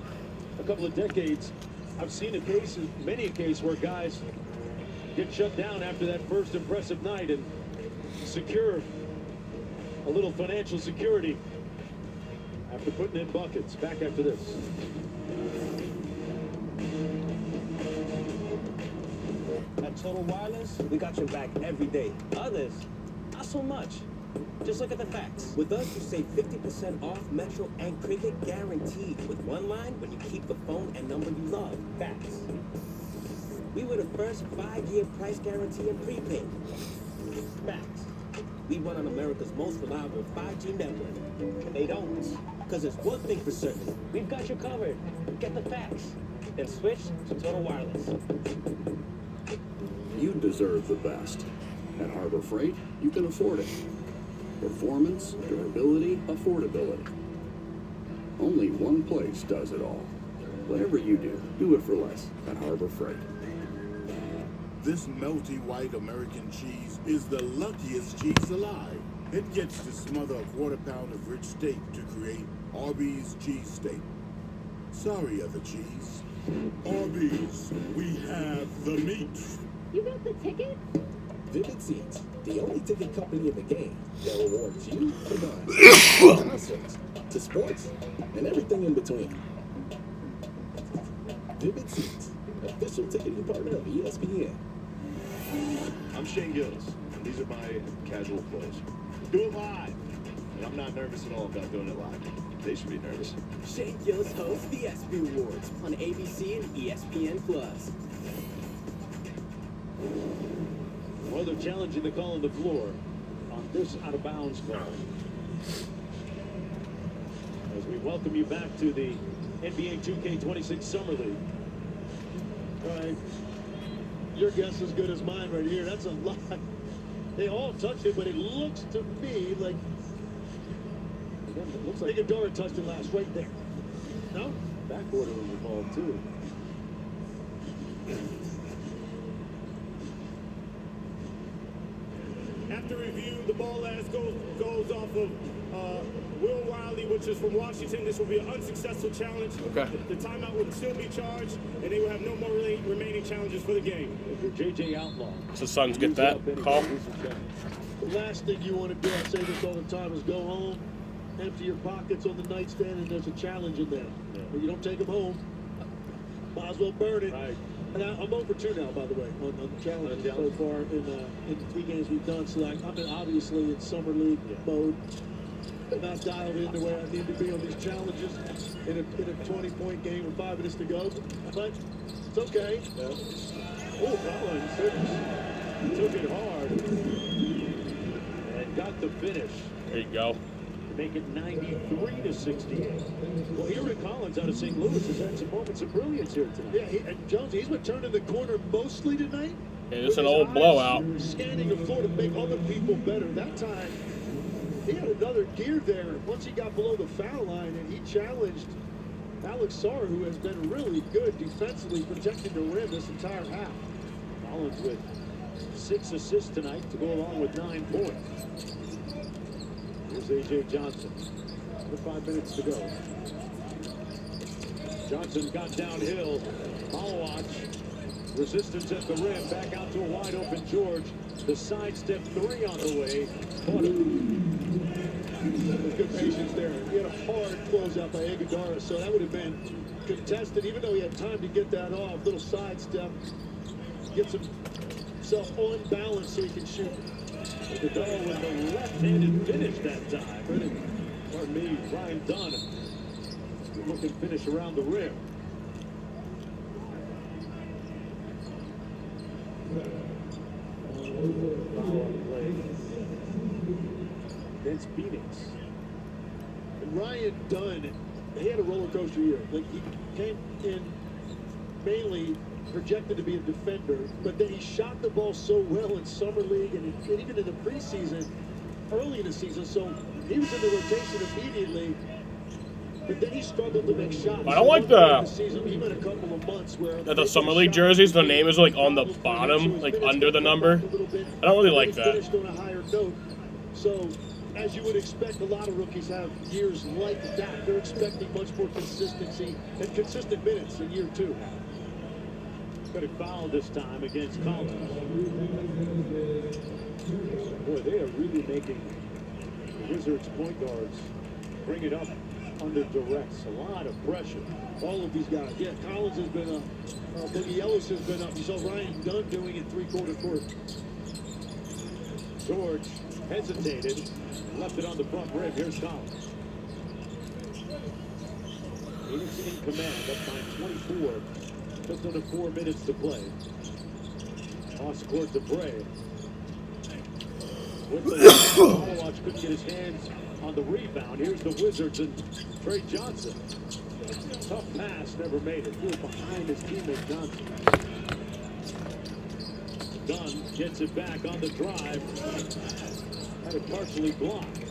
a couple of decades, I've seen many a case where guys get shut down after that first impressive night and secure a little financial security after putting in buckets. Back after this. At Total Wireless, we got your back every day. Others, not so much. Just look at the facts. With us, you save 50% off Metro and Cricket guaranteed with one line when you keep the phone and number you love. Facts. We were the first 5-year price guarantee in prepaid. Facts. We run on America's most reliable 5G network. And they don't. Because there's one thing for certain. We've got you covered. Get the facts. Then switch to Total Wireless. You deserve the best. At Harbor Freight, you can afford it. Performance, durability, affordability. Only one place does it all. Whatever you do it for less at Harbor Freight. This melty white American cheese is the luckiest cheese alive. It gets to smother a quarter-pound of rich steak to create Arby's cheesesteak. Sorry, other cheese. Arby's, we have the meat. You got the ticket? Vivid Seats, the only ticket company in the game that rewards you for buying. to sports and everything in between. Vivid Seats, official ticketing partner of ESPN. I'm Shane Gillis, and these are my casual clothes. Do it live. And I'm not nervous at all about doing it live. They should be nervous. Shane Gillis hosts the ESPY Awards on ABC and ESPN+. Well, they're challenging the call on the floor on this out-of-bounds call. As we welcome you back to the NBA 2K26 Summer League. All right. Your guess is as good as mine right here. That's a lot. They all touched it, but it looks to me like... It looks like Iguodala touched it last, right there. No? Backwater was involved, too. After review, the ball last goes off of Will Riley, which is from Washington. This will be an unsuccessful challenge. Okay. The timeout will still be charged, and they will have no more remaining challenges for the game. J.J. Outlaw. So the Suns get that call. The last thing you want to do, I say this all the time, is go home, empty your pockets on the nightstand, and there's a challenge in there. But you don't take them home. Might as well burn it. Right. And I'm 0 for 2 now, by the way, on the challenges so far in the 3 games we've done. So I'm obviously in summer league mode. Not dialed into where I need to be on these challenges in a 20-point game with 5 minutes to go. But it's okay. Oh, Collins took it hard and got the finish. There you go. Make it 93-68. Well, Eric Collins out of St. Louis has had some moments of brilliance here tonight. Yeah, and Jones, he's been turning the corner mostly tonight. Yeah, it's an old blowout. Scanning the floor to make other people better. That time, he had another gear there once he got below the foul line, and he challenged Alex Sarr, who has been really good defensively protecting the rim this entire half. Collins with 6 assists tonight to go along with 9 points. Here's A.J. Johnson with 5 minutes to go. Johnson got downhill. Malawatch. Resistance at the rim. Back out to a wide open George. The sidestep 3 on the way. Caught him. Good patience there. He had a hard closeout by Iguodala, so that would have been contested, even though he had time to get that off. Little sidestep. Gets himself on balance so he can shoot. Iguodala with the left-handed finish that time. Pardon me, Ryan Dunn. Good looking finish around the rim. Foul on play against Phoenix. And Ryan Dunn, he had a roller coaster year. Like, he came in mainly projected to be a defender, but then he shot the ball so well in summer league and even in the preseason, early in the season. So he was in the rotation immediately, but then he struggled to make shots. I don't like the season, even a couple of months where the summer league jerseys. The name is like on the bottom, like under the number. I don't really like that. Finished on a higher note. So, as you would expect, a lot of rookies have years like that. They're expecting much more consistency and consistent minutes in year 2. Got a foul this time against Collins. Boy, they are really making the Wizards point guards bring it up under duress. A lot of pressure. All of these guys. Yeah, Collins has been up. Boogie Ellis has been up. You saw Ryan Dunn doing it 3-quarter court. George hesitated, left it on the front rim. Here's Collins. Phoenix in command, up by 24. Just under 4 minutes to play. Cross court to Bray. With the Malawatch couldn't get his hands on the rebound. Here's the Wizards and Trey Johnson. Tough pass, never made it. He was behind his teammate Johnson. Dunn gets it back on the drive. Had it partially blocked.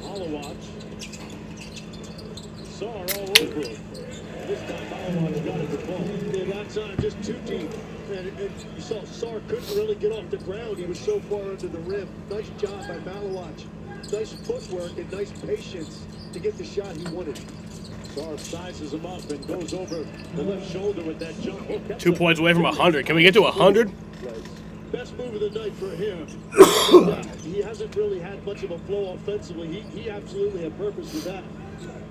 Malawatch. Sarr all over him. This time Malawatch got it to fall. Yeah, that time just too deep. And you saw Sarr couldn't really get off the ground. He was so far under the rim. Nice job by Malawatch. Nice footwork and nice patience to get the shot he wanted. Sarr sizes him up and goes over the left shoulder with that jump hook. 2 points away from 100. Can we get to 100? Best move of the night for him. He has hasn't really had much of a flow offensively. He absolutely had purpose with that.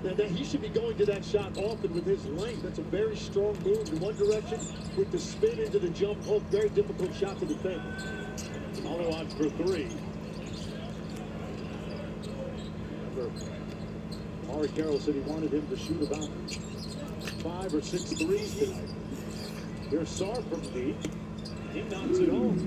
That he should be going to that shot often with his length. That's a very strong move in one direction with the spin into the jump hook. Very difficult shot to defend. Malawach for three. Ari Carroll said he wanted him to shoot about 5 or 6 threes tonight. Here's Sarr from deep. He knocks it home.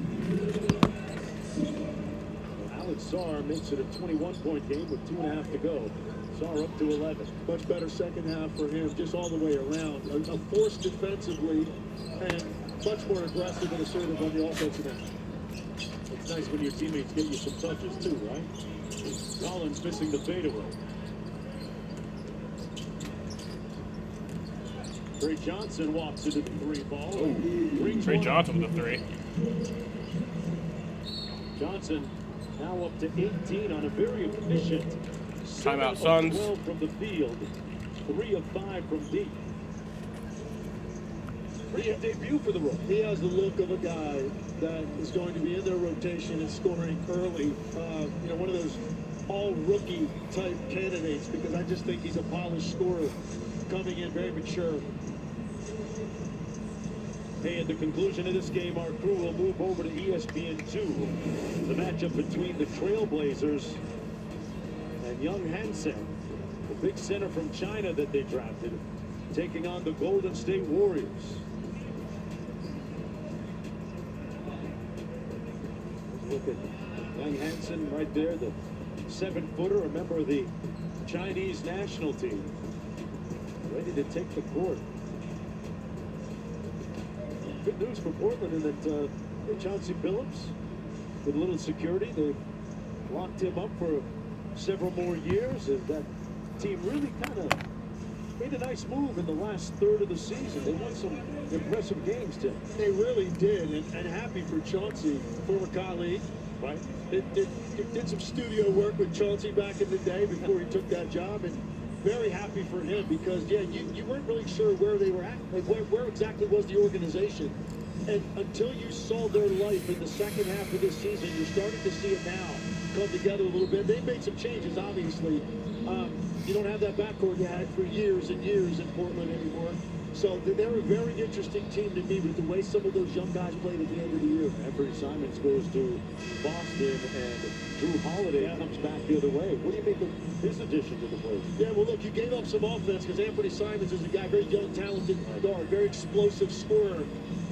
Alex Sarr makes it a 21-point game with 2.5 to go. Sarr up to 11. Much better second half for him, just all the way around. A force defensively and much more aggressive and assertive on the offensive end. It's nice when your teammates get you some touches too, right? Collins missing the fadeaway. Trey Johnson walks into the 3 ball. Trey Johnson with the 3. Johnson now up to 18 on a very efficient Timeout, Suns. 12 from the field, 3 of 5 from deep. Pretty good debut for the Rook. He has the look of a guy that is going to be in their rotation and scoring early. You know, one of those all-rookie type candidates, because I just think he's a polished scorer coming in very mature. Hey, at the conclusion of this game, our crew will move over to ESPN2. The matchup between the Trailblazers and Young Hansen, the big center from China that they drafted, taking on the Golden State Warriors. Look at Young Hansen right there, the 7-footer, a member of the Chinese national team, ready to take the court. Good news for Portland in that Chauncey Billups, with a little security, they've locked him up for several more years, and that team really kind of made a nice move in the last third of the season. They won some impressive games, Tim. They really did, and happy for Chauncey, former colleague. Right. Did some studio work with Chauncey back in the day before he took that job, and very happy for him because, yeah, you weren't really sure where they were at, like where exactly was the organization. And until you saw their life in the second half of this season, you're starting to see it now come together a little bit. They made some changes, obviously. You don't have that backcourt you had for years and years in Portland anymore. So they're a very interesting team to me with the way some of those young guys played at the end of the year. Anthony Simons goes to Boston, and Drew Holiday comes back the other way. What do you make of his addition to the play? Yeah, well, look, you gave up some offense because Anthony Simons is a guy, very young, talented guard, very explosive scorer.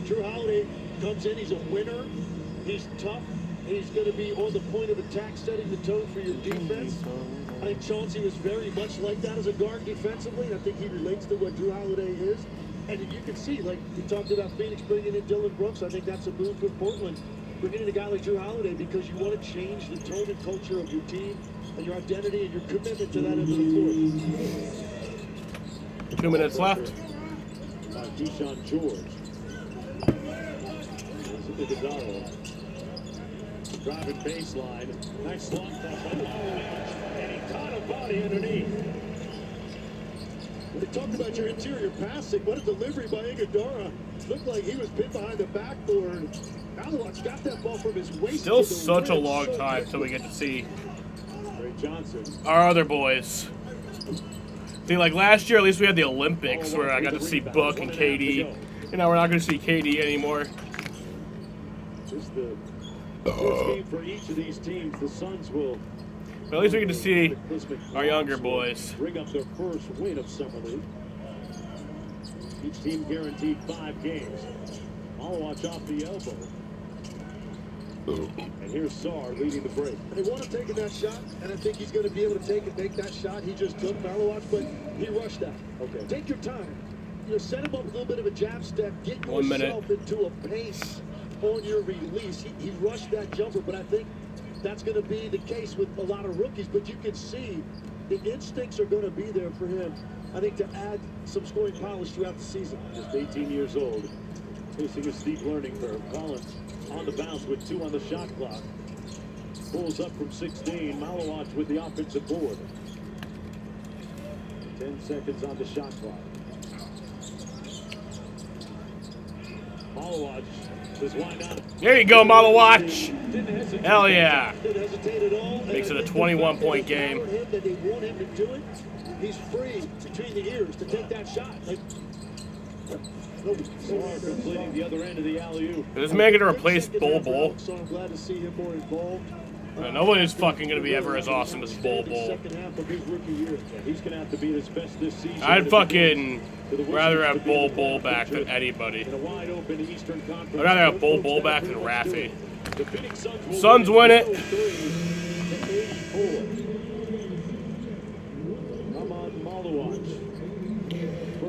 Drew Holiday comes in, he's a winner, he's tough, he's going to be on the point of attack, setting the tone for your defense. I think Chauncey was very much like that as a guard defensively. I think he relates to what Drew Holiday is. And you can see, like we talked about Phoenix bringing in Dylan Brooks. I think that's a move for Portland, bringing in a guy like Drew Holiday, because you want to change the tone and culture of your team and your identity and your commitment to that end of the floor. 2 minutes left. Deshaun George. Iguodala. Driving baseline. Nice long pass by Malawach. And he caught a body underneath. When they talked about your interior passing, what a delivery by Iguodala. Looked like he was pinned behind the backboard. Malawach got that ball from his waist. Still such a long time till we get to see Trey Johnson. Our other boys. See, like last year, at least we had the Olympics where I got to see Book and KD. You know, we're not going to see KD anymore. Just the first game for each of these teams. The Suns will. But at least we get to see our younger boys. Bring up their first win of Summer League. Each team guaranteed 5 games. Malawach off the elbow. And here's Sarr leading the break. They want him taking that shot, and I think he's going to be able to take and make that shot he just took, Malawach, but he rushed that. Okay. Take your time. You know, set him up a little bit of a jab step, get yourself into a pace on your release. He rushed that jumper, but I think that's going to be the case with a lot of rookies, but you can see the instincts are going to be there for him, I think, to add some scoring polish throughout the season. Just 18 years old, facing a steep learning curve. Collins on the bounce with 2 on the shot clock. Pulls up from 16. Malawach with the offensive board. 10 seconds on the shot clock. Malawach says, why not? There you go, Malawach. Hell yeah. Makes it a 21-point game. That they want him to do it. He's free between the ears to take that shot. Completing the other end of the alley-oop. Is this man going to replace Bol Bol? So I'm glad to see him more involved. Nobody's fucking going to be ever as awesome as Bol Bol. Second half of his rookie year. He's going to have to be at his best this season. I'd fucking rather have Bol Bol back than anybody. In a wide open Eastern Conference. I'd rather have Bol Bol back than Rafi. Suns win it.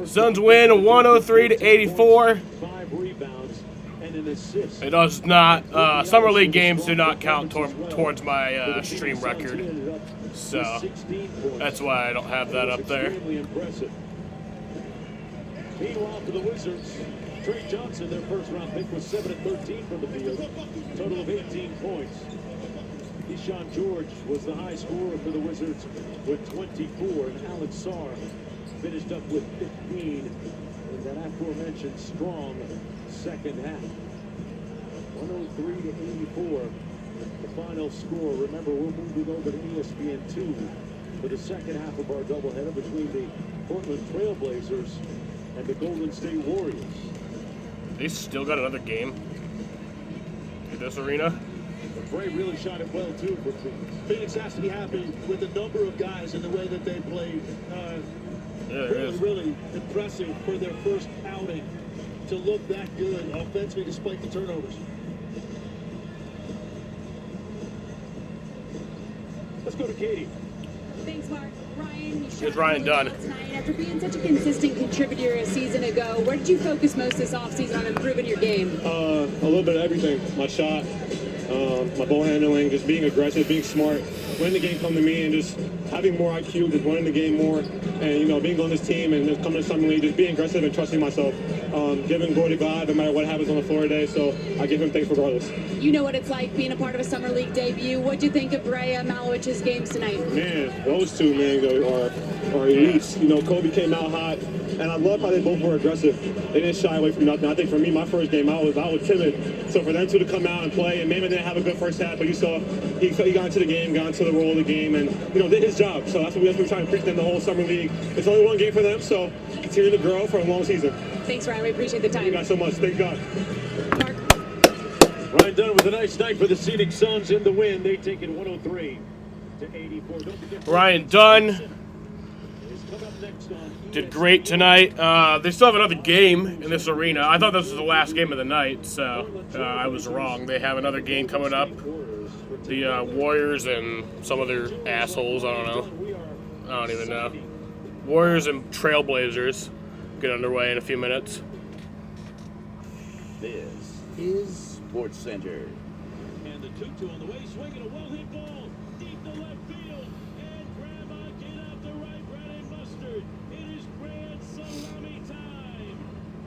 Suns win 103-84. 5 rebounds and an assist. It does not. Summer League games do not count towards my stream record, so that's why I don't have that up there. Meanwhile, for the Wizards, Trey Johnson, their first-round pick, was 7 of 13 from the field, total of 18 points. Keyshawn George was the high scorer for the Wizards with 24, and Alex Sarr finished up with 15 in that aforementioned strong second half. 103-84, the final score. Remember, we're moving over to ESPN2 for the second half of our doubleheader between the Portland Trailblazers and the Golden State Warriors. They still got another game in this arena. Bray really shot it well, too, for Phoenix. Phoenix has to be happy with the number of guys and the way that they played. Really impressive for their first outing to look that good offensively despite the turnovers. Let's go to Katie. Thanks, Mark. Ryan, Here's Ryan Dunn. Tonight, after being such a consistent contributor a season ago, where did you focus most this offseason on improving your game? A little bit of everything. My shot, my ball handling, just being aggressive, being smart, letting the game come to me, and just having more IQ, just running the game more, and, you know, being on this team and just coming to Summer League, just being aggressive and trusting myself, giving glory to God no matter what happens on the floor today, so I give him thanks regardless. You know what it's like being a part of a Summer League debut. What'd you think of Brea Malowich's games tonight? Man, those two, man, are elites. You know, Kobe came out hot, and I love how they both were aggressive. They didn't shy away from nothing. I think for me, my first game, I was timid. So for them two to come out and play, and maybe they didn't have a good first half, but you saw he got into the game, got into the role of the game, and, you know, did his job. So that's what we're trying to preach them the whole Summer League. It's only one game for them, so continue to grow for a long season. Thanks, Ryan. We appreciate the time. Thank you guys so much. Thank God. Ryan Dunn with a nice night for the Scenic Suns in the win. They take it 103-84. Don't forget Ryan Dunn did great tonight. They still have another game in this arena. I thought this was the last game of the night, so I was wrong. They have another game coming up. The Warriors and some other assholes, I don't know. I don't even know. Warriors and Trailblazers get underway in a few minutes. This is Sports Center. And the 2-2 on the way, swinging a well-hit ball deep to left field. And Grandma, get out the right bread and mustard. It is grand salami time.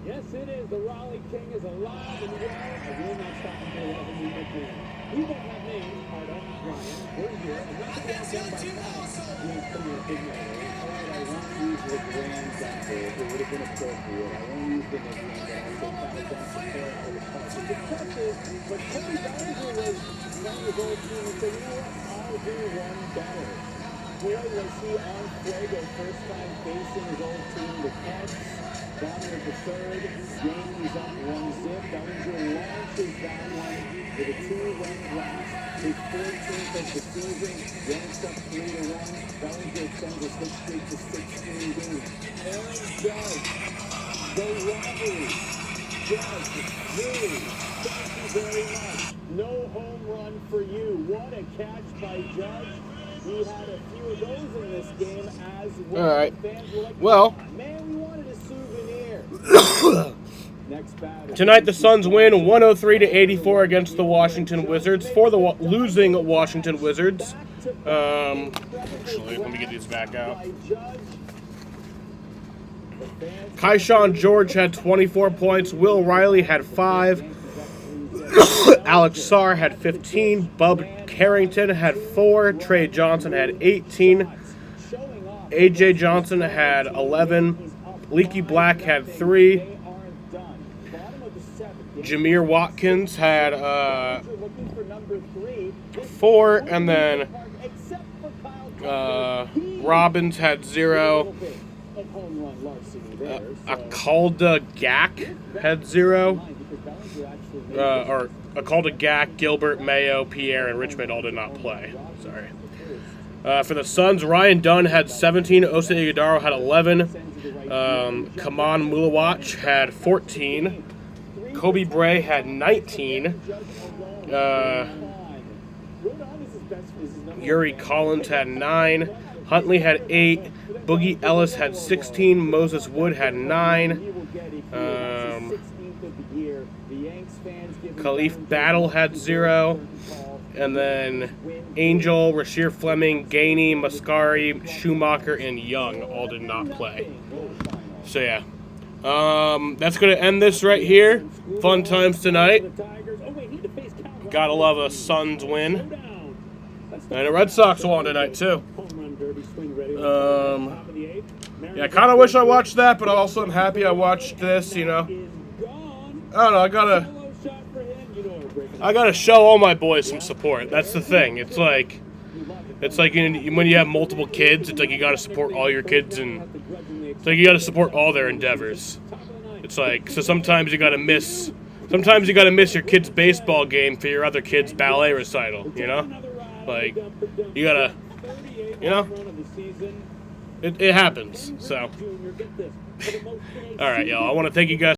Yes, it is. The Raleigh King is alive and well. I will not stop until I have a new nickname. We don't have names, Arda, Ryan. We're here. And not to be outdone by Cal. James coming in big night. All right, I won't use the grand factor. It would have been appropriate. I won't use the nickname that I think Cal Johnson for out of the park. It's impressive, but Cody Bellinger was one of his old team and said, you know what? I'll do one better. Boy, was he on fuego, first time facing his old team, the Cubs. Bottom of the third, Yankees up 1-zip. Bellinger launches that one with a 2-run blast. His 14th of the season, Yanks up 3-1. Bellinger sends his hit streak to 16 games. Aaron Judge, the robbery. Judge, really, thank you very much. No home run for you. What a catch by Judge. We had a few of those in this game as well. All right. Fans were like, Well, man, we wanted a souvenir. Next batter. tonight the Suns win 103-84 against the Washington Wizards. For the losing Washington Wizards, actually, let me get these back out. Keyshawn George had 24 points. Will Riley had 5. Alex Sarr had 15. Bub Carrington had 4. Trey Johnson had 18. AJ Johnson had 11. Leaky Black had 3. Jameer Watkins had 4, and then Robbins had 0. Akalda Gak had 0. Or Akalda Gak, Gilbert, Mayo, Pierre, and Richmond all did not play. Sorry. For the Suns, Ryan Dunn had 17. Osa Ighodaro had 11. Kaman Mulawach had 14. Kobe Bray had 19. Yuri Collins had 9. Huntley had 8. Boogie Ellis had 16. Moses Wood had 9. Khalif Battle had 0. And then Angel, Rasheer Fleming, Gainey, Mascari, Schumacher, and Young all did not play. So yeah. That's going to end this right here. Fun times tonight. Gotta love a Suns win. And the Red Sox won tonight, too. Yeah, I kind of wish I watched that, but I also am happy I watched this, you know. I don't know, I gotta show all my boys some support. That's the thing. It's like when you have multiple kids, it's like you gotta support all your kids, and it's like you gotta support all their endeavors. It's like, so sometimes you gotta miss your kid's baseball game for your other kid's ballet recital, you know? Like, you gotta, you know? It happens, so. Alright, y'all, I want to thank you guys